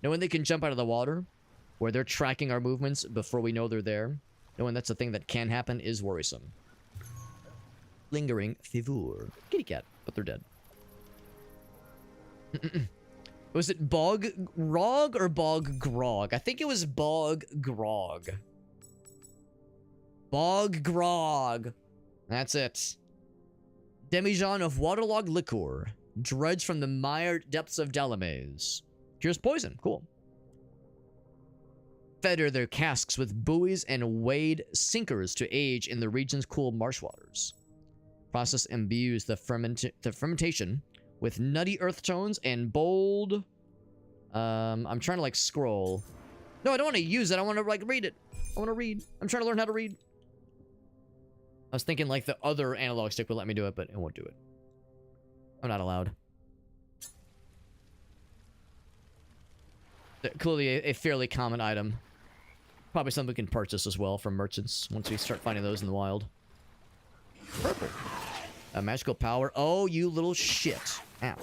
Knowing they can jump out of the water, where they're tracking our movements before we know they're there, knowing that's a thing that can happen is worrisome. Lingering fever. Kitty cat, but they're dead. Was it Bog Grog or Bog Grog? I think it was Bog Grog. Bog Grog. That's it. Demijohn of waterlogged liquor. Dredged from the mired depths of Delamaze. Cures poison. Cool. Fetter their casks with buoys and wade sinkers to age in the region's cool marsh waters. Process imbues the fermentation with nutty earth tones and bold... I'm trying to, like, scroll. No, I don't want to use it. I want to, like, read it. I want to read. I'm trying to learn how to read. I was thinking, like, the other analog stick would let me do it, but it won't do it. I'm not allowed. Clearly a fairly common item. Probably something we can purchase as well from merchants once we start finding those in the wild. Purple. A magical power. Oh, you little shit. Ow.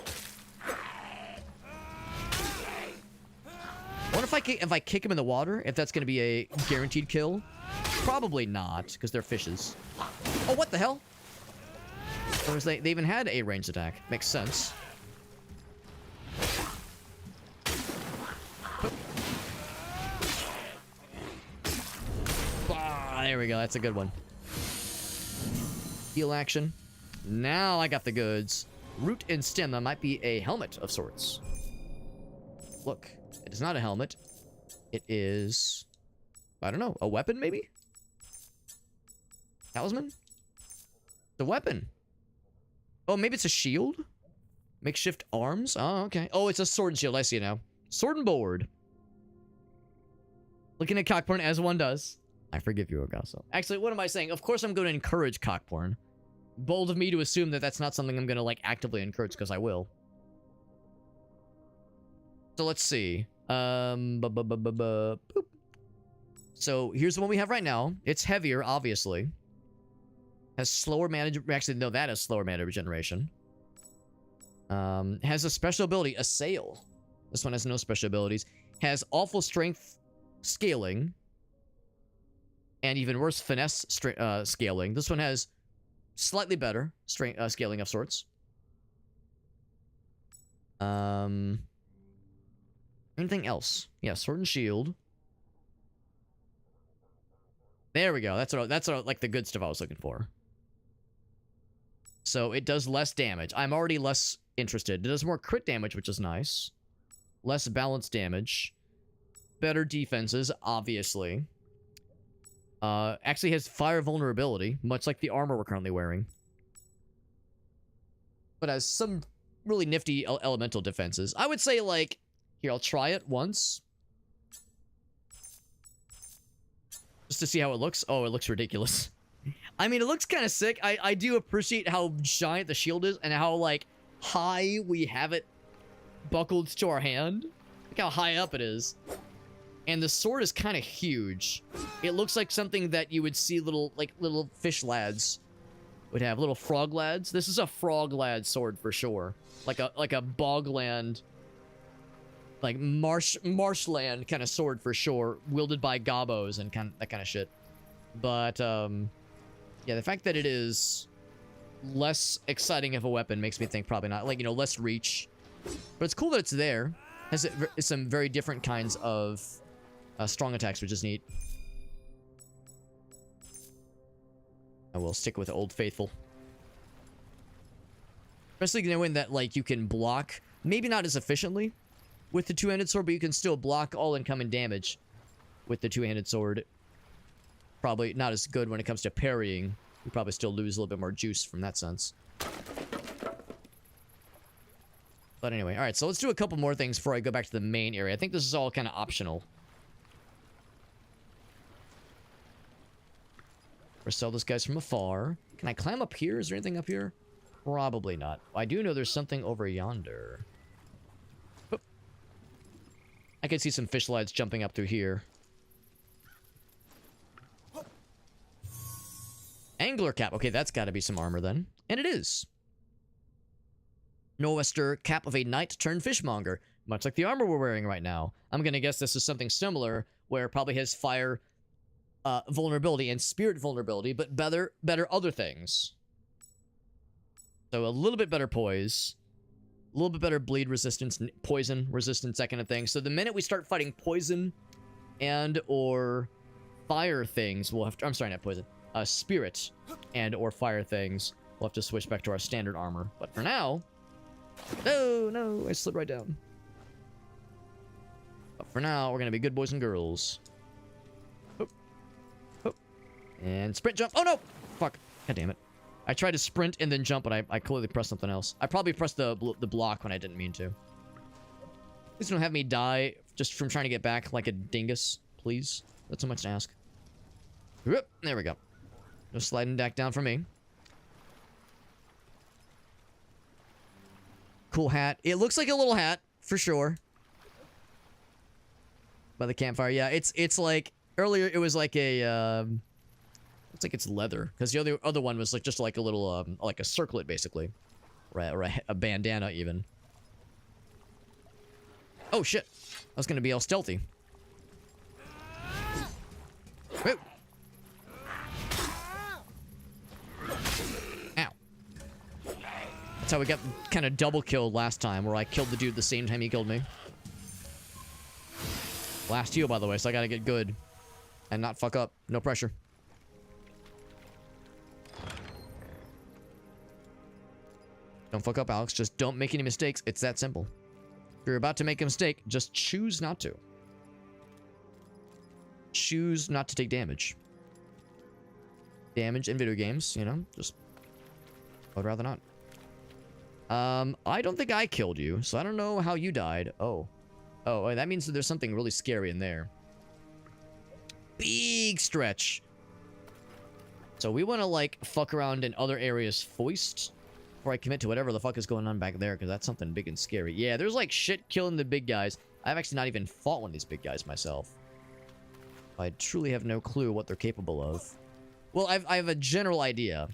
I wonder if I kick him in the water, if that's going to be a guaranteed kill. Probably not, because they're fishes. Oh, what the hell? They even had a ranged attack. Makes sense. Ah, there we go. That's a good one. Heal action. Now I got the goods. Root and stem. That might be a helmet of sorts. Look. It is not a helmet. It is... I don't know. A weapon, maybe? Talisman? The weapon. Oh, maybe it's a shield? Makeshift arms? Oh, okay. Oh, it's a sword and shield. I see it now. Sword and board. Looking at cock porn as one does. I forgive you, Ogasso. Actually, what am I saying? Of course I'm going to encourage cock porn. Bold of me to assume that that's not something I'm going to, like, actively encourage, because I will. So let's see. Boop. So here's the one we have right now. It's heavier, obviously. Has slower mana... Actually, no, that has slower mana regeneration. Has a special ability, Assail. This one has no special abilities. Has awful strength scaling. And even worse, finesse scaling. This one has slightly better strength scaling of sorts. Anything else? Yeah, sword and shield. There we go. That's what like the good stuff I was looking for. So it does less damage. I'm already less interested. It does more crit damage, which is nice. Less balanced damage. Better defenses, obviously. Actually has fire vulnerability, much like the armor we're currently wearing. But has some really nifty elemental defenses. I would say, like... Here, I'll try it once. Just to see how it looks. Oh, it looks ridiculous. I mean, it looks kind of sick. I do appreciate how giant the shield is and how, like, high we have it buckled to our hand. Look how high up it is. And the sword is kind of huge. It looks like something that you would see little fish lads would have. Little frog lads. This is a frog lad sword for sure. Like a bogland, like marshland kind of sword for sure. Wielded by gobos and that kind of shit. But, yeah, the fact that it is less exciting of a weapon makes me think probably not. Like, you know, less reach. But it's cool that it's there. Has some very different kinds of strong attacks, which is neat. I will stick with Old Faithful. Especially knowing that, like, you can block, maybe not as efficiently with the two-handed sword, but you can still block all incoming damage with the two-handed sword. Probably not as good when it comes to parrying. You probably still lose a little bit more juice from that sense. But anyway, alright, so let's do a couple more things before I go back to the main area. I think this is all kind of optional. Or sell this guys from afar. Can I climb up here? Is there anything up here? Probably not. I do know there's something over yonder. Oop. I can see some fish lads jumping up through here. Angler cap. Okay, that's got to be some armor then. And it is. Nor'wester cap of a knight turned fishmonger. Much like the armor we're wearing right now. I'm going to guess this is something similar, where it probably has fire vulnerability and spirit vulnerability, but better other things. So a little bit better poise. A little bit better bleed resistance, poison resistance, that kind of thing. So the minute we start fighting poison and or fire things, we'll have to... I'm sorry, not poison. Spirit and or fire things. We'll have to switch back to our standard armor. But for now... No, I slid right down. But for now, we're going to be good boys and girls. Hoop. Hoop. And sprint jump. Oh, no! Fuck. God damn it. I tried to sprint and then jump, but I clearly pressed something else. I probably pressed the block when I didn't mean to. Please don't have me die just from trying to get back like a dingus, please. That's so much to ask. Whoop. There we go. No sliding back down for me. Cool hat. It looks like a little hat, for sure. By the campfire. Yeah, it's like... Earlier, it was like a... It's like it's leather. Because the other one was like just like a little... like a circlet, basically. Right, or a bandana, even. Oh, shit. I was gonna be all stealthy. Whoa. Ow. That's how we got kind of double killed last time, where I killed the dude the same time he killed me. Last heal, by the way, so I gotta get good. And not fuck up. No pressure. Don't fuck up, Alex. Just don't make any mistakes. It's that simple. If you're about to make a mistake, just choose not to. Choose not to take damage. Damage in video games, you know, just... I would rather not. I don't think I killed you, so I don't know how you died. Oh, that means that there's something really scary in there. Big stretch. So we want to, like, fuck around in other areas first before I commit to whatever the fuck is going on back there, because that's something big and scary. Yeah, there's, like, shit killing the big guys. I've actually not even fought one of these big guys myself. I truly have no clue what they're capable of. Well, I have a general idea,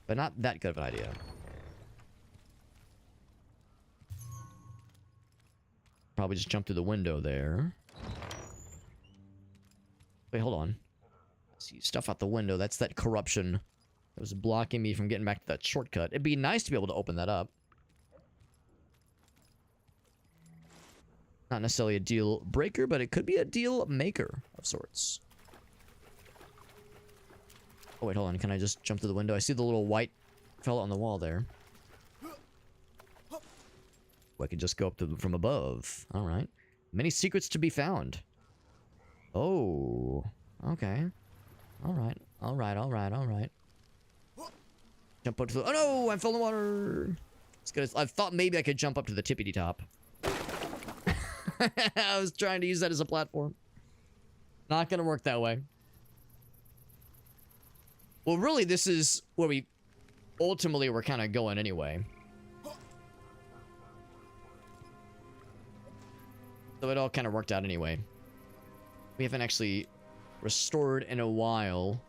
but not that good of an idea. Probably just jump through the window there. Wait, hold on. I see stuff out the window. That's that corruption that was blocking me from getting back to that shortcut. It'd be nice to be able to open that up. Not necessarily a deal breaker, but it could be a deal maker of sorts. Oh, wait, hold on. Can I just jump through the window? I see the little white fella on the wall there. Oh, I could just go up to from above. All right. Many secrets to be found. Oh, okay. All right. All right. All right. All right. Jump up to the... Oh, no! I fell in the water! It's good. I thought maybe I could jump up to the tippity top. I was trying to use that as a platform. Not gonna work that way. Well, really, this is where we ultimately were kind of going anyway. So it all kind of worked out anyway. We haven't actually restored in a while.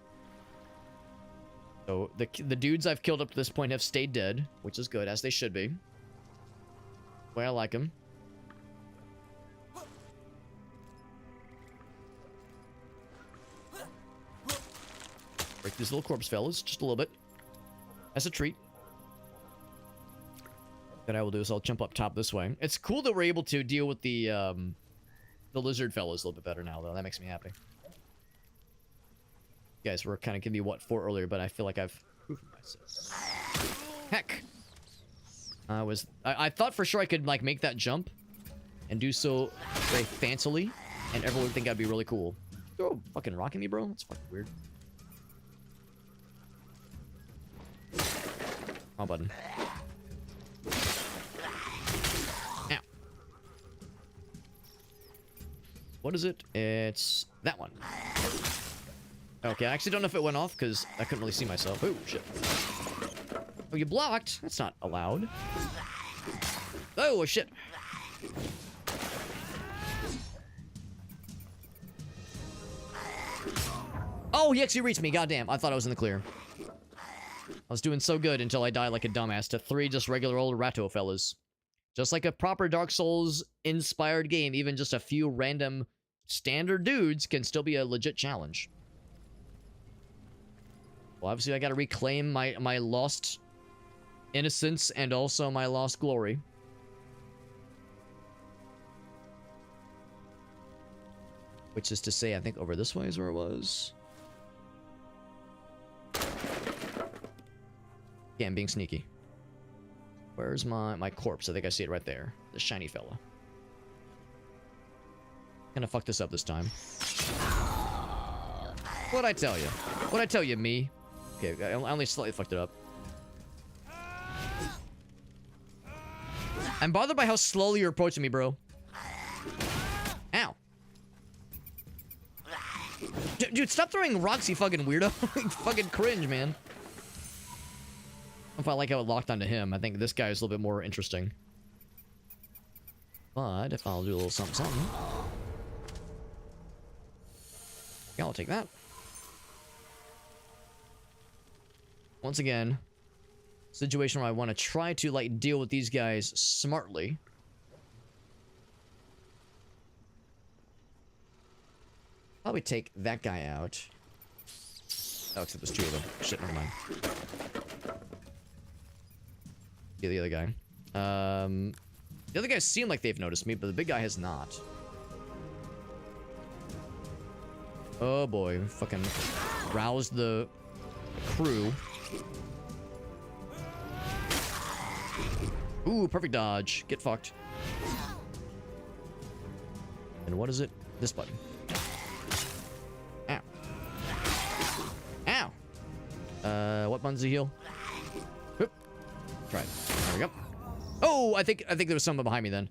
So the dudes I've killed up to this point have stayed dead, which is good, as they should be. The way I like them. Break these little corpse fellas, just a little bit. As a treat. What I will do is I'll jump up top this way. It's cool that we're able to deal with the lizard fellas a little bit better now, though. That makes me happy. You guys were kind of giving me what for earlier, but I feel like I've proven myself. Heck! I thought for sure I could, like, make that jump and do so very fancily, and everyone would think that'd be really cool. Oh, fucking rocking me, bro? That's fucking weird. Oh, button. Ow. What is it? It's that one. Okay, I actually don't know if it went off because I couldn't really see myself. Oh, shit. Oh, you blocked? That's not allowed. Oh, shit. Oh, he actually reached me. Goddamn. I thought I was in the clear. I was doing so good until I died like a dumbass to 3 just regular old Ratto fellas. Just like a proper Dark Souls-inspired game, even just a few random standard dudes can still be a legit challenge. Well, obviously I gotta reclaim my lost innocence and also my lost glory. Which is to say, I think over this way is where it was. Yeah, I'm being sneaky. Where's my corpse? I think I see it right there. The shiny fella. Gonna fuck this up this time. What'd I tell you? What'd I tell you, me? Okay, I only slightly fucked it up. I'm bothered by how slowly you're approaching me, bro. Ow. Dude, stop throwing rocks, you fucking weirdo. Fucking cringe, man. I don't know if I like how it locked onto him. I think this guy is a little bit more interesting. But if I'll do a little something, something. Yeah, I'll take that. Once again, situation where I want to try to, like, deal with these guys smartly. Probably take that guy out. Oh, except there's 2 of them. Shit, never mind. Yeah, the other guy. The other guys seem like they've noticed me, but the big guy has not. Oh boy, fucking roused the crew. Ooh, perfect dodge. Get fucked. And what is it? This button. Ow. Ow. What button's the heal? Oop. Try it. There we go. Oh, I think there was someone behind me then.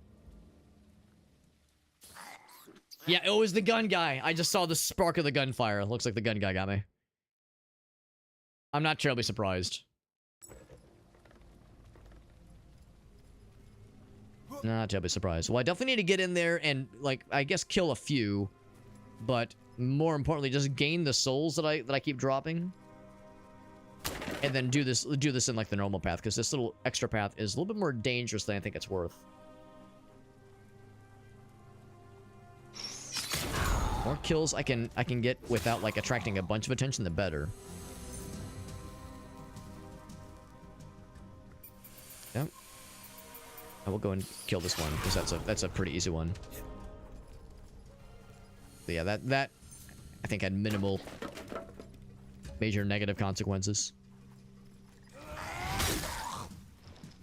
Yeah, it was the gun guy. I just saw the spark of the gunfire. Looks like the gun guy got me. I'm not terribly surprised. Not terribly surprised. Well, I definitely need to get in there and, like, I guess kill a few. But more importantly, just gain the souls that I keep dropping. And then do this in like the normal path, because this little extra path is a little bit more dangerous than I think it's worth. More kills I can get without like attracting a bunch of attention, the better. Yep. I will go and kill this one because that's a pretty easy one. But yeah, that I think had minimal major negative consequences.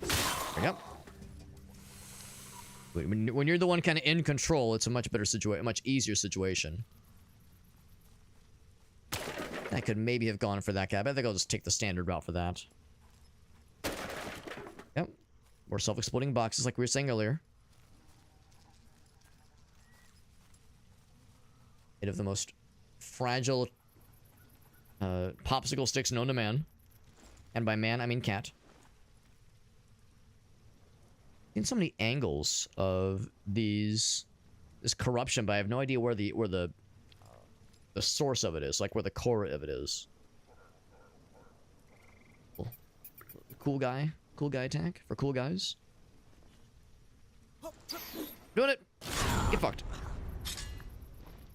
There we go. When you're the one kind of in control, it's a much better situation, a much easier situation. I could maybe have gone for that guy, but I think I'll just take the standard route for that. Yep. More self-exploding boxes like we were saying earlier. Made of the most fragile popsicle sticks known to man. And by man, I mean cat. In so many angles of this corruption, but I have no idea where the source of it is, like where the core of it is. Cool guy attack for cool guys. Doing it. Get fucked.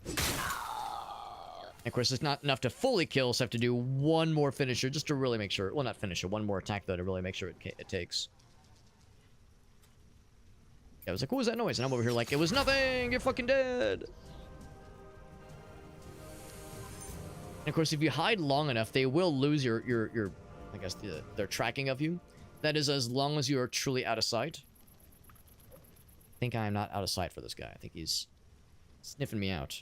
And of course, it's not enough to fully kill, so I have to do one more finisher just to really make sure. Well, not finisher, one more attack though to really make sure it takes. Yeah, I was like, what was that noise? And I'm over here like, it was nothing! You're fucking dead! And of course, if you hide long enough, they will lose your I guess, their tracking of you. That is as long as you are truly out of sight. I think I am not out of sight for this guy. I think he's sniffing me out.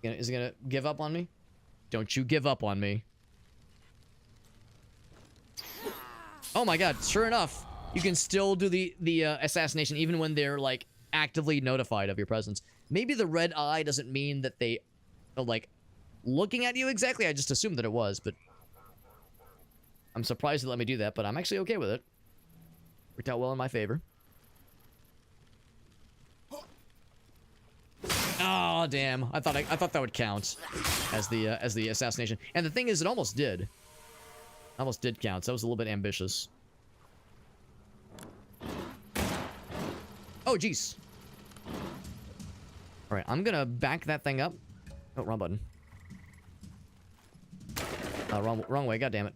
Is he gonna give up on me? Don't you give up on me. Oh my god, sure enough, you can still do the assassination even when they're, like, actively notified of your presence. Maybe the red eye doesn't mean that they are, like, looking at you exactly. I just assumed that it was, but I'm surprised they let me do that, but I'm actually okay with it. Worked out well in my favor. Oh, damn. I thought that would count as the assassination. And the thing is, it almost did. Almost did count, so that was a little bit ambitious. Oh, jeez. Alright, I'm gonna back that thing up. Oh, wrong button. Wrong way, goddammit.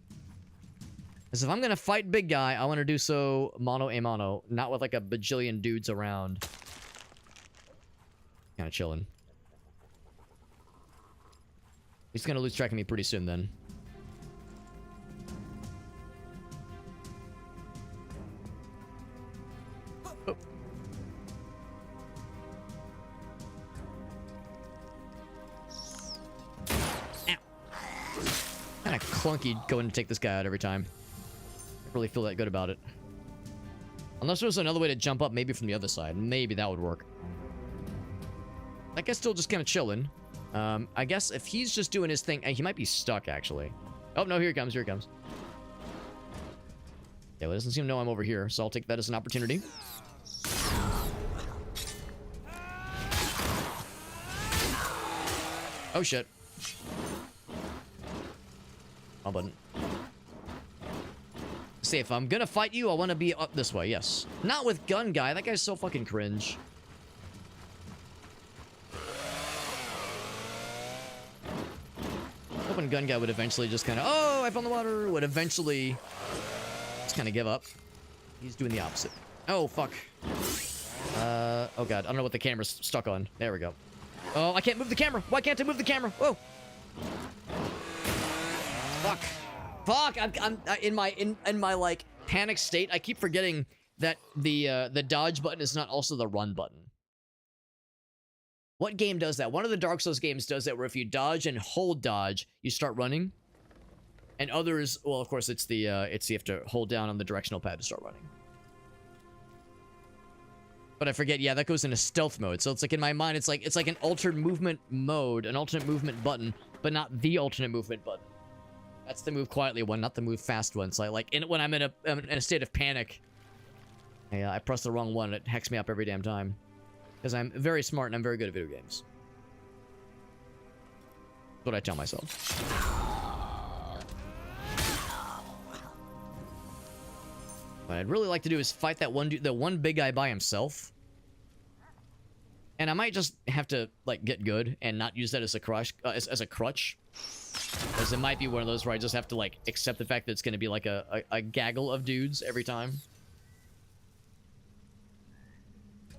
Because if I'm gonna fight big guy, I want to do so mano a mano, not with like a bajillion dudes around. Kind of chilling. He's gonna lose track of me pretty soon then. Oh. Kind of clunky going to take this guy out every time. I don't really feel that good about it. Unless there was another way to jump up, maybe from the other side. Maybe that would work. That guy's still just kind of chilling. I guess if he's just doing his thing, he might be stuck, actually. Oh, no, here he comes, here he comes. Yeah, well, it doesn't seem to know I'm over here, so I'll take that as an opportunity. Oh, shit. Oh, button. Say, if I'm gonna fight you, I want to be up this way, yes. Not with gun guy, that guy's so fucking cringe. Hoping gun guy would eventually just kind of, oh, I found the water, would eventually just kind of give up. He's doing the opposite. Oh, fuck. Oh, God. I don't know what the camera's stuck on. There we go. Oh, I can't move the camera. Why can't I move the camera? Whoa. Fuck. Fuck. I'm in my like panic state. I keep forgetting that the dodge button is not also the run button. What game does that? One of the Dark Souls games does that, where if you dodge and hold dodge, you start running. And others, well, of course, it's you have to hold down on the directional pad to start running. But I forget, yeah, that goes into stealth mode. So it's like in my mind, it's like an alternate movement mode, an alternate movement button, but not the alternate movement button. That's the move quietly one, not the move fast one. So when I'm in a state of panic, I press the wrong one and it hacks me up every damn time. Because I'm very smart and I'm very good at video games. That's what I tell myself. What I'd really like to do is fight that one dude, the one big guy by himself. And I might just have to, like, get good and not use that as a crutch. As a crutch. Because it might be one of those where I just have to, like, accept the fact that it's going to be, like, a gaggle of dudes every time.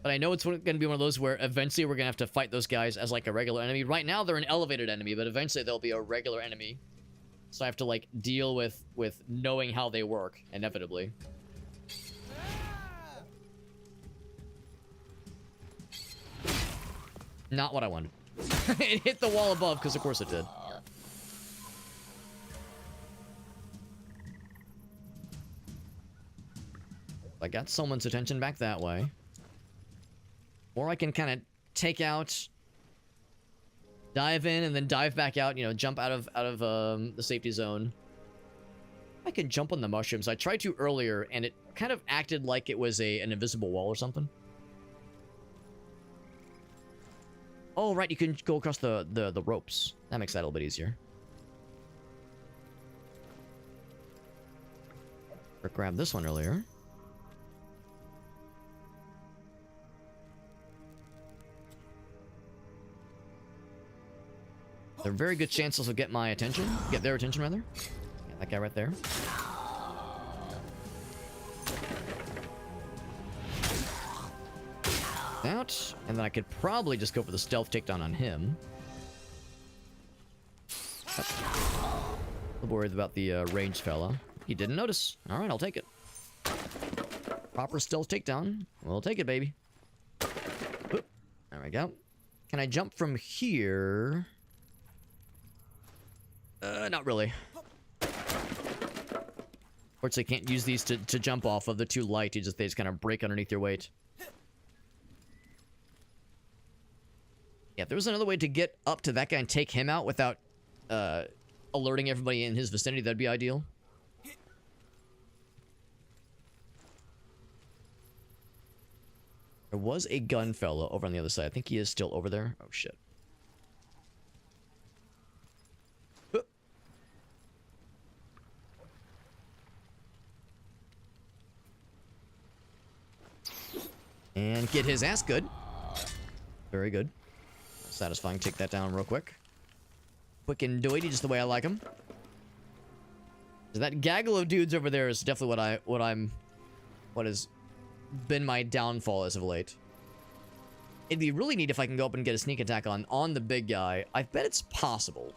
But I know it's going to be one of those where eventually we're going to have to fight those guys as, like, a regular enemy. Right now, they're an elevated enemy, but eventually they'll be a regular enemy. So I have to, like, deal with knowing how they work, inevitably. Not what I wanted. It hit the wall above, because of course it did. I got someone's attention back that way. Or I can kind of take out, dive in, and then dive back out, you know, jump out of the safety zone. I can jump on the mushrooms. I tried to earlier, and it kind of acted like it was an invisible wall or something. Oh, right, you can go across the ropes. That makes that a little bit easier. Or grab this one earlier. There are very good chances will get my attention. Get their attention, rather. Yeah, that guy right there. Out. And then I could probably just go for the stealth takedown on him. A little worried about the ranged fella. He didn't notice. Alright, I'll take it. Proper stealth takedown. We'll take it, baby. Oop. There we go. Can I jump from here? Not really. Fortunately, can't use these to jump off of. The too light. They just kind of break underneath your weight. Yeah, if there was another way to get up to that guy and take him out without alerting everybody in his vicinity, that'd be ideal. There was a gun fella over on the other side. I think he is still over there. Oh, shit. And get his ass good. Very good. Satisfying. Take that down real quick. Quick and doity, just the way I like them. So that gaggle of dudes over there is definitely what has been my downfall as of late. It'd be really neat if I can go up and get a sneak attack on the big guy. I bet it's possible.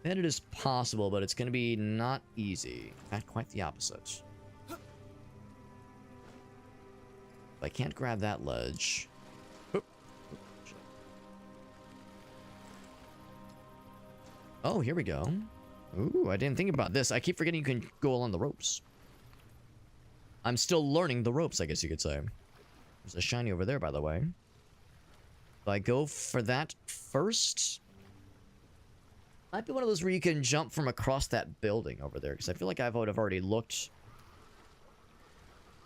I bet it is possible, but it's going to be not easy. In fact, quite the opposite. I can't grab that ledge. Oh, here we go. Ooh, I didn't think about this. I keep forgetting you can go along the ropes. I'm still learning the ropes, I guess you could say. There's a shiny over there, by the way. If I go for that first... Might be one of those where you can jump from across that building over there, because I feel like I would have already looked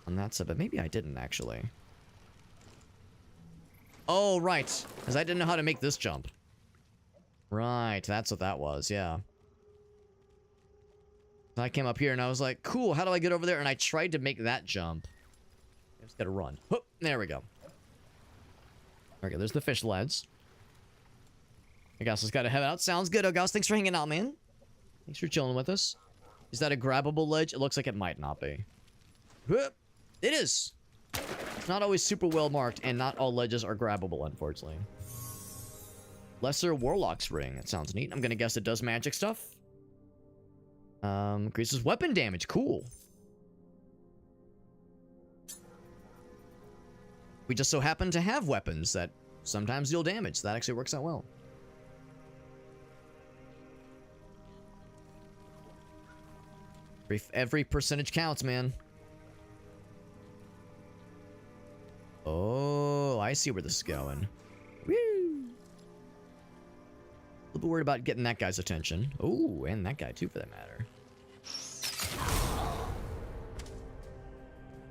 on that side, but maybe I didn't, actually. Oh, right. Because I didn't know how to make this jump. Right, that's what that was, yeah. I came up here and I was like, cool, how do I get over there? And I tried to make that jump. I just gotta run. Whoop, there we go. Okay, there's the fish lads. Augustus gotta head out. Sounds good, August. Thanks for hanging out, man. Thanks for chilling with us. Is that a grabbable ledge? It looks like it might not be. Whoop. It is. It's not always super well marked, and not all ledges are grabbable, unfortunately. Lesser Warlock's Ring. That sounds neat. I'm gonna guess it does magic stuff. Increases weapon damage. Cool. We just so happen to have weapons that sometimes deal damage. So that actually works out well. Every percentage counts, man. Oh, I see where this is going. Woo! A little bit worried about getting that guy's attention. Oh, and that guy too, for that matter.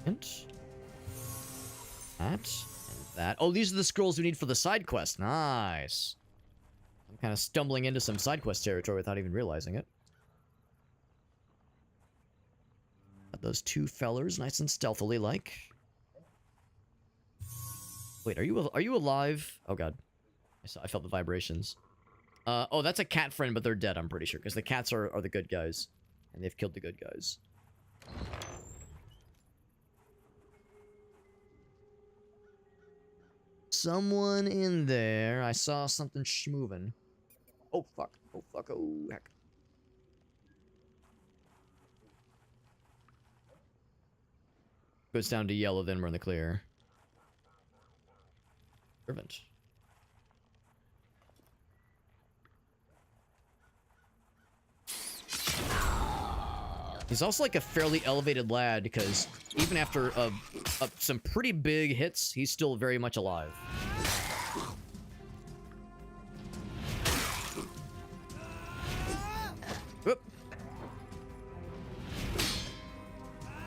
And That and that. Oh, these are the scrolls we need for the side quest. Nice. I'm kind of stumbling into some side quest territory without even realizing it. Got those two fellers, nice and stealthily like. Wait, are you alive? Oh god, I felt the vibrations. Oh, that's a cat friend, but they're dead. I'm pretty sure because the cats are the good guys, and they've killed the good guys. Someone in there. I saw something schmoving. Oh, fuck. Oh, fuck. Oh, heck. Goes down to yellow, then we're in the clear. Servant. He's also like a fairly elevated lad because even after some pretty big hits, he's still very much alive. Whoop.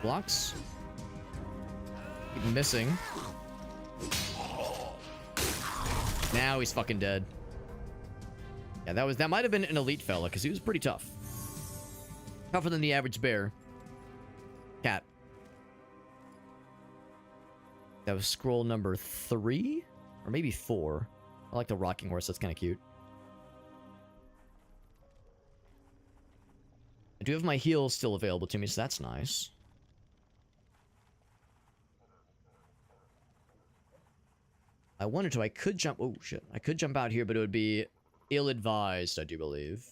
Blocks. Keep missing. Now he's fucking dead. Yeah, that might have been an elite fella because he was pretty tough. Tougher than the average bear. Cat. That was scroll number 3? Or maybe 4. I like the rocking horse, that's kind of cute. I do have my heals still available to me, so that's nice. I wanted to, I could jump, oh shit. I could jump out here, but it would be ill-advised, I do believe.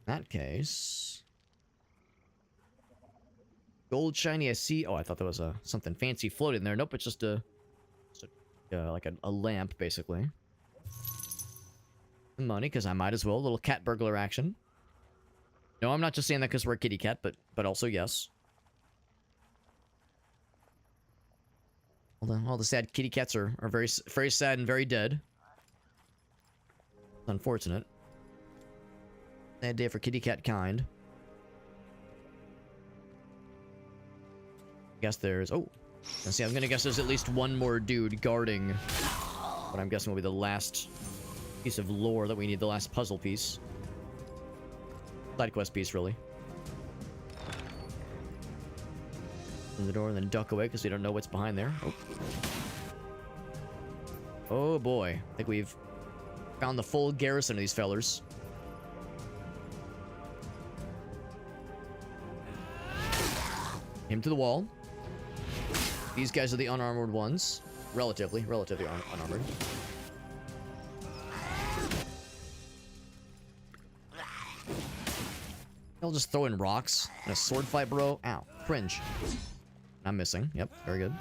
In that case, gold shiny. I see. Oh, I thought there was something fancy floating there. Nope, it's just like a lamp, basically. Money, because I might as well. A little cat burglar action. No, I'm not just saying that because we're a kitty cat, but also yes. All the sad kitty cats are very very sad and very dead. It's unfortunate. Sad day for kitty cat kind. Guess there's... Oh. Let's see, I'm gonna guess there's at least one more dude guarding what I'm guessing will be the last piece of lore that we need, the last puzzle piece. Side quest piece, really. In the door and then duck away because we don't know what's behind there. Oh. Oh boy. I think we've found the full garrison of these fellers. Him to the wall. These guys are the unarmored ones. Relatively unarmored. They'll just throw in rocks in a sword fight, bro. Ow. Cringe. I'm missing. Yep, very good.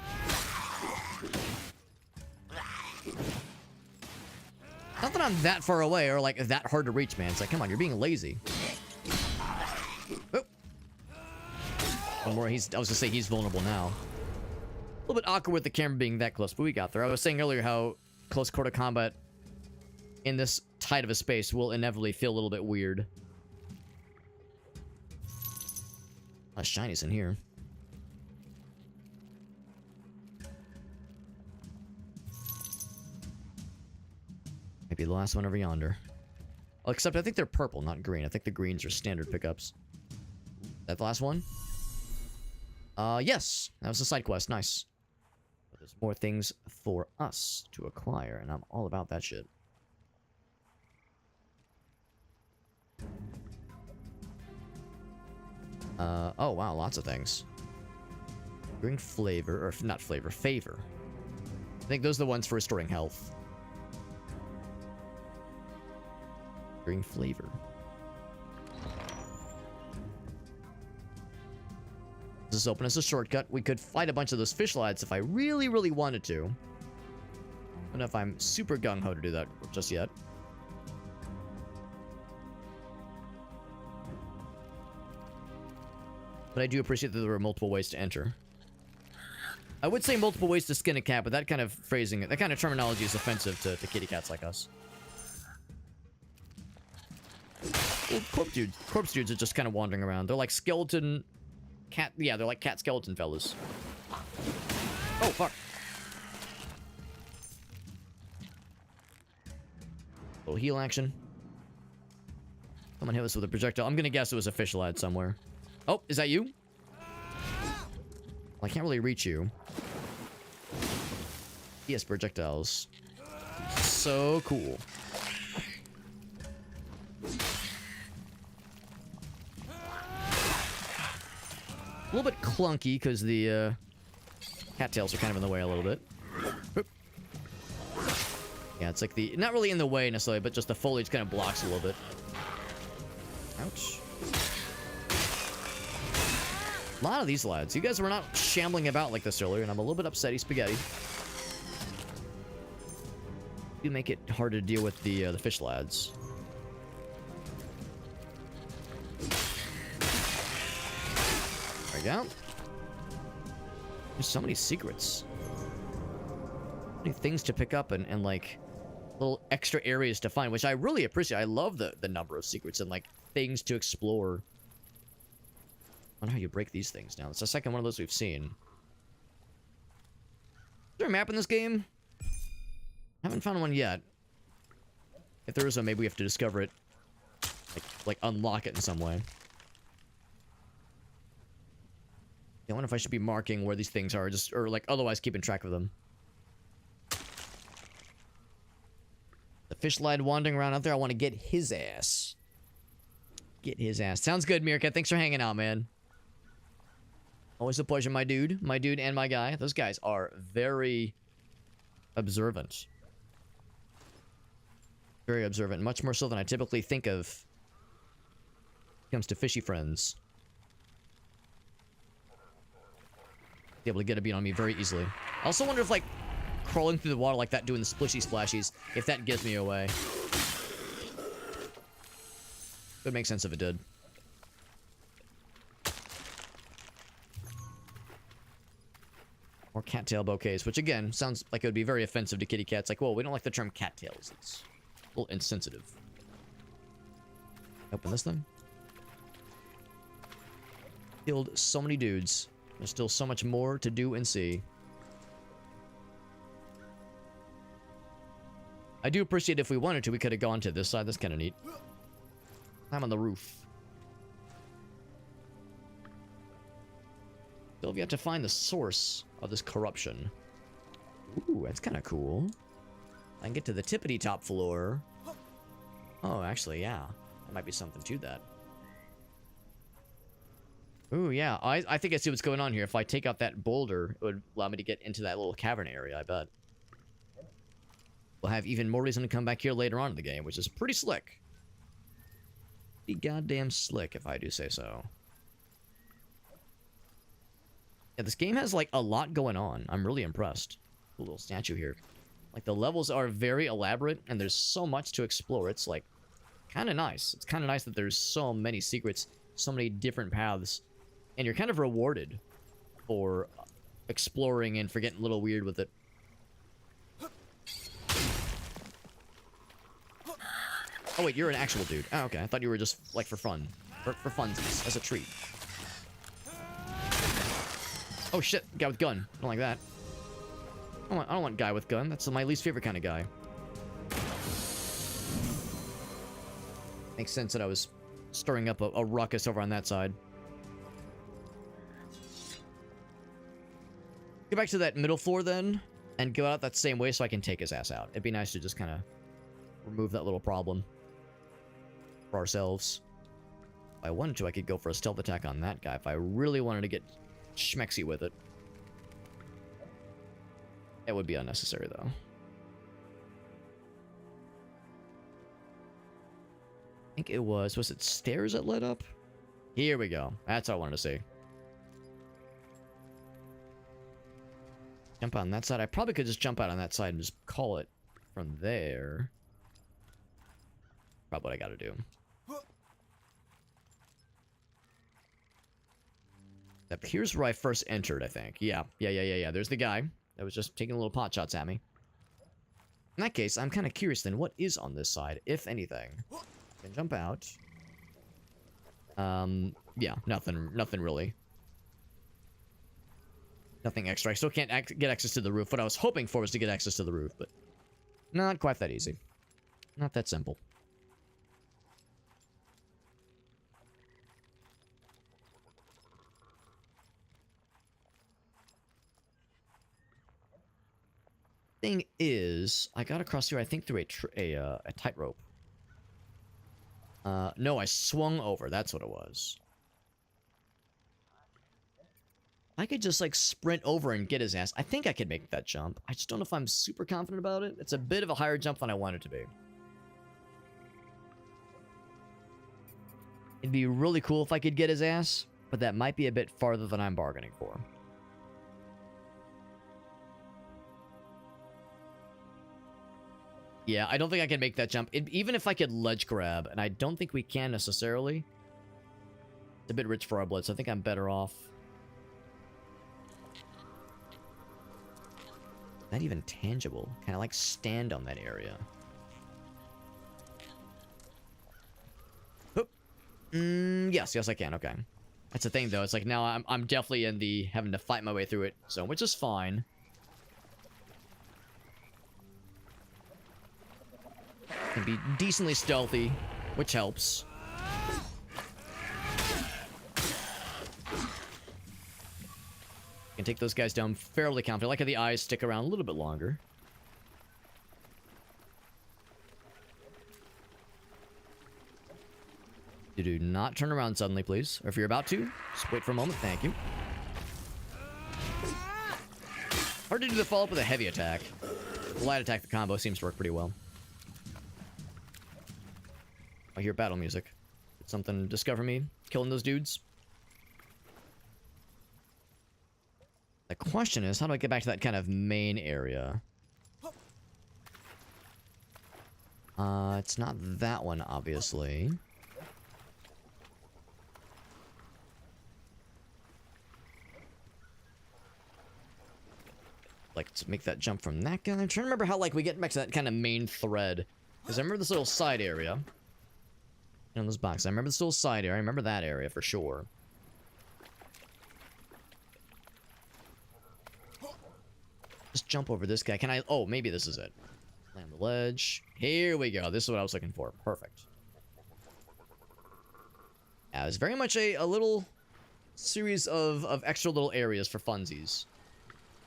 Not that I'm that far away or like that hard to reach, man. It's like, come on, you're being lazy. Oh. One more. I was gonna say he's vulnerable now. A little bit awkward with the camera being that close, but we got there. I was saying earlier how close quarter combat in this tight of a space will inevitably feel a little bit weird. A lot of shinies in here. Maybe the last one over yonder. Well, except I think they're purple, not green. I think the greens are standard pickups. That the last one? Yes. That was a side quest. Nice. But there's more things for us to acquire, and I'm all about that shit. Oh wow, lots of things. Bring flavor, or not flavor, favor. I think those are the ones for restoring health. Bring flavor. This is open as a shortcut. We could fight a bunch of those fish lads if I really, really wanted to. I don't know if I'm super gung-ho to do that just yet. But I do appreciate that there are multiple ways to enter. I would say multiple ways to skin a cat, but that kind of phrasing, that kind of terminology is offensive to kitty cats like us. Well, corpse dudes are just kind of wandering around. They're like skeleton cat. Yeah, they're like cat skeleton fellas. Oh fuck. Little heal action. Someone hit us with a projectile. I'm gonna guess it was a fish lad somewhere. Oh, is that you? Well, I can't really reach you. Yes, projectiles. So cool. A little bit clunky because the cattails are kind of in the way a little bit. Oop. Yeah, it's like the... Not really in the way necessarily, but just the foliage kind of blocks a little bit. Ouch. A lot of these lads. You guys were not shambling about like this earlier, and I'm a little bit upsetty spaghetti. You make it hard to deal with the fish lads. There we go. There's so many secrets. So many things to pick up and like little extra areas to find, which I really appreciate. I love the number of secrets and like things to explore. I wonder how you break these things now. It's the second one of those we've seen. Is there a map in this game? I haven't found one yet. If there is one, maybe we have to discover it. Like unlock it in some way. I wonder if I should be marking where these things are, just or like otherwise keeping track of them. The fish lad wandering around out there. I want to get his ass. Get his ass. Sounds good, Meerkat. Thanks for hanging out, man. Always a pleasure, my dude. My dude and my guy. Those guys are very observant. Very observant. Much more so than I typically think of when it comes to fishy friends. Be able to get a beat on me very easily. I also wonder if, like, crawling through the water like that, doing the splishy splashies, if that gives me away. Would make sense if it did. Or cattail bouquets, which again, sounds like it would be very offensive to kitty cats. Like, whoa, we don't like the term cattails. It's a little insensitive. Open this thing. Killed so many dudes. There's still so much more to do and see. I do appreciate if we wanted to, we could have gone to this side. That's kind of neat. I'm on the roof. Still have yet to find the source of this corruption. Ooh, that's kind of cool. I can get to the tippity top floor. Oh, actually, yeah. There might be something to that. Ooh, yeah. I think I see what's going on here. If I take out that boulder, it would allow me to get into that little cavern area, I bet. We'll have even more reason to come back here later on in the game, which is pretty slick. Pretty goddamn slick, if I do say so. Yeah, this game has, like, a lot going on. I'm really impressed. A little statue here. Like, the levels are very elaborate, and there's so much to explore. It's, like, kind of nice. It's kind of nice that there's so many secrets, so many different paths, and you're kind of rewarded for exploring and for getting a little weird with it. Oh, wait, you're an actual dude. Oh, okay. I thought you were just, like, for fun. For funsies, as a treat. Oh, shit. Guy with gun. I don't like that. I don't want guy with gun. That's my least favorite kind of guy. Makes sense that I was stirring up a ruckus over on that side. Get back to that middle floor, then, and go out that same way so I can take his ass out. It'd be nice to just kind of remove that little problem for ourselves. If I wanted to, I could go for a stealth attack on that guy if I really wanted to get schmexy with it. It would be unnecessary, though. I think it was it stairs that led up? Here we go. That's what I wanted to see. Jump on that side. I probably could just jump out on that side and just call it from there. Probably what I gotta do. Here's where I first entered, I think. Yeah. There's the guy that was just taking little pot shots at me. In that case, I'm kind of curious then, what is on this side, if anything? I can jump out. Yeah, nothing really. Nothing extra. I still can't get access to the roof. What I was hoping for was to get access to the roof, but not quite that easy. Not that simple. Thing is, I got across here, I think, through a tightrope. No, I swung over. That's what it was. I could just, like, sprint over and get his ass. I think I could make that jump. I just don't know if I'm super confident about it. It's a bit of a higher jump than I want it to be. It'd be really cool if I could get his ass, but that might be a bit farther than I'm bargaining for. Yeah, I don't think I can make that jump. Even if I could ledge grab, and I don't think we can necessarily. It's a bit rich for our blood, so I think I'm better off. Not even tangible. Can I, like, stand on that area? Oop. Yes, I can. Okay. That's the thing, though. It's like now I'm definitely in the having to fight my way through it, so which is fine. Can be decently stealthy, which helps. Can take those guys down fairly confidently. I like how the eyes stick around a little bit longer. You do not turn around suddenly, please. Or if you're about to, just wait for a moment. Thank you. Hard to do the follow-up with a heavy attack. The light attack, the combo, seems to work pretty well. I hear battle music. Did something discover me killing those dudes? The question is, how do I get back to that kind of main area? It's not that one, obviously. Like, to make that jump from that guy. I'm trying to remember how, like, we get back to that kind of main thread. Because I remember this little side area. On this box. I remember this little side area. I remember that area for sure. Just jump over this guy. Can I? Oh, maybe this is it. Land the ledge. Here we go. This is what I was looking for. Perfect. Yeah, it's very much a little series of extra little areas for funsies.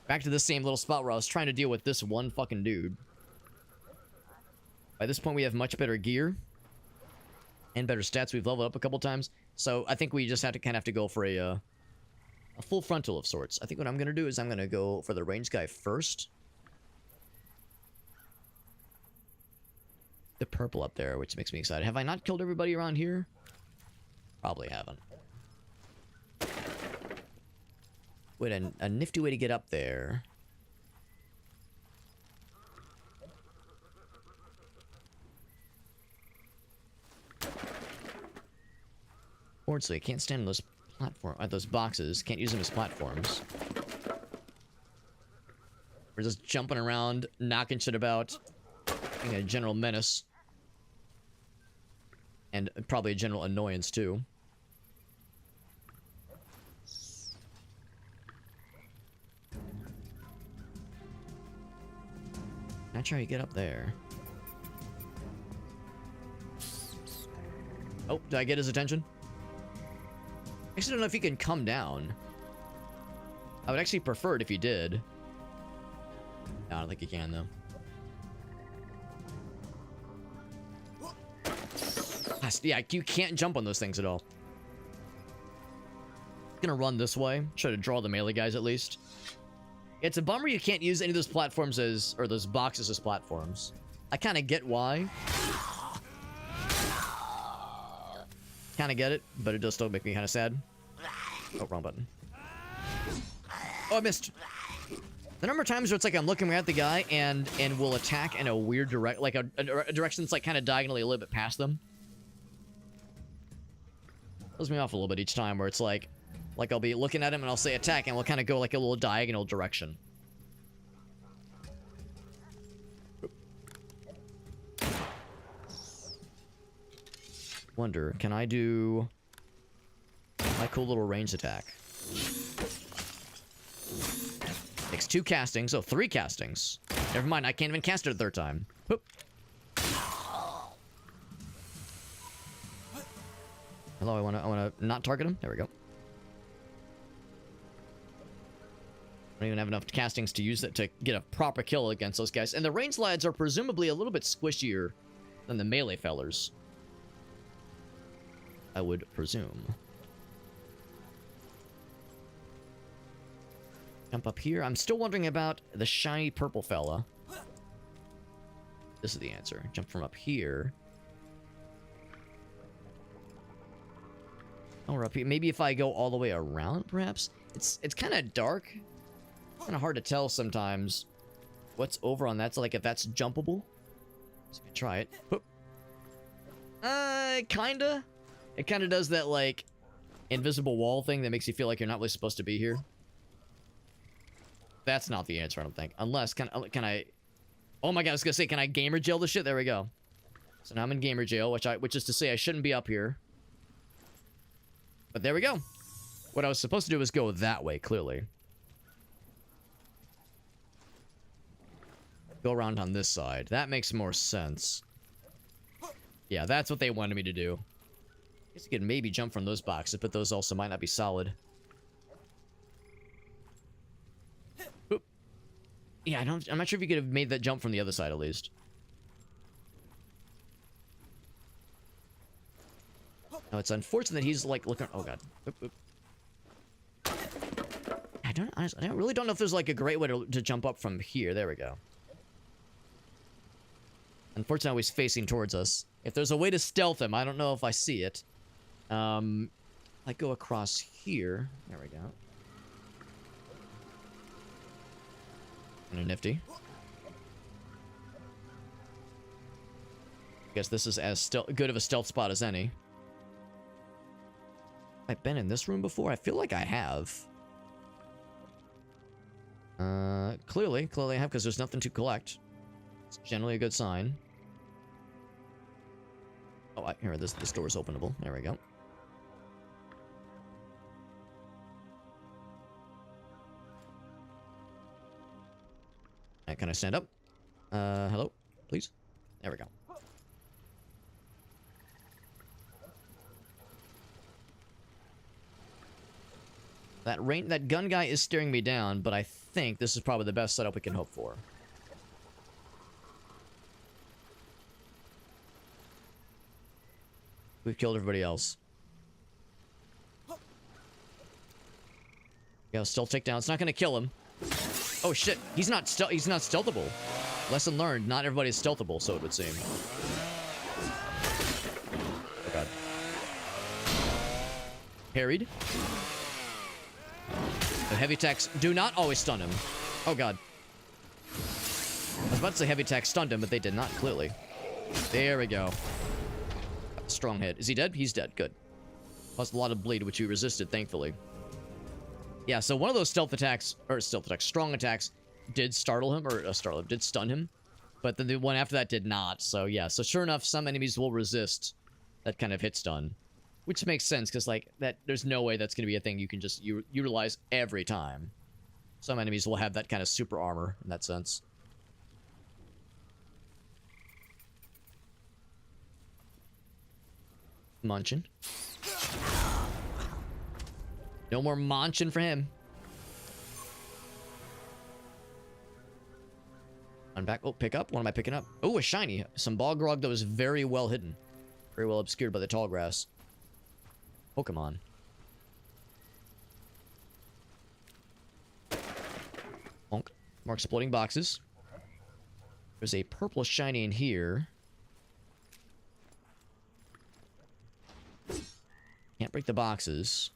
Back to the same little spot where I was trying to deal with this one fucking dude. By this point, we have much better gear. And better stats. We've leveled up a couple times. So I think we just have to kind of go for a full frontal of sorts. I think what I'm going to do is I'm going to go for the ranged guy first. The purple up there, which makes me excited. Have I not killed everybody around here? Probably haven't. Wait, a nifty way to get up there. Fortunately, I can't stand on those those boxes. Can't use them as platforms. We're just jumping around, knocking shit about, being a general menace, and probably a general annoyance too. Not sure how you get up there. Oh, did I get his attention? I actually don't know if he can come down. I would actually prefer it if he did. No, I don't think he can, though. Yeah, you can't jump on those things at all. Gonna run this way. Try to draw the melee guys at least. It's a bummer you can't use any of those platforms as, or those boxes as platforms. I kind of get why. Kind of get it, but it does still make me kind of sad. Oh, wrong button. Oh, I missed. The number of times where it's like I'm looking at the guy and will attack in a weird direct, like a direction that's like kind of diagonally a little bit past them. Throws me off a little bit each time where it's like I'll be looking at him and I'll say attack and we'll kind of go like a little diagonal direction. Wonder, can I do My cool little ranged attack. Takes 2 castings. Oh, 3 castings. Never mind, I can't even cast it a 3rd time. Whoop. Hello, I wanna not target him. There we go. I don't even have enough castings to use it to get a proper kill against those guys. And the ranged lads are presumably a little bit squishier than the melee fellers, I would presume. Jump up here. I'm still wondering about the shiny purple fella. This is the answer. Jump from up here. Or up here. Maybe if I go all the way around, perhaps? It's kind of dark. Kind of hard to tell sometimes what's over on that. So, like, if that's jumpable. So I can try it. Whoop. Kinda. It kind of does that, like, invisible wall thing that makes you feel like you're not really supposed to be here. That's not the answer, I don't think. Unless, can I... Oh my god, I was gonna say, can I gamer jail this shit? There we go. So now I'm in gamer jail, which is to say I shouldn't be up here. But there we go. What I was supposed to do was go that way, clearly. Go around on this side. That makes more sense. Yeah, that's what they wanted me to do. I guess you could maybe jump from those boxes, but those also might not be solid. Oop. Yeah, I'm not sure if you could have made that jump from the other side, at least. No, it's unfortunate that he's, like, looking... Oh, God. Oop, oop. I really don't know if there's, like, a great way to jump up from here. There we go. Unfortunately, he's facing towards us. If there's a way to stealth him, I don't know if I see it. I go across here. There we go. Kind of nifty. Guess this is as good of a stealth spot as any. I've been in this room before? I feel like I have. Clearly I have, because there's nothing to collect. It's generally a good sign. Oh, here, this door is openable. There we go. Can I stand up? Hello? Please? There we go. That gun guy is staring me down, but I think this is probably the best setup we can hope for. We've killed everybody else. Yeah, still take down. It's not gonna kill him. Oh shit, he's not stealthable. Lesson learned, not everybody is stealthable, so it would seem. Oh god. Parried. The heavy attacks do not always stun him. Oh god. I was about to say heavy attacks stunned him, but they did not, clearly. There we go. Strong hit. Is he dead? He's dead. Good. Plus a lot of bleed, which he resisted, thankfully. Yeah, so one of those strong attacks did startle him, or did stun him. But then the one after that did not. So yeah, so sure enough, some enemies will resist that kind of hit stun. Which makes sense, because like there's no way that's going to be a thing you can just utilize every time. Some enemies will have that kind of super armor in that sense. Munchin'. No more munchin' for him. I'm back. Oh, pick up. What am I picking up? Oh, a shiny. Some Balgrog that was very well hidden. Very well obscured by the tall grass. Pokemon. Bonk. More exploding boxes. There's a purple shiny in here. Can't break the boxes.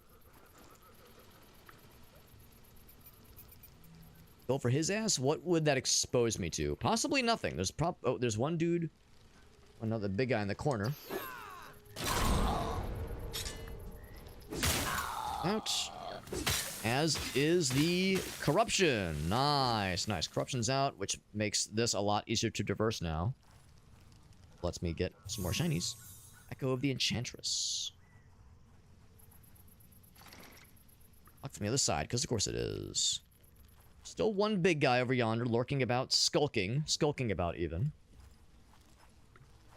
Go for his ass? What would that expose me to? Possibly nothing. There's one dude. Another big guy in the corner. Out. As is the corruption. Nice, nice. Corruption's out, which makes this a lot easier to traverse now. Lets me get some more shinies. Echo of the Enchantress. Locked from the other side, because of course it is. Still one big guy over yonder lurking about, skulking about even.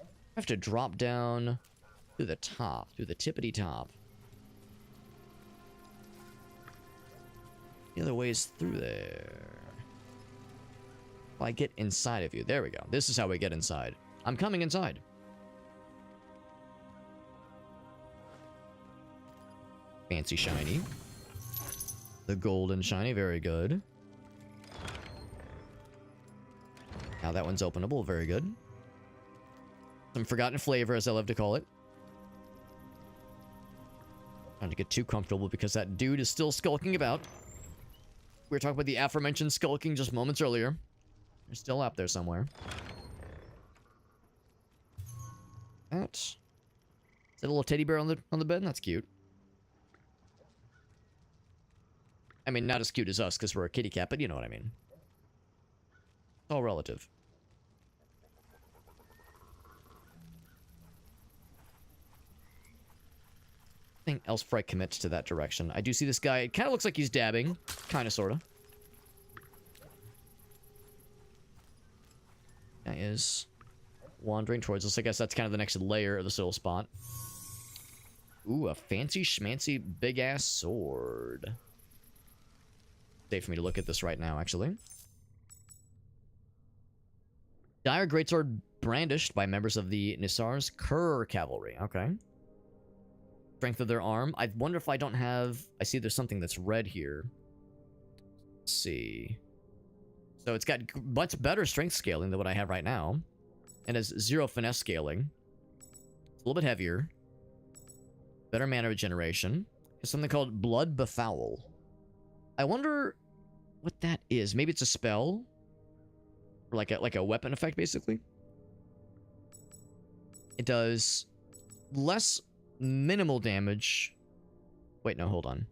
I have to drop down through the top, through the tippity top. The other way's through there. If I get inside of you, there we go. This is how we get inside. I'm coming inside. Fancy shiny. The golden shiny, very good. Now that one's openable, very good. Some forgotten flavor, as I love to call it. Trying to get too comfortable because that dude is still skulking about. We were talking about the aforementioned skulking just moments earlier. They're still up there somewhere. Is that a little teddy bear on the bed? That's cute. I mean, not as cute as us, because we're a kitty cat, but you know what I mean. It's all relative. Nothing else Fright commits to that direction. I do see this guy. It kind of looks like he's dabbing. Kind of, sort of. Guy is wandering towards us. I guess that's kind of the next layer of this little spot. Ooh, a fancy schmancy big-ass sword. Safe for me to look at this right now, actually. Dire greatsword brandished by members of the Nisar's Kerr cavalry. Okay. Strength of their arm. I wonder if I don't have... I see there's something that's red here. Let's see. So it's got much better strength scaling than what I have right now. And has 0 finesse scaling. It's a little bit heavier. Better mana regeneration. There's something called Blood Befoul. I wonder what that is. Maybe it's a spell? Or like a weapon effect, basically? It does less minimal damage. Wait, no, hold on.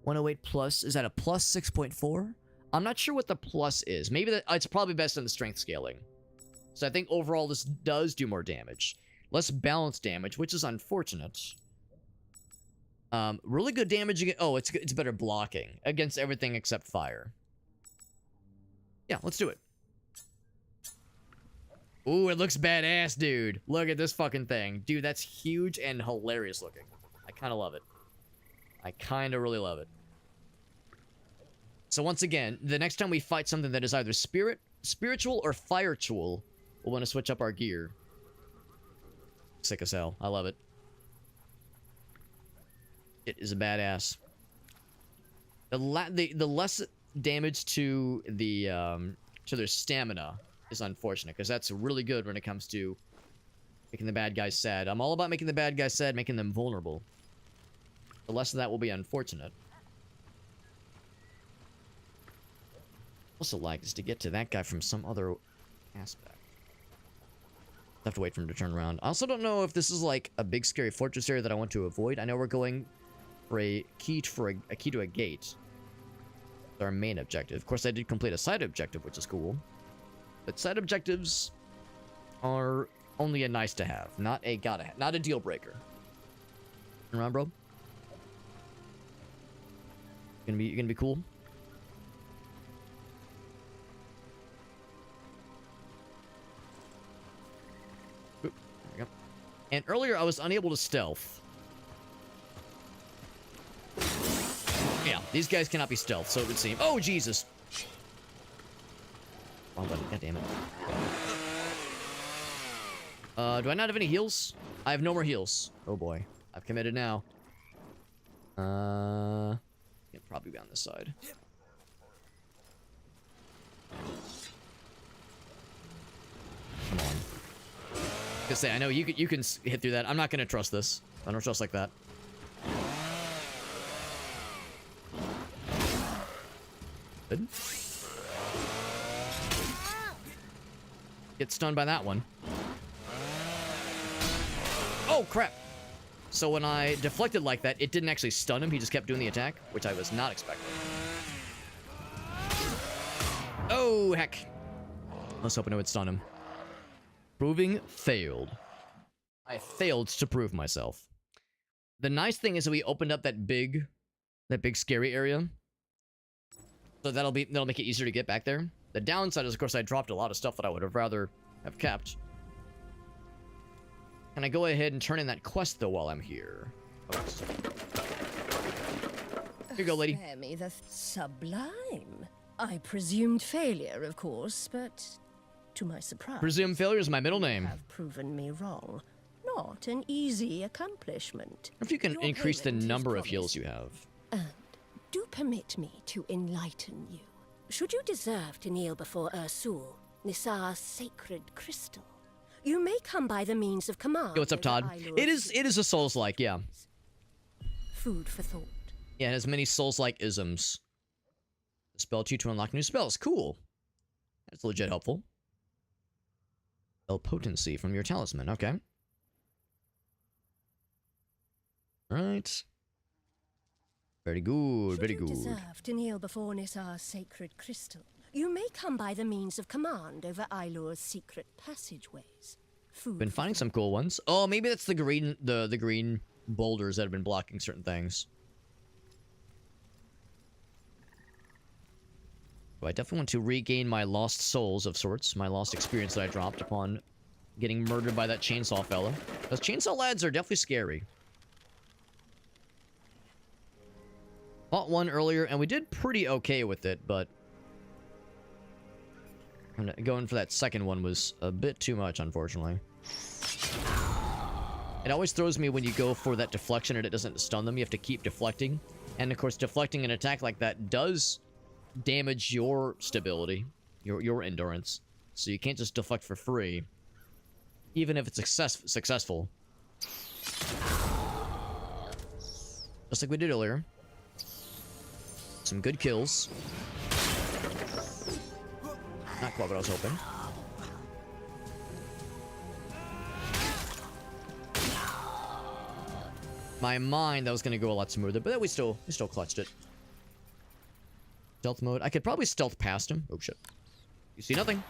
108 plus. Is that a plus 6.4? I'm not sure what the plus is. Maybe that it's probably best in the strength scaling. So I think overall this does do more damage. Less balanced damage, which is unfortunate. Really good damage against... Oh, it's better blocking against everything except fire. Yeah, let's do it. Ooh, it looks badass, dude. Look at this fucking thing. Dude, that's huge and hilarious looking. I kind of love it. I kind of really love it. So once again, the next time we fight something that is either spiritual or firitual, we'll want to switch up our gear. Sick as hell. I love it. It is a badass. The less damage to their stamina is unfortunate, because that's really good when it comes to making the bad guys sad. I'm all about making the bad guys sad, making them vulnerable. The less of that will be unfortunate. Also like is to get to that guy from some other aspect. I have to wait for him to turn around. I also don't know if this is like a big scary fortress area that I want to avoid. I know we're going for a key to a gate. It's our main objective. Of course, I did complete a side objective, which is cool. But side objectives are only a nice to have, not a gotta have, not a deal breaker. Turn around, bro. You gonna be cool? Oop, there we go. And earlier I was unable to stealth. Yeah, these guys cannot be stealth, so it would seem. Oh, Jesus! Wrong button, god damn it. Do I not have any heals? I have no more heals. Oh boy. I've committed now. It'll probably be on this side. Come on. Just say, I know you can hit through that. I'm not gonna trust this. I don't trust like that. Good. Get stunned by that one. Oh, crap. So when I deflected like that, it didn't actually stun him. He just kept doing the attack, which I was not expecting. Oh, heck. I was hoping it would stun him. Proving failed. I failed to prove myself. The nice thing is that we opened up that big That big scary area. So that'll make it easier to get back there. The downside is, of course, I dropped a lot of stuff that I would have rather have kept. Can I go ahead and turn in that quest, though, while I'm here? Oh, here you go, lady. Spare me the sublime. I presumed failure, of course, but to my surprise... Presumed failure is my middle name. ...have proven me wrong. Not an easy accomplishment. If you can Your increase the payment is number of promised. heals you have. And do permit me to enlighten you. Should you deserve to kneel before Ursul, Nisar's sacred crystal, you may come by the means of command. Yo, what's up, Todd? It is a Souls-like, yeah. Food for thought. Yeah, it has many Souls-like isms. Spell 2 to unlock new spells. Cool. That's legit helpful. Spell potency from your talisman. Okay. Right. Very good, very good. Should you deserve to kneel before Nisar's sacred crystal, you may come by the means of command over Ailur's secret passageways. Food Been finding some cool ones. Oh, maybe that's the green the green boulders that have been blocking certain things. I definitely want to regain my lost souls of sorts, my lost experience that I dropped upon getting murdered by that chainsaw fella. Those chainsaw lads are definitely scary. Fought one earlier, and we did pretty okay with it, but going for that second one was a bit too much, unfortunately. It always throws me when you go for that deflection and it doesn't stun them. You have to keep deflecting. And, of course, deflecting an attack like that does damage your stability, your endurance. So you can't just deflect for free, even if it's successful. Just like we did earlier. Some good kills. Not quite what I was hoping. My mind, that was going to go a lot smoother, but then we still clutched it. Stealth mode. I could probably stealth past him. Oh, shit. You see nothing.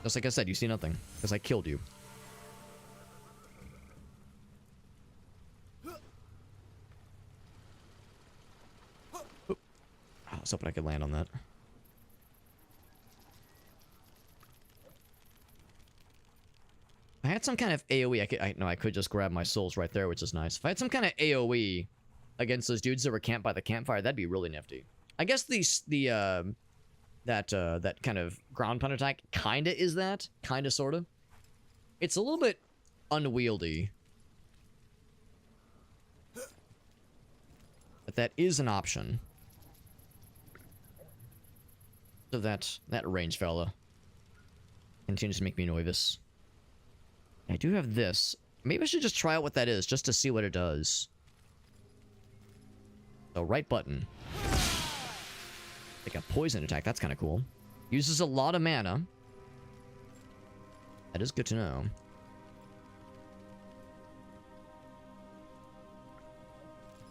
Just like I said, you see nothing. Because I killed you. Oop. I was hoping I could land on that. If I had some kind of AoE, I could just grab my souls right there, which is nice. If I had some kind of AoE against those dudes that were camped by the campfire, that'd be really nifty. I guess that kind of ground pound attack kinda is that. Kinda, sorta. It's a little bit unwieldy. But that is an option. So that range fella continues to make me nervous. I do have this. Maybe I should just try out what that is, just to see what it does. So, right button. Like a poison attack. That's kind of cool. Uses a lot of mana. That is good to know.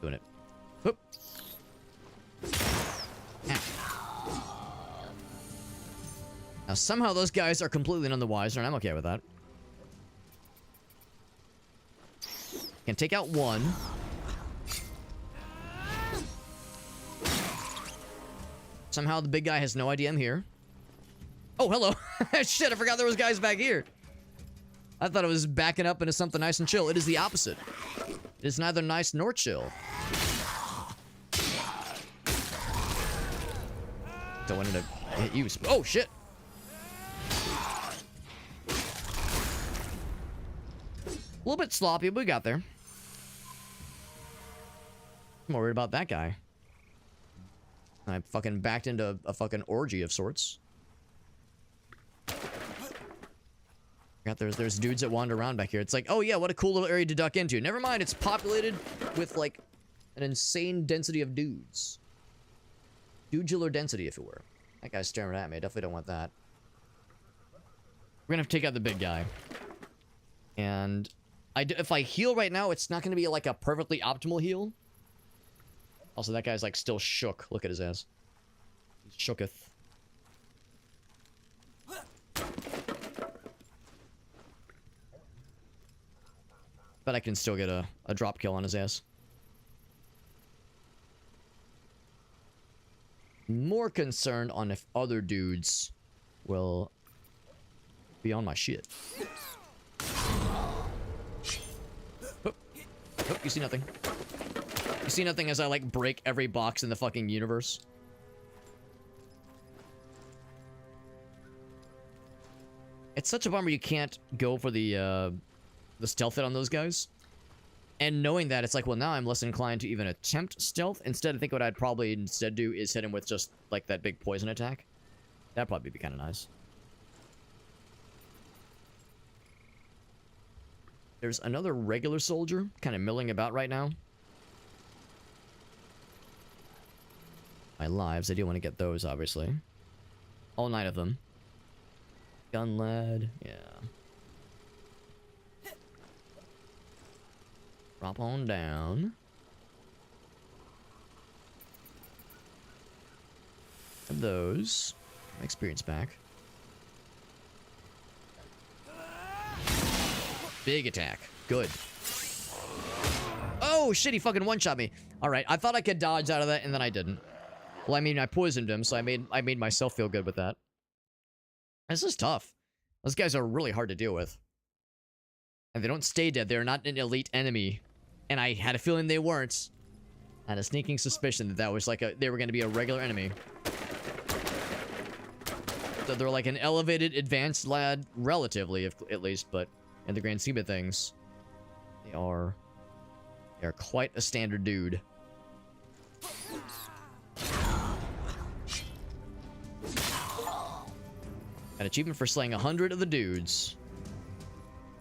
Doing it. Whoop. Ow. Now, somehow those guys are completely none the wiser, and I'm okay with that. Can take out one. Somehow the big guy has no idea I'm here. Oh, hello. Shit, I forgot there was guys back here. I thought it was backing up into something nice and chill. It is the opposite. It is neither nice nor chill. Don't want to hit you. Oh, shit. A little bit sloppy, but we got there. I'm more worried about that guy. I fucking backed into a fucking orgy of sorts. There's dudes that wander around back here. It's like, oh yeah, what a cool little area to duck into. Never mind, it's populated with like an insane density of dudes. Dudular density, if it were. That guy's staring at me. I definitely don't want that. We're gonna have to take out the big guy. And if I heal right now, it's not gonna be like a perfectly optimal heal. Also, that guy's like still shook. Look at his ass. He's shooketh. But I can still get a drop kill on his ass. More concerned on if other dudes will be on my shit. Oh, you see nothing. You see nothing as I, like, break every box in the fucking universe. It's such a bummer you can't go for the stealth hit on those guys. And knowing that, it's like, well, now I'm less inclined to even attempt stealth. Instead, I think what I'd probably instead do is hit him with just, like, that big poison attack. That'd probably be kind of nice. There's another regular soldier kind of milling about right now. My lives, I do want to get those, obviously. All 9 of them. Gun lad, yeah. Drop on down. And those. My experience back. Big attack. Good. Oh, shit, he fucking one-shot me. Alright, I thought I could dodge out of that, and then I didn't. Well, I mean, I poisoned him, so I made myself feel good with that. This is tough. Those guys are really hard to deal with. And they don't stay dead. They're not an elite enemy. And I had a feeling they weren't. I had a sneaking suspicion that that was like they were going to be a regular enemy. So they're like an elevated, advanced lad, relatively, at least, but in the grand scheme of things, they are quite a standard dude. An achievement for slaying 100 of the dudes.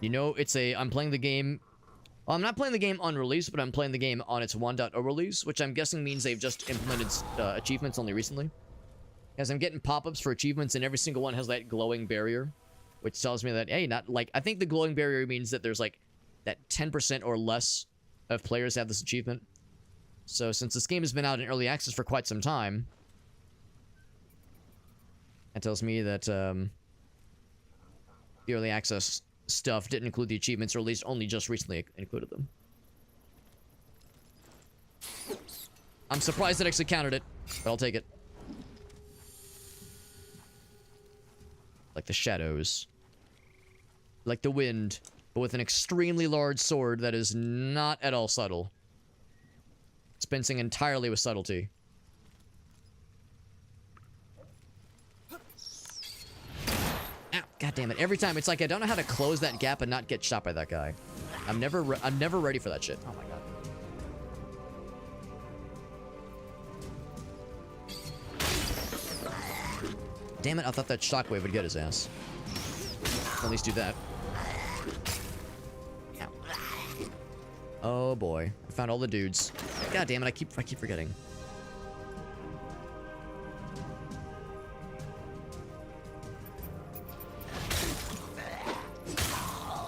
You know, I'm playing the game... Well, I'm not playing the game on release, but I'm playing the game on its 1.0 release, which I'm guessing means they've just implemented achievements only recently. As I'm getting pop-ups for achievements, and every single one has that glowing barrier, which tells me that, hey, not like... I think the glowing barrier means that there's like that 10% or less of players have this achievement. So since this game has been out in early access for quite some time, that tells me that the early access stuff didn't include the achievements, or at least only just recently included them. I'm surprised it actually counted it, but I'll take it. Like the shadows. Like the wind, but with an extremely large sword that is not at all subtle. Dispensing entirely with subtlety. Ow, God damn it. Every time, it's like I don't know how to close that gap and not get shot by that guy. I'm never ready for that shit. Oh my god. Damn it, I thought that shockwave would get his ass. At least do that. Ow. Oh boy. I found all the dudes. God damn it, I keep forgetting.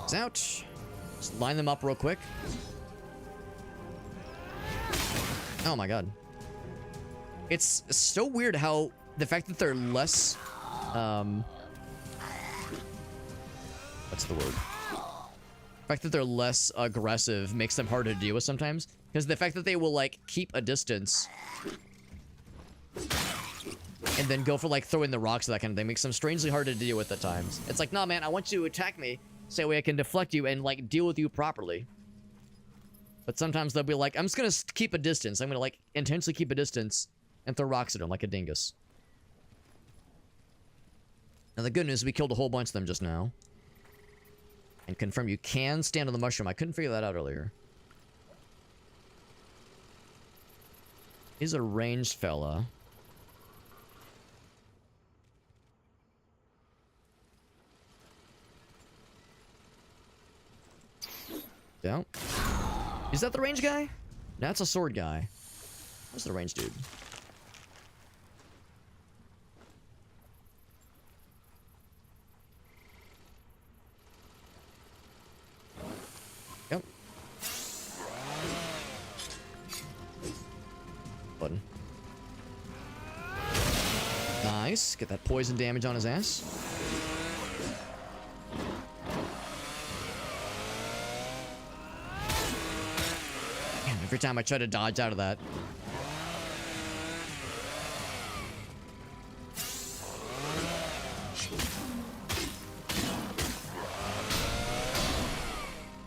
It's out. Just line them up real quick. Oh my god. It's so weird how the fact that they're less, what's the word? The fact that they're less aggressive makes them harder to deal with sometimes. Because the fact that they will, like, keep a distance and then go for, like, throwing the rocks or that kind of thing makes them strangely hard to deal with at times. It's like, nah, man, I want you to attack me so that way I can deflect you and, like, deal with you properly. But sometimes they'll be like, I'm just gonna keep a distance. I'm gonna, like, intentionally keep a distance and throw rocks at them like a dingus. Now, the good news is we killed a whole bunch of them just now. And confirm you can stand on the mushroom. I couldn't figure that out earlier. He's a ranged fella. Yeah. Is that the ranged guy? No, that's a sword guy. What's the ranged dude? Yep. Button. Nice. Get that poison damage on his ass. every time I try to dodge out of that.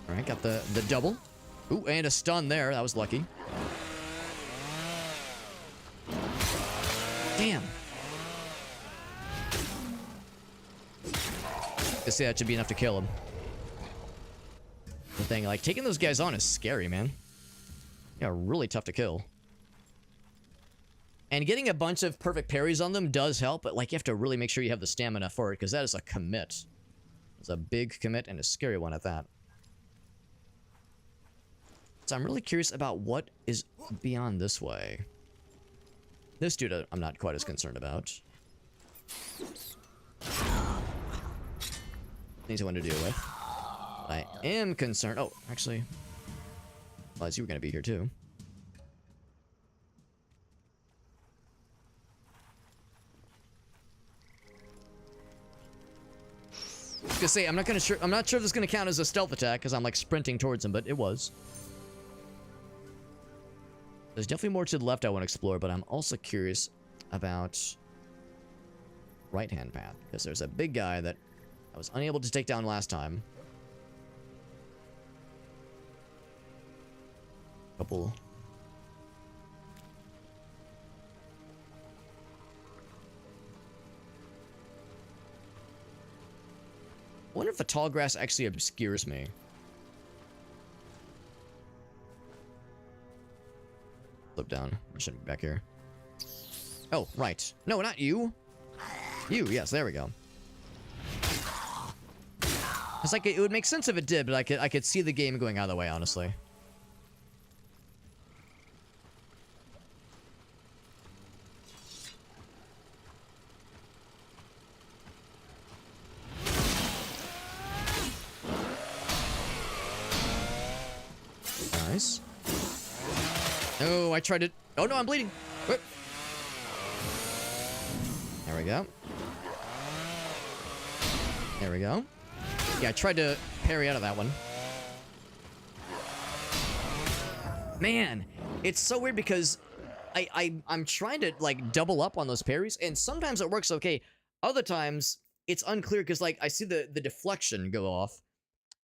Alright, got the double. Ooh, and a stun there. That was lucky. Damn. I say that should be enough to kill him. The thing, like, taking those guys on is scary, man. Yeah, really tough to kill. And getting a bunch of perfect parries on them does help, but, like, you have to really make sure you have the stamina for it, because that is a commit. It's a big commit and a scary one at that. So I'm really curious about what is beyond this way. This dude I'm not quite as concerned about. Things I want to deal with. I am concerned. Oh, actually, realized you were going to be here too. I was gonna say I'm not sure if this is gonna count as a stealth attack because I'm like sprinting towards him, but it was. There's definitely more to the left I want to explore, but I'm also curious about right-hand path because there's a big guy that I was unable to take down last time. Couple. I wonder if the tall grass actually obscures me. Flip down. I shouldn't be back here. Oh, right. No, not you. You, yes, there we go. It's like it would make sense if it did, but I could see the game going either way, honestly. Nice. Oh, I tried to... Oh, no, I'm bleeding. Whoop. There we go. There we go. Yeah, I tried to parry out of that one. Man, it's so weird because I'm trying to, like, double up on those parries, and sometimes it works okay. Other times, it's unclear because, like, I see the deflection go off,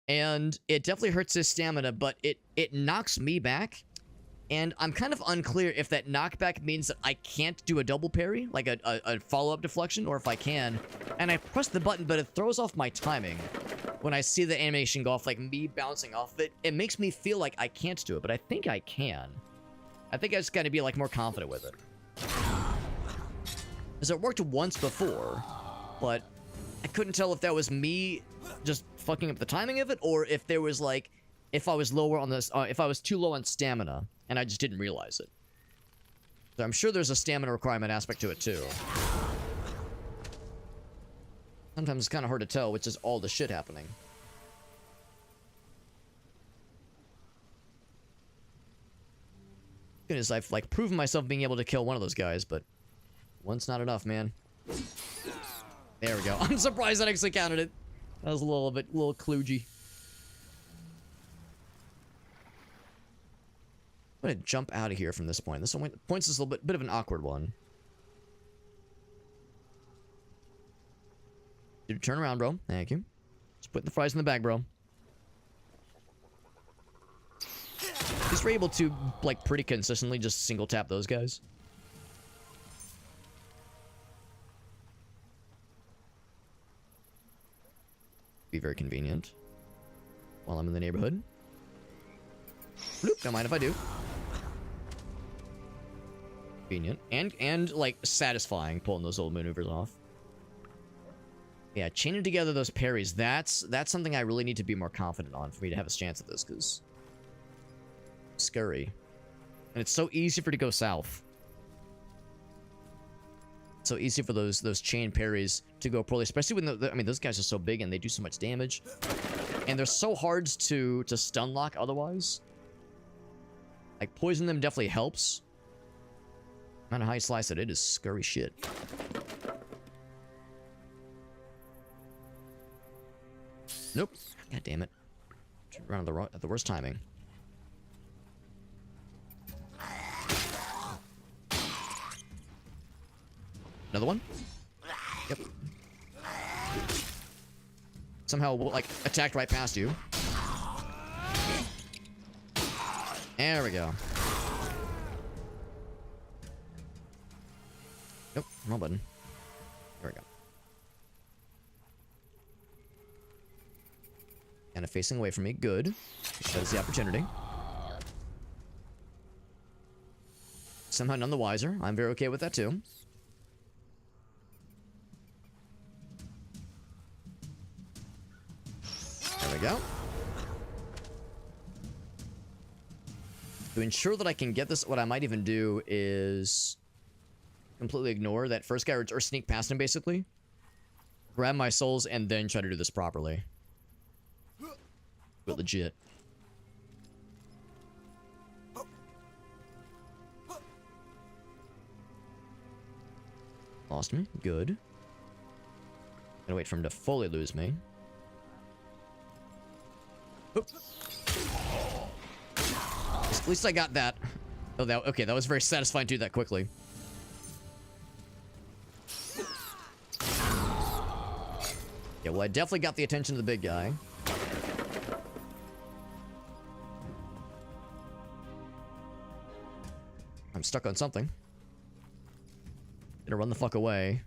and it definitely hurts his stamina, but it knocks me back. And I'm kind of unclear if that knockback means that I can't do a double parry, like a follow-up deflection, or if I can. And I press the button, but it throws off my timing. When I see the animation go off, like me bouncing off it, it makes me feel like I can't do it, but I think I can. I think I just gotta be, like, more confident with it. Because it worked once before, but I couldn't tell if that was me just fucking up the timing of it, or if there was, like, if I was lower on this, if I was too low on stamina, and I just didn't realize it. So I'm sure there's a stamina requirement aspect to it, too. Sometimes it's kind of hard to tell which is all the shit happening. Goodness, I've, like, proven myself being able to kill one of those guys, but one's not enough, man. There we go. I'm surprised that actually counted it. That was a little kludgy. I'm gonna jump out of here from this point. This one point's is a little bit of an awkward one. Dude, turn around, bro. Thank you. Just put the fries in the bag, bro. At least we're able to, like, pretty consistently just single tap those guys. Be very convenient. While I'm in the neighborhood. Bloop, don't mind if I do. Convenient. And like, satisfying pulling those old maneuvers off. Yeah, chaining together those parries, that's something I really need to be more confident on for me to have a chance at this, because... scurry. And it's so easy for it to go south. It's so easy for those chain parries to go poorly, especially when I mean, those guys are so big and they do so much damage. And they're so hard to stun lock otherwise. Like, poison them definitely helps. No matter how you slice it, it is scurry shit. Nope. God damn it. Turned around at the worst timing. Another one? Yep. Somehow, like, attacked right past you. There we go. Nope, wrong button. There we go. Kind of facing away from me. Good. That is the opportunity. Somehow none the wiser. I'm very okay with that too. There we go. To ensure that I can get this, what I might even do is completely ignore that first guy or sneak past him, basically. Grab my souls and then try to do this properly. But legit. Lost me. Good. Gonna wait for him to fully lose me. Oop. At least I got that. Oh, that okay. That was very satisfying to do that quickly. Yeah, well, I definitely got the attention of the big guy. I'm stuck on something. Gonna run the fuck away.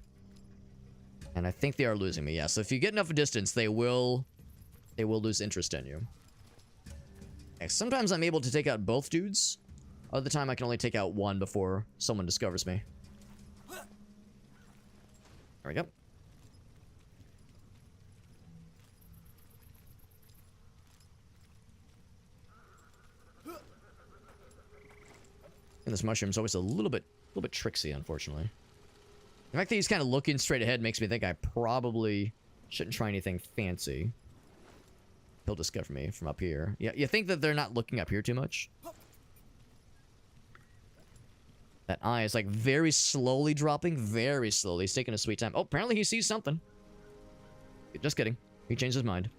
And I think they are losing me. Yeah, so if you get enough distance, they will lose interest in you. Okay, sometimes I'm able to take out both dudes. Other time I can only take out one before someone discovers me. There we go. And this mushroom's always a little bit tricksy, unfortunately. The fact that he's kind of looking straight ahead makes me think I probably shouldn't try anything fancy. He'll discover me from up here. Yeah, you think that they're not looking up here too much? That eye is like very slowly dropping, very slowly. He's taking a sweet time. Oh, apparently he sees something. Just kidding. He changed his mind.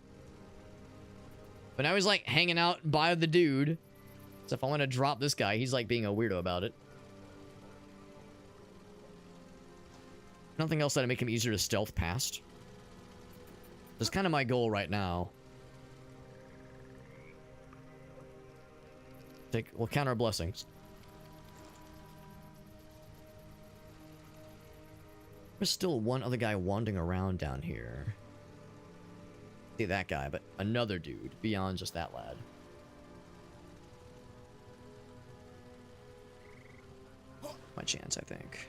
But now he's like hanging out by the dude. So if I want to drop this guy, he's like being a weirdo about it. Nothing else that'd make him easier to stealth past. That's kind of my goal right now. We'll count our blessings. There's still one other guy wandering around down here. See that guy, but another dude beyond just that lad. My chance, I think.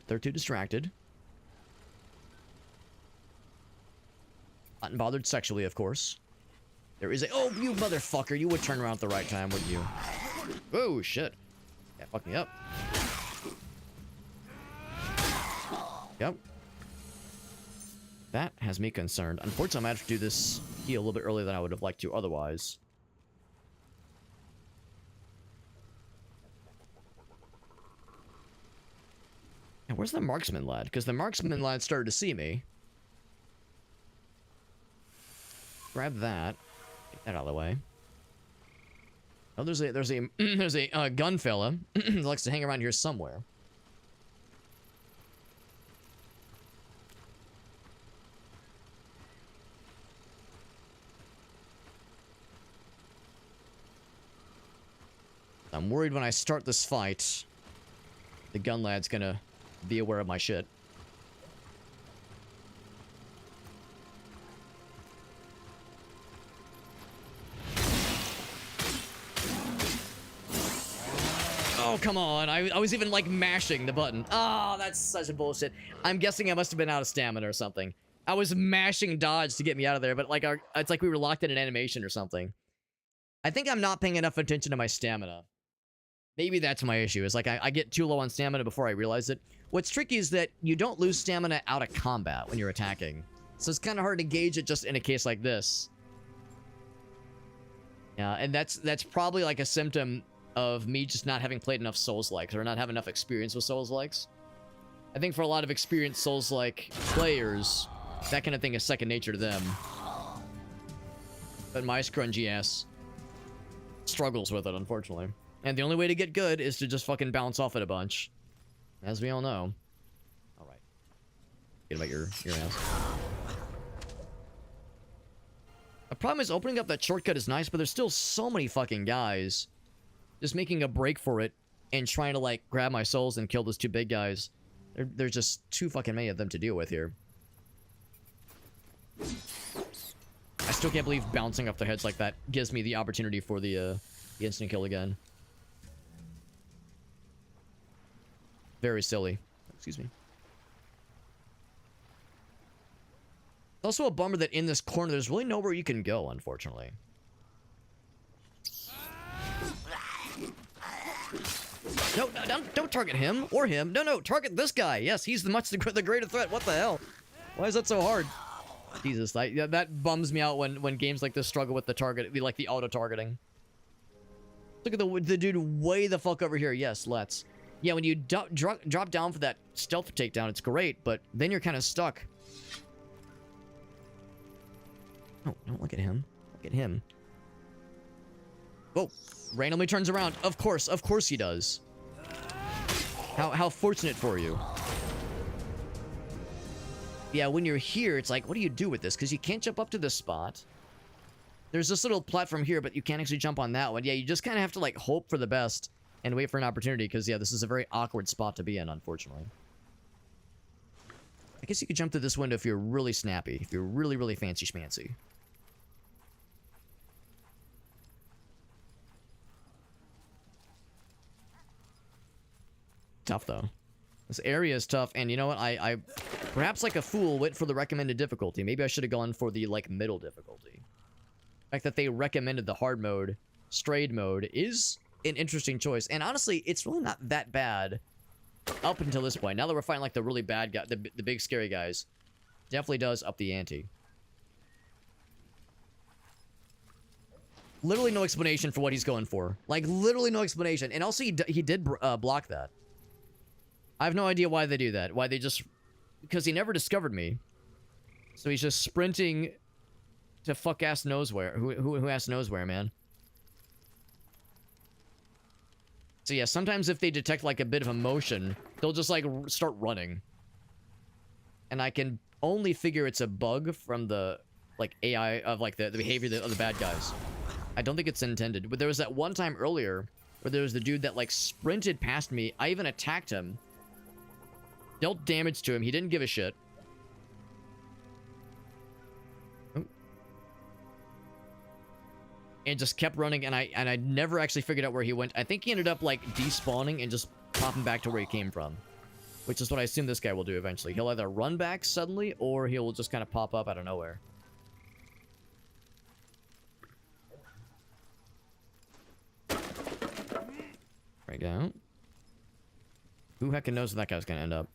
They're too distracted. Not bothered sexually, of course. There is a... Oh, you motherfucker. You would turn around at the right time, wouldn't you? Oh, shit. Yeah, fuck me up. Yep. That has me concerned. Unfortunately, I might have to do this heal a little bit earlier than I would have liked to otherwise. And where's the marksman lad? Because the marksman lad started to see me. Grab that. Get that out of the way. Oh, there's a gun fella that likes to hang around here somewhere. I'm worried when I start this fight, the gun lad's gonna be aware of my shit. Oh, come on. I was even, like, mashing the button. Oh, that's such a bullshit. I'm guessing I must have been out of stamina or something. I was mashing dodge to get me out of there, but, like, it's like we were locked in an animation or something. I think I'm not paying enough attention to my stamina. Maybe that's my issue. It's like I get too low on stamina before I realize it. What's tricky is that you don't lose stamina out of combat when you're attacking. So it's kind of hard to gauge it just in a case like this. Yeah, and that's probably like a symptom of me just not having played enough Souls-likes or not having enough experience with Souls-likes. I think for a lot of experienced Souls-like players, that kind of thing is second nature to them. But my scrungy ass struggles with it, unfortunately. And the only way to get good is to just fucking bounce off it a bunch. As we all know. Alright. Get about your ass. The problem is opening up that shortcut is nice, but there's still so many fucking guys. Just making a break for it and trying to, like, grab my souls and kill those two big guys. There's just too fucking many of them to deal with here. I still can't believe bouncing off their heads like that gives me the opportunity for the instant kill again. Very silly. Excuse me. It's also a bummer that in this corner, there's really nowhere you can go, unfortunately. No, don't target him or him. No, target this guy. Yes, he's the greater threat. What the hell? Why is that so hard? Jesus, yeah, that bums me out when games like this struggle with the target, like the auto-targeting. Look at the dude way the fuck over here. Yes, let's. Yeah, when you drop down for that stealth takedown, it's great, but then you're kind of stuck. No, don't look at him. Look at him. Whoa, randomly turns around. Of course he does. How fortunate for you. Yeah, when you're here, it's like, what do you do with this? Because you can't jump up to this spot. There's this little platform here, but you can't actually jump on that one. Yeah, you just kind of have to, like, hope for the best and wait for an opportunity, because, yeah, this is a very awkward spot to be in, unfortunately. I guess you could jump through this window if you're really snappy, if you're really, really fancy-schmancy. Tough, though. This area is tough, and you know what? I perhaps like a fool went for the recommended difficulty. Maybe I should have gone for the, like, middle difficulty. The fact that they recommended the hard mode, strayed mode, is an interesting choice. And honestly, it's really not that bad up until this point. Now that we're fighting, like, the really bad guy, the big scary guys, definitely does up the ante. Literally no explanation for what he's going for. Like, literally no explanation. And also, he did block that. I have no idea why they do that. Why they just... Because he never discovered me. So he's just sprinting to fuck-ass knows where. Who-ass knows where, man. So yeah, sometimes if they detect, like, a bit of emotion, they'll just, like, start running. And I can only figure it's a bug from the, like, AI of, like, the behavior of the bad guys. I don't think it's intended. But there was that one time earlier where there was the dude that, like, sprinted past me. I even attacked him. Dealt damage to him. He didn't give a shit. Oh. And just kept running, and I never actually figured out where he went. I think he ended up, like, despawning and just popping back to where he came from. Which is what I assume this guy will do eventually. He'll either run back suddenly, or he'll just kind of pop up out of nowhere. There we go. Who heckin' knows where that guy's gonna end up?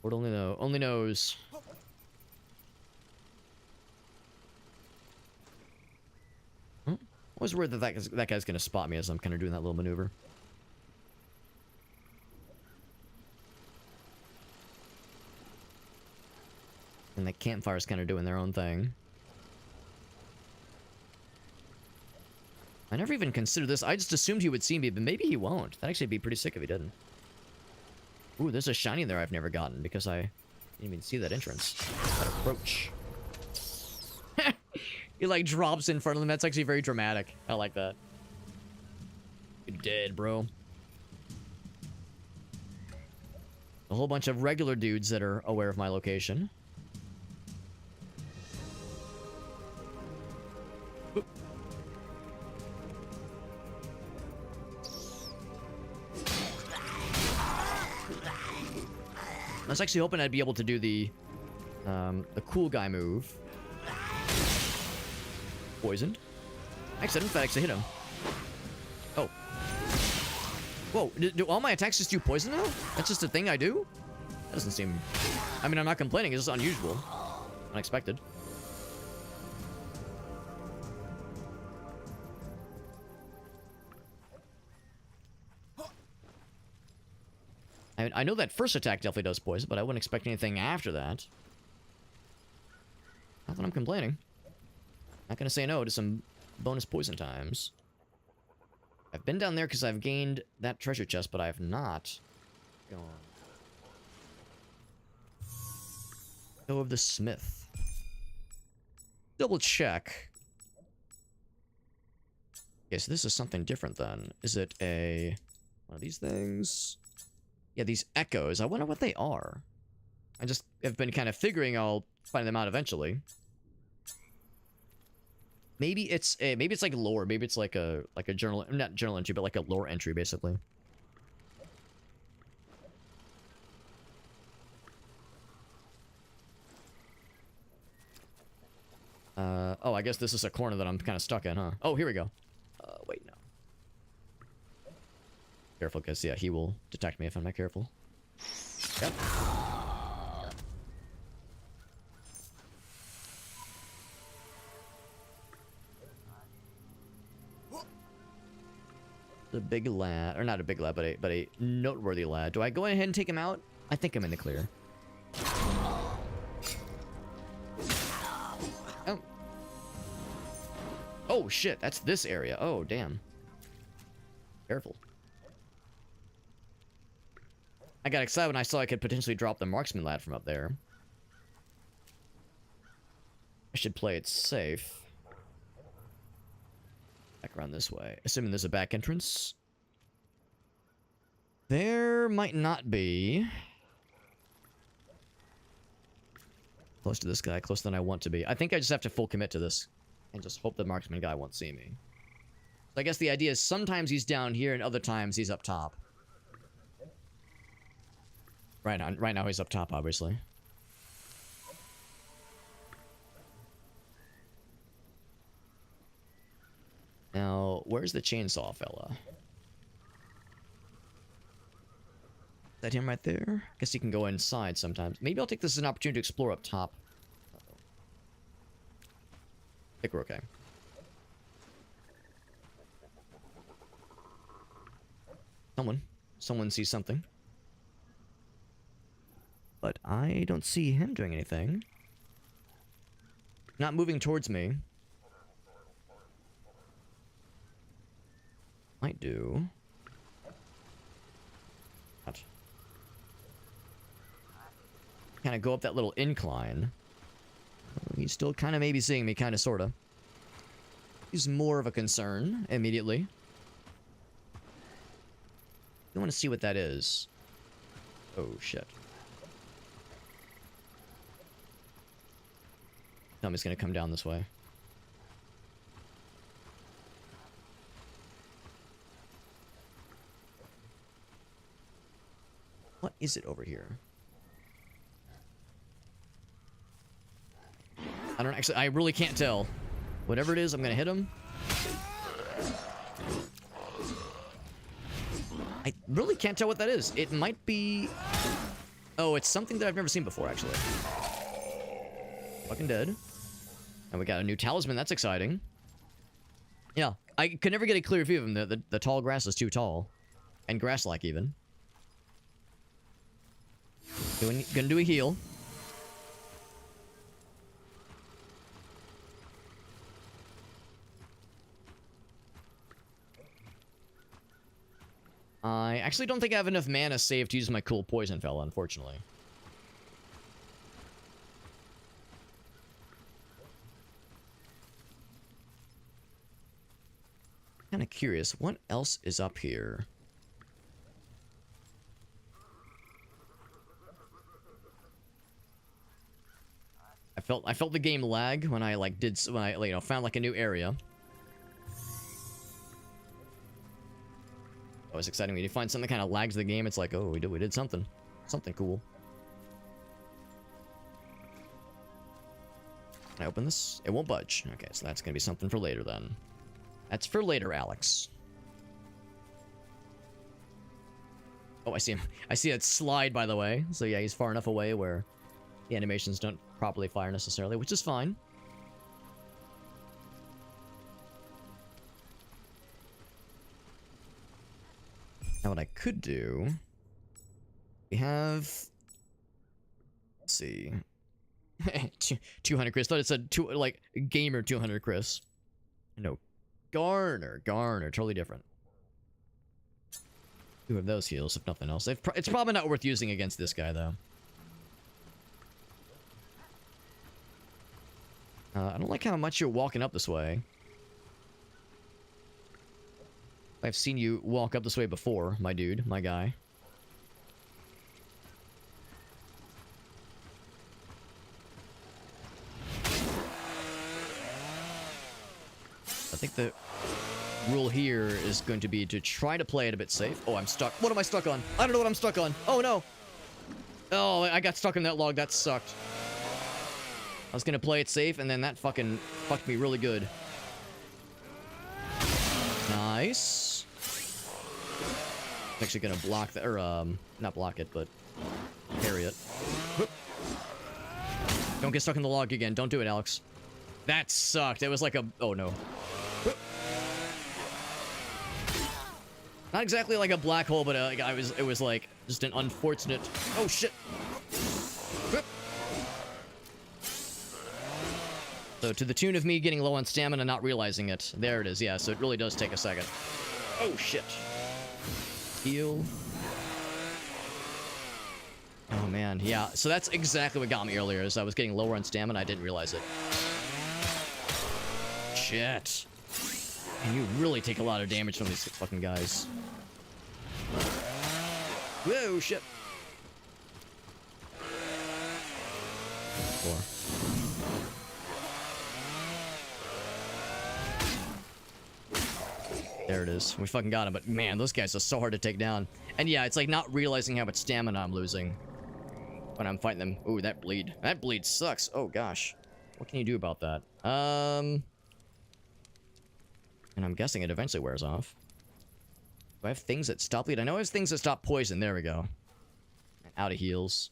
Lord only knows. I was worried that guy's gonna spot me as I'm kind of doing that little maneuver. And the campfire's kind of doing their own thing. I never even considered this. I just assumed he would see me, but maybe he won't. That'd actually be pretty sick if he didn't. Ooh, there's a shiny there I've never gotten because I didn't even see that entrance. That approach. He, like, drops in front of them. That's actually very dramatic. I like that. You're dead, bro. A whole bunch of regular dudes that are aware of my location. I was actually hoping I'd be able to do the cool guy move. Poisoned. Actually, I didn't actually hit him. Oh. Whoa, do all my attacks just do poison now? That's just a thing I do? That doesn't seem... I mean, I'm not complaining, it's just unusual. Unexpected. I know that first attack definitely does poison, but I wouldn't expect anything after that. Not that I'm complaining. Not gonna say no to some bonus poison times. I've been down there because I've gained that treasure chest, but I have not gone. Go of the Smith. Double check. Okay, so this is something different then. Is it one of these things? Yeah, these echoes. I wonder what they are. I just have been kind of figuring I'll find them out eventually. Maybe it's like lore. Maybe it's like a journal, not journal entry, but like a lore entry basically. Oh, I guess this is a corner that I'm kind of stuck in, huh? Oh, here we go. Wait, no. Careful, because, yeah, he will detect me if I'm not careful. Yep. The big lad, or not a big lad, but a noteworthy lad. Do I go ahead and take him out? I think I'm in the clear. Oh. Oh, shit, that's this area. Oh, damn. Careful. I got excited when I saw I could potentially drop the marksman lad from up there. I should play it safe. Back around this way. Assuming there's a back entrance. There might not be. Close to this guy, closer than I want to be. I think I just have to full commit to this. And just hope the marksman guy won't see me. So I guess the idea is sometimes he's down here and other times he's up top. Right now he's up top, obviously. Now, where's the chainsaw fella? Is that him right there? Guess he can go inside sometimes. Maybe I'll take this as an opportunity to explore up top. Uh-oh. I think we're okay. Someone sees something. But I don't see him doing anything. Not moving towards me. Might do. What? Kind of go up that little incline. He's still kind of maybe seeing me, kind of, sort of. He's more of a concern immediately. I want to see what that is. Oh, shit. Tell me he's going to come down this way. What is it over here? I don't actually, I really can't tell. Whatever it is, I'm going to hit him. I really can't tell what that is. It might be... Oh, it's something that I've never seen before, actually. Fucking dead. And we got a new talisman. That's exciting. Yeah, I could never get a clear view of him. The tall grass is too tall. And grass-like, even. Gonna do a heal. I actually don't think I have enough mana saved to use my cool poison fella, unfortunately. Kind of curious, what else is up here? I felt the game lag when I found like a new area. That was exciting. When you find something that kind of lags the game, it's like, oh, we did something cool. Can I open this? It won't budge. Okay, so that's gonna be something for later then. That's for later, Alex. Oh, I see him. I see it slide, by the way. So yeah, he's far enough away where the animations don't properly fire necessarily, which is fine. Now what I could do... We have... Let's see... 200 Chris. Thought it said, gamer 200 Chris. No. Garner. Totally different. 2 of those heals, if nothing else. It's probably not worth using against this guy, though. I don't like how much you're walking up this way. I've seen you walk up this way before, my dude, my guy. I think the rule here is going to be to try to play it a bit safe. Oh, I'm stuck. What am I stuck on? I don't know what I'm stuck on. Oh, no. Oh, I got stuck in that log. That sucked. I was going to play it safe, and then that fucking fucked me really good. Nice. I'm actually going to block that, or, not block it, but parry it. Whoop. Don't get stuck in the log again. Don't do it, Alex. That sucked. It was like a... Oh, no. Not exactly like a black hole, but it was like just an unfortunate... Oh, shit. So to the tune of me getting low on stamina, not realizing it. There it is, yeah, so it really does take a second. Oh, shit. Heal. Oh, man, yeah. So that's exactly what got me earlier, is I was getting lower on stamina, I didn't realize it. Shit. And you really take a lot of damage from these fucking guys. Whoa, shit. 4. There it is. We fucking got him, but man, those guys are so hard to take down. And yeah, it's like not realizing how much stamina I'm losing when I'm fighting them. Ooh, that bleed. That bleed sucks. Oh, gosh. What can you do about that? And I'm guessing it eventually wears off. Do I have things that stop bleed? I know I have things that stop poison. There we go. Out of heals.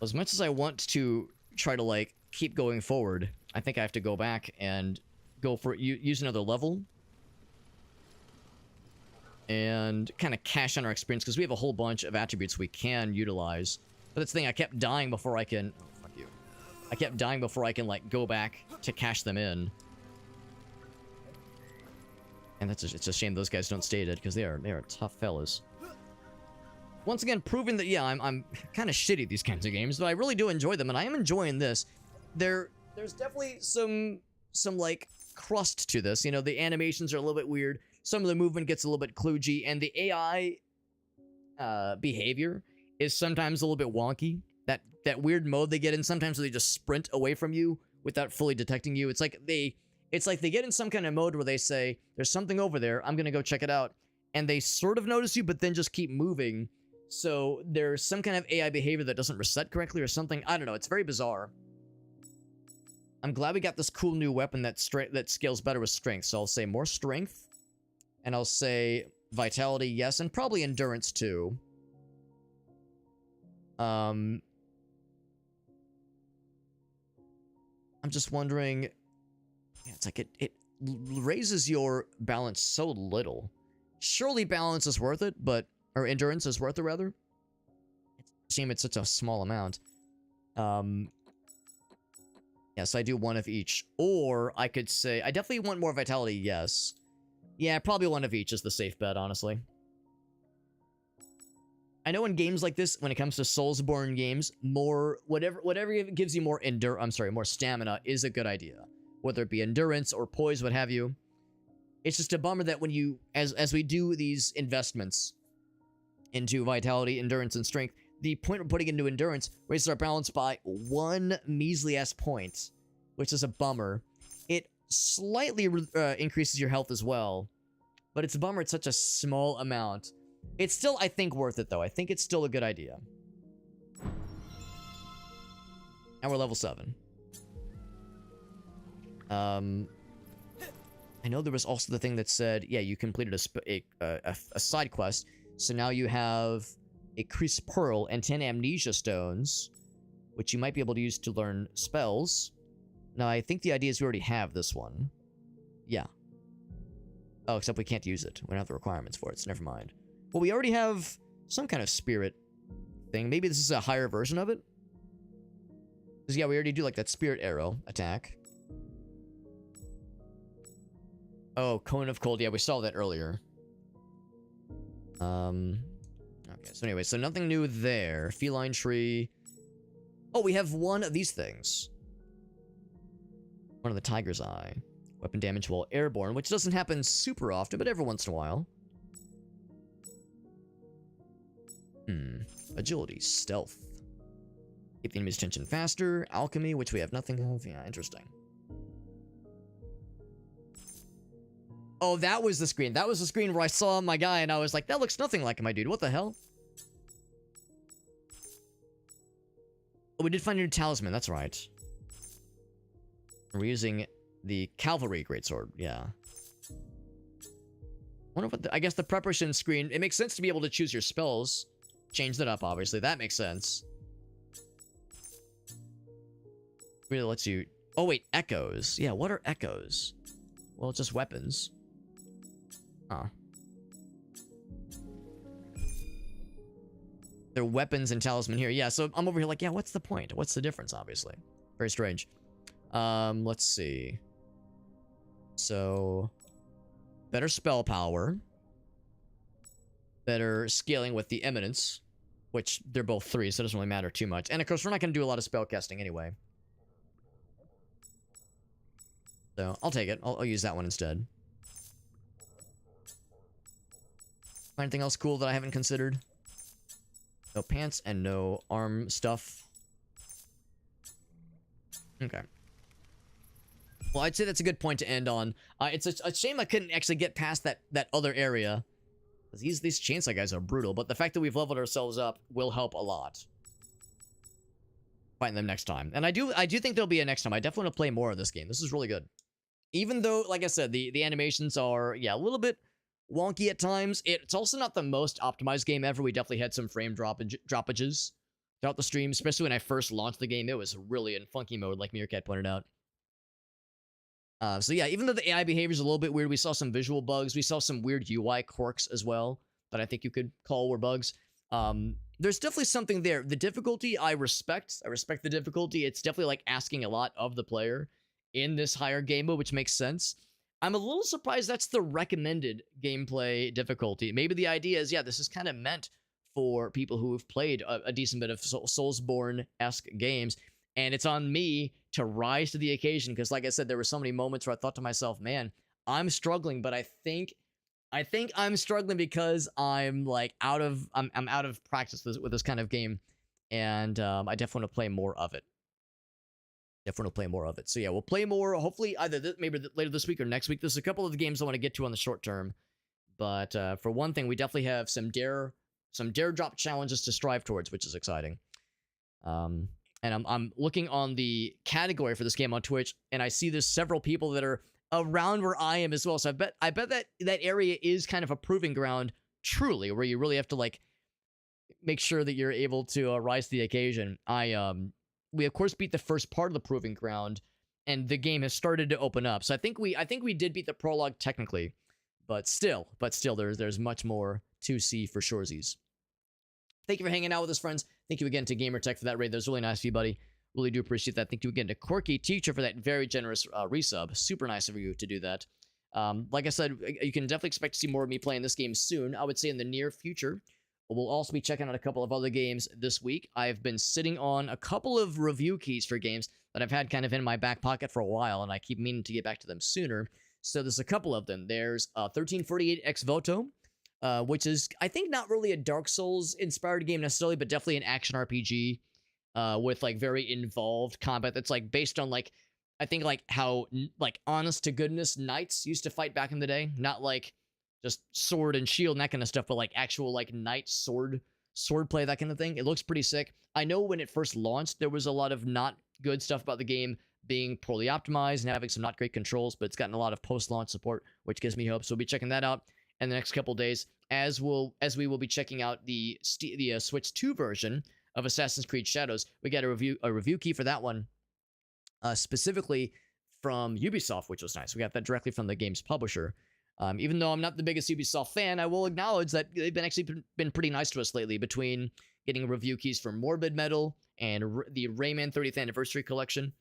As much as I want to try to, like, keep going forward, I think I have to go back and go for use another level. And kind of cash on our experience, because we have a whole bunch of attributes we can utilize. But that's the thing, I kept dying before I can... Oh, fuck you. I kept dying before I can, like, go back to cash them in. And it's a shame those guys don't stay dead, because they are tough fellas. Once again, proving that, yeah, I'm kind of shitty at these kinds of games, but I really do enjoy them, and I am enjoying this. There's definitely some like, crust to this. You know, the animations are a little bit weird. Some of the movement gets a little bit kludgy, and the AI behavior is sometimes a little bit wonky. That weird mode they get in, sometimes they just sprint away from you without fully detecting you. It's like they get in some kind of mode where they say, there's something over there, I'm gonna go check it out. And they sort of notice you, but then just keep moving. So there's some kind of AI behavior that doesn't reset correctly or something. I don't know, it's very bizarre. I'm glad we got this cool new weapon that scales better with strength. So I'll say more strength. And I'll say vitality, yes, and probably endurance too. I'm just wondering... Yeah, it's like it raises your balance so little. Surely balance is worth it, but... Or endurance is worth it, rather. It's a shame it's such a small amount. Yes, I do one of each. Or I could say... I definitely want more vitality, yes. Yeah, probably one of each is the safe bet, honestly. I know in games like this, when it comes to Soulsborne games, whatever gives you more more stamina is a good idea. Whether it be endurance or poise, what have you. It's just a bummer that when you, as we do these investments into vitality, endurance, and strength, the point we're putting into endurance raises our balance by 1 measly-ass point, which is a bummer. It slightly increases your health as well, but it's a bummer it's such a small amount. It's still, I think, worth it, though. I think it's still a good idea. And we're level 7. I know there was also the thing that said, yeah, you completed a side quest, so now you have a Kreese Pearl and 10 Amnesia Stones, which you might be able to use to learn spells. Now, I think the idea is we already have this one. Yeah. Oh, except we can't use it. We don't have the requirements for it, so never mind. Well, we already have some kind of spirit thing. Maybe this is a higher version of it? Because, yeah, we already do, like, that spirit arrow attack. Oh, Cone of Cold. Yeah, we saw that earlier. Okay, so anyway, so nothing new there. Feline tree. Oh, we have one of these things. One of the tiger's eye. Weapon damage while airborne, which doesn't happen super often, but every once in a while. Agility, stealth. Keep the enemy's attention faster. Alchemy, which we have nothing of. Yeah, interesting. Oh, that was the screen. That was the screen where I saw my guy and I was like, that looks nothing like my dude. What the hell? Oh, we did find a new talisman. That's right. We're using the cavalry greatsword. Yeah. Wonder what I guess the preparation screen. It makes sense to be able to choose your spells. Change that up, obviously. That makes sense. Really lets you... Oh, wait. Echoes. Yeah, what are echoes? Well, just weapons. Huh. They're weapons and talisman here. Yeah, so I'm over here like, yeah, what's the point? What's the difference, obviously? Very strange. Let's see. So... Better spell power. Better scaling with the eminence. Which, they're both 3, so it doesn't really matter too much. And of course, we're not going to do a lot of spell casting anyway. So, I'll take it. I'll use that one instead. Anything else cool that I haven't considered? No pants and no arm stuff. Okay. Well, I'd say that's a good point to end on. It's a shame I couldn't actually get past that other area. These chainsaw guys are brutal, but the fact that we've leveled ourselves up will help a lot. Fighting them next time. And I do think there'll be a next time. I definitely want to play more of this game. This is really good. Even though, like I said, the animations are, yeah, a little bit wonky at times. It's also not the most optimized game ever. We definitely had some frame droppages throughout the stream, especially when I first launched the game. It was really in funky mode, like Meerkat pointed out. So yeah, even though the AI behavior is a little bit weird, we saw some visual bugs. We saw some weird UI quirks as well that I think you could call were bugs. There's definitely something there. The difficulty, I respect. I respect the difficulty. It's definitely like asking a lot of the player in this higher game mode, which makes sense. I'm a little surprised that's the recommended gameplay difficulty. Maybe the idea is, yeah, this is kind of meant for people who have played a decent bit of Soulsborne-esque games, and it's on me to rise to the occasion, because like I said, there were so many moments where I thought to myself, man, I'm struggling, but I think I'm struggling because I'm like I'm out of practice with this kind of game, and I definitely want to play more of it. Definitely want to play more of it. So yeah, we'll play more, hopefully either maybe later this week or next week. There's a couple of the games I want to get to on the short term, but for one thing, we definitely have some dare drop challenges to strive towards, which is exciting. And I'm looking on the category for this game on Twitch, and I see there's several people that are around where I am as well. So I bet that area is kind of a proving ground, truly, where you really have to like make sure that you're able to rise to the occasion. We of course beat the first part of the proving ground, and the game has started to open up. So I think we did beat the prologue technically, but still there's much more to see for shoresies. Thank you for hanging out with us, friends. Thank you again to GamerTech for that raid. That was really nice of you, buddy. Really do appreciate that. Thank you again to Quirky Teacher for that very generous resub. Super nice of you to do that. Like I said, you can definitely expect to see more of me playing this game soon. I would say in the near future. We'll also be checking out a couple of other games this week. I've been sitting on a couple of review keys for games that I've had kind of in my back pocket for a while, and I keep meaning to get back to them sooner. So there's a couple of them. There's 1348 Ex Voto, which is, I think, not really a Dark Souls-inspired game necessarily, but definitely an action RPG with, like, very involved combat that's, like, based on, like, I think, like, how, like, honest-to-goodness knights used to fight back in the day. Not, like, just sword and shield and that kind of stuff, but, like, actual, like, knight sword play, that kind of thing. It looks pretty sick. I know when it first launched, there was a lot of not good stuff about the game being poorly optimized and having some not great controls, but it's gotten a lot of post-launch support, which gives me hope. So we'll be checking that out in the next couple days, as we will be checking out the Switch 2 version of Assassin's Creed Shadows. We got a review key for that one, specifically from Ubisoft, which was nice. We got that directly from the game's publisher. Even though I'm not the biggest Ubisoft fan, I will acknowledge that they've been pretty nice to us lately, between getting review keys for Morbid Metal and the Rayman 30th Anniversary Collection,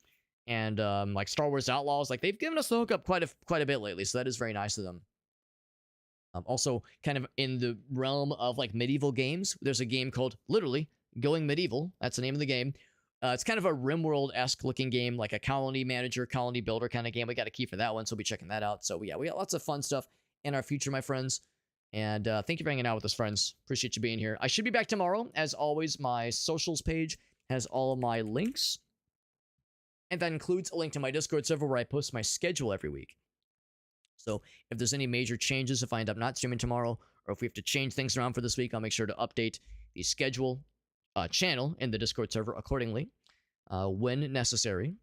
and like Star Wars Outlaws. Like, they've given us the hookup quite a bit lately, so that is very nice of them. Also, kind of in the realm of like medieval games, there's a game called literally Going Medieval. That's the name of the game. It's kind of a RimWorld-esque looking game, like a colony manager, colony builder kind of game. We got a key for that one, so we'll be checking that out. So yeah, we got lots of fun stuff in our future, my friends. And thank you for hanging out with us, friends. Appreciate you being here. I should be back tomorrow. As always, my socials page has all of my links. And that includes a link to my Discord server where I post my schedule every week. So if there's any major changes, if I end up not streaming tomorrow, or if we have to change things around for this week, I'll make sure to update the schedule channel in the Discord server accordingly when necessary.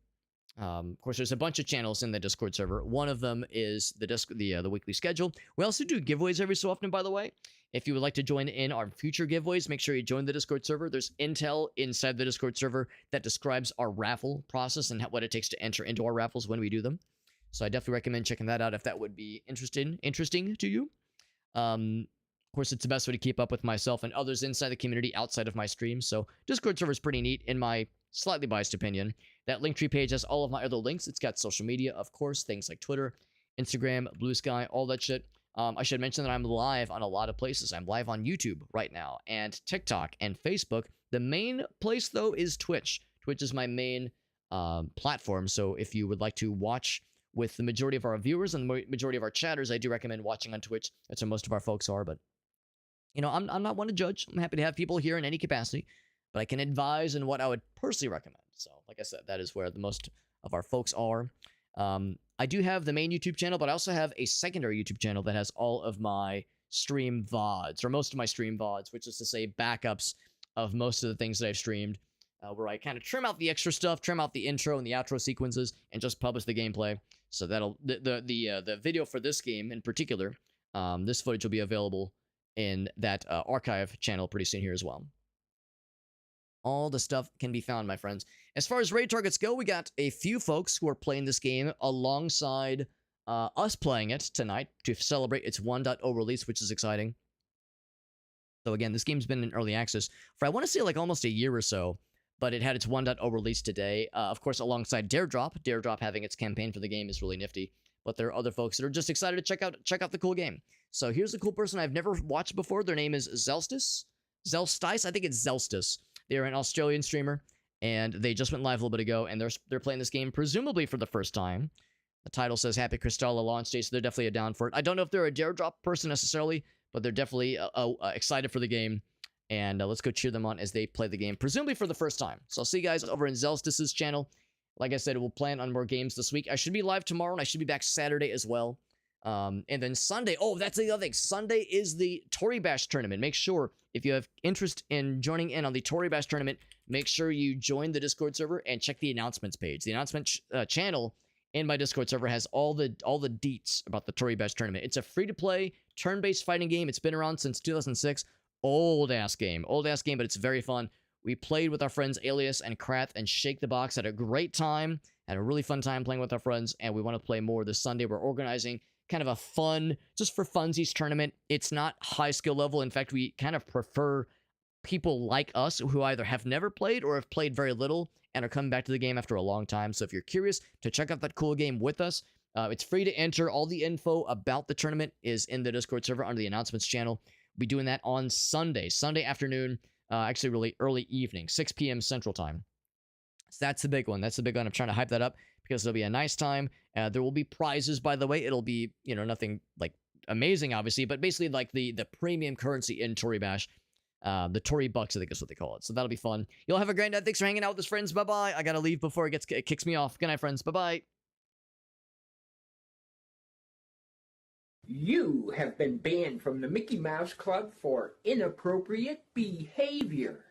Of course, there's a bunch of channels in the Discord server. One of them is the weekly schedule. We also do giveaways every so often, by the way. If you would like to join in our future giveaways, make sure you join the Discord server. There's intel inside the Discord server that describes our raffle process and what it takes to enter into our raffles when we do them. So I definitely recommend checking that out if that would be interesting to you. Of course, it's the best way to keep up with myself and others inside the community outside of my streams. So Discord server is pretty neat in my slightly biased opinion. That Linktree page has all of my other links. It's got social media, of course, things like Twitter, Instagram, Blue Sky, all that shit. I should mention that I'm live on a lot of places. I'm live on YouTube right now, and TikTok, and Facebook. The main place, though, is Twitch. Twitch is my main platform, so if you would like to watch with the majority of our viewers and the majority of our chatters, I do recommend watching on Twitch. That's where most of our folks are, but, you know, I'm not one to judge. I'm happy to have people here in any capacity, but I can advise in what I would personally recommend. So, like I said, that is where the most of our folks are. I do have the main YouTube channel, but I also have a secondary YouTube channel that has all of my stream VODs, or most of my stream VODs, which is to say backups of most of the things that I've streamed, where I kind of trim out the extra stuff, trim out the intro and the outro sequences, and just publish the gameplay. So that'll the video for this game in particular, this footage will be available in that archive channel pretty soon here as well. All the stuff can be found, my friends. As far as raid targets go, we got a few folks who are playing this game alongside us playing it tonight to celebrate its 1.0 release, which is exciting. So again, this game's been in early access for, I want to say, like almost a year or so, but it had its 1.0 release today. Of course, alongside Daredrop. Daredrop having its campaign for the game is really nifty, but there are other folks that are just excited to check out the cool game. So here's a cool person I've never watched before. Their name is Zelstice. I think it's Zelstis. They're an Australian streamer, and they just went live a little bit ago, and they're playing this game presumably for the first time. The title says Happy Kristala launch date, so they're definitely down for it. I don't know if they're a Daredrop person necessarily, but they're definitely excited for the game. And let's go cheer them on as they play the game, presumably for the first time. So I'll see you guys over in Zelstis' channel. Like I said, we'll plan on more games this week. I should be live tomorrow, and I should be back Saturday as well. And then Sunday, oh, that's the other thing. Sunday is the Tory Bash tournament. Make sure, if you have interest in joining in on the Tory Bash tournament, make sure you join the Discord server and check the announcements page. The announcement channel in my Discord server has all the deets about the Tory Bash tournament. It's a free-to-play, turn-based fighting game. It's been around since 2006. Old-ass game, but it's very fun. We played with our friends Alias and Krath and Shake the Box. Had a great time. Had a really fun time playing with our friends, and we want to play more this Sunday. We're organizing kind of a fun, just for funsies tournament. It's not high skill level. In fact, we kind of prefer people like us who either have never played or have played very little and are coming back to the game after a long time. So if you're curious to check out that cool game with us, it's free to enter. All the info about the tournament is in the Discord server under the announcements channel. We'll be doing that on Sunday afternoon, actually really early evening, 6 p.m. Central Time. So that's the big one. That's the big one. I'm trying to hype that up because it'll be a nice time. There will be prizes, by the way. It'll be, you know, nothing like amazing, obviously, but basically like the premium currency in Tory Bash. The Tory Bucks, I think is what they call it. So that'll be fun. You'll have a great night. Thanks for hanging out with us, friends. Bye-bye. I gotta leave before it kicks me off. Good night, friends. Bye-bye. You have been banned from the Mickey Mouse Club for inappropriate behavior.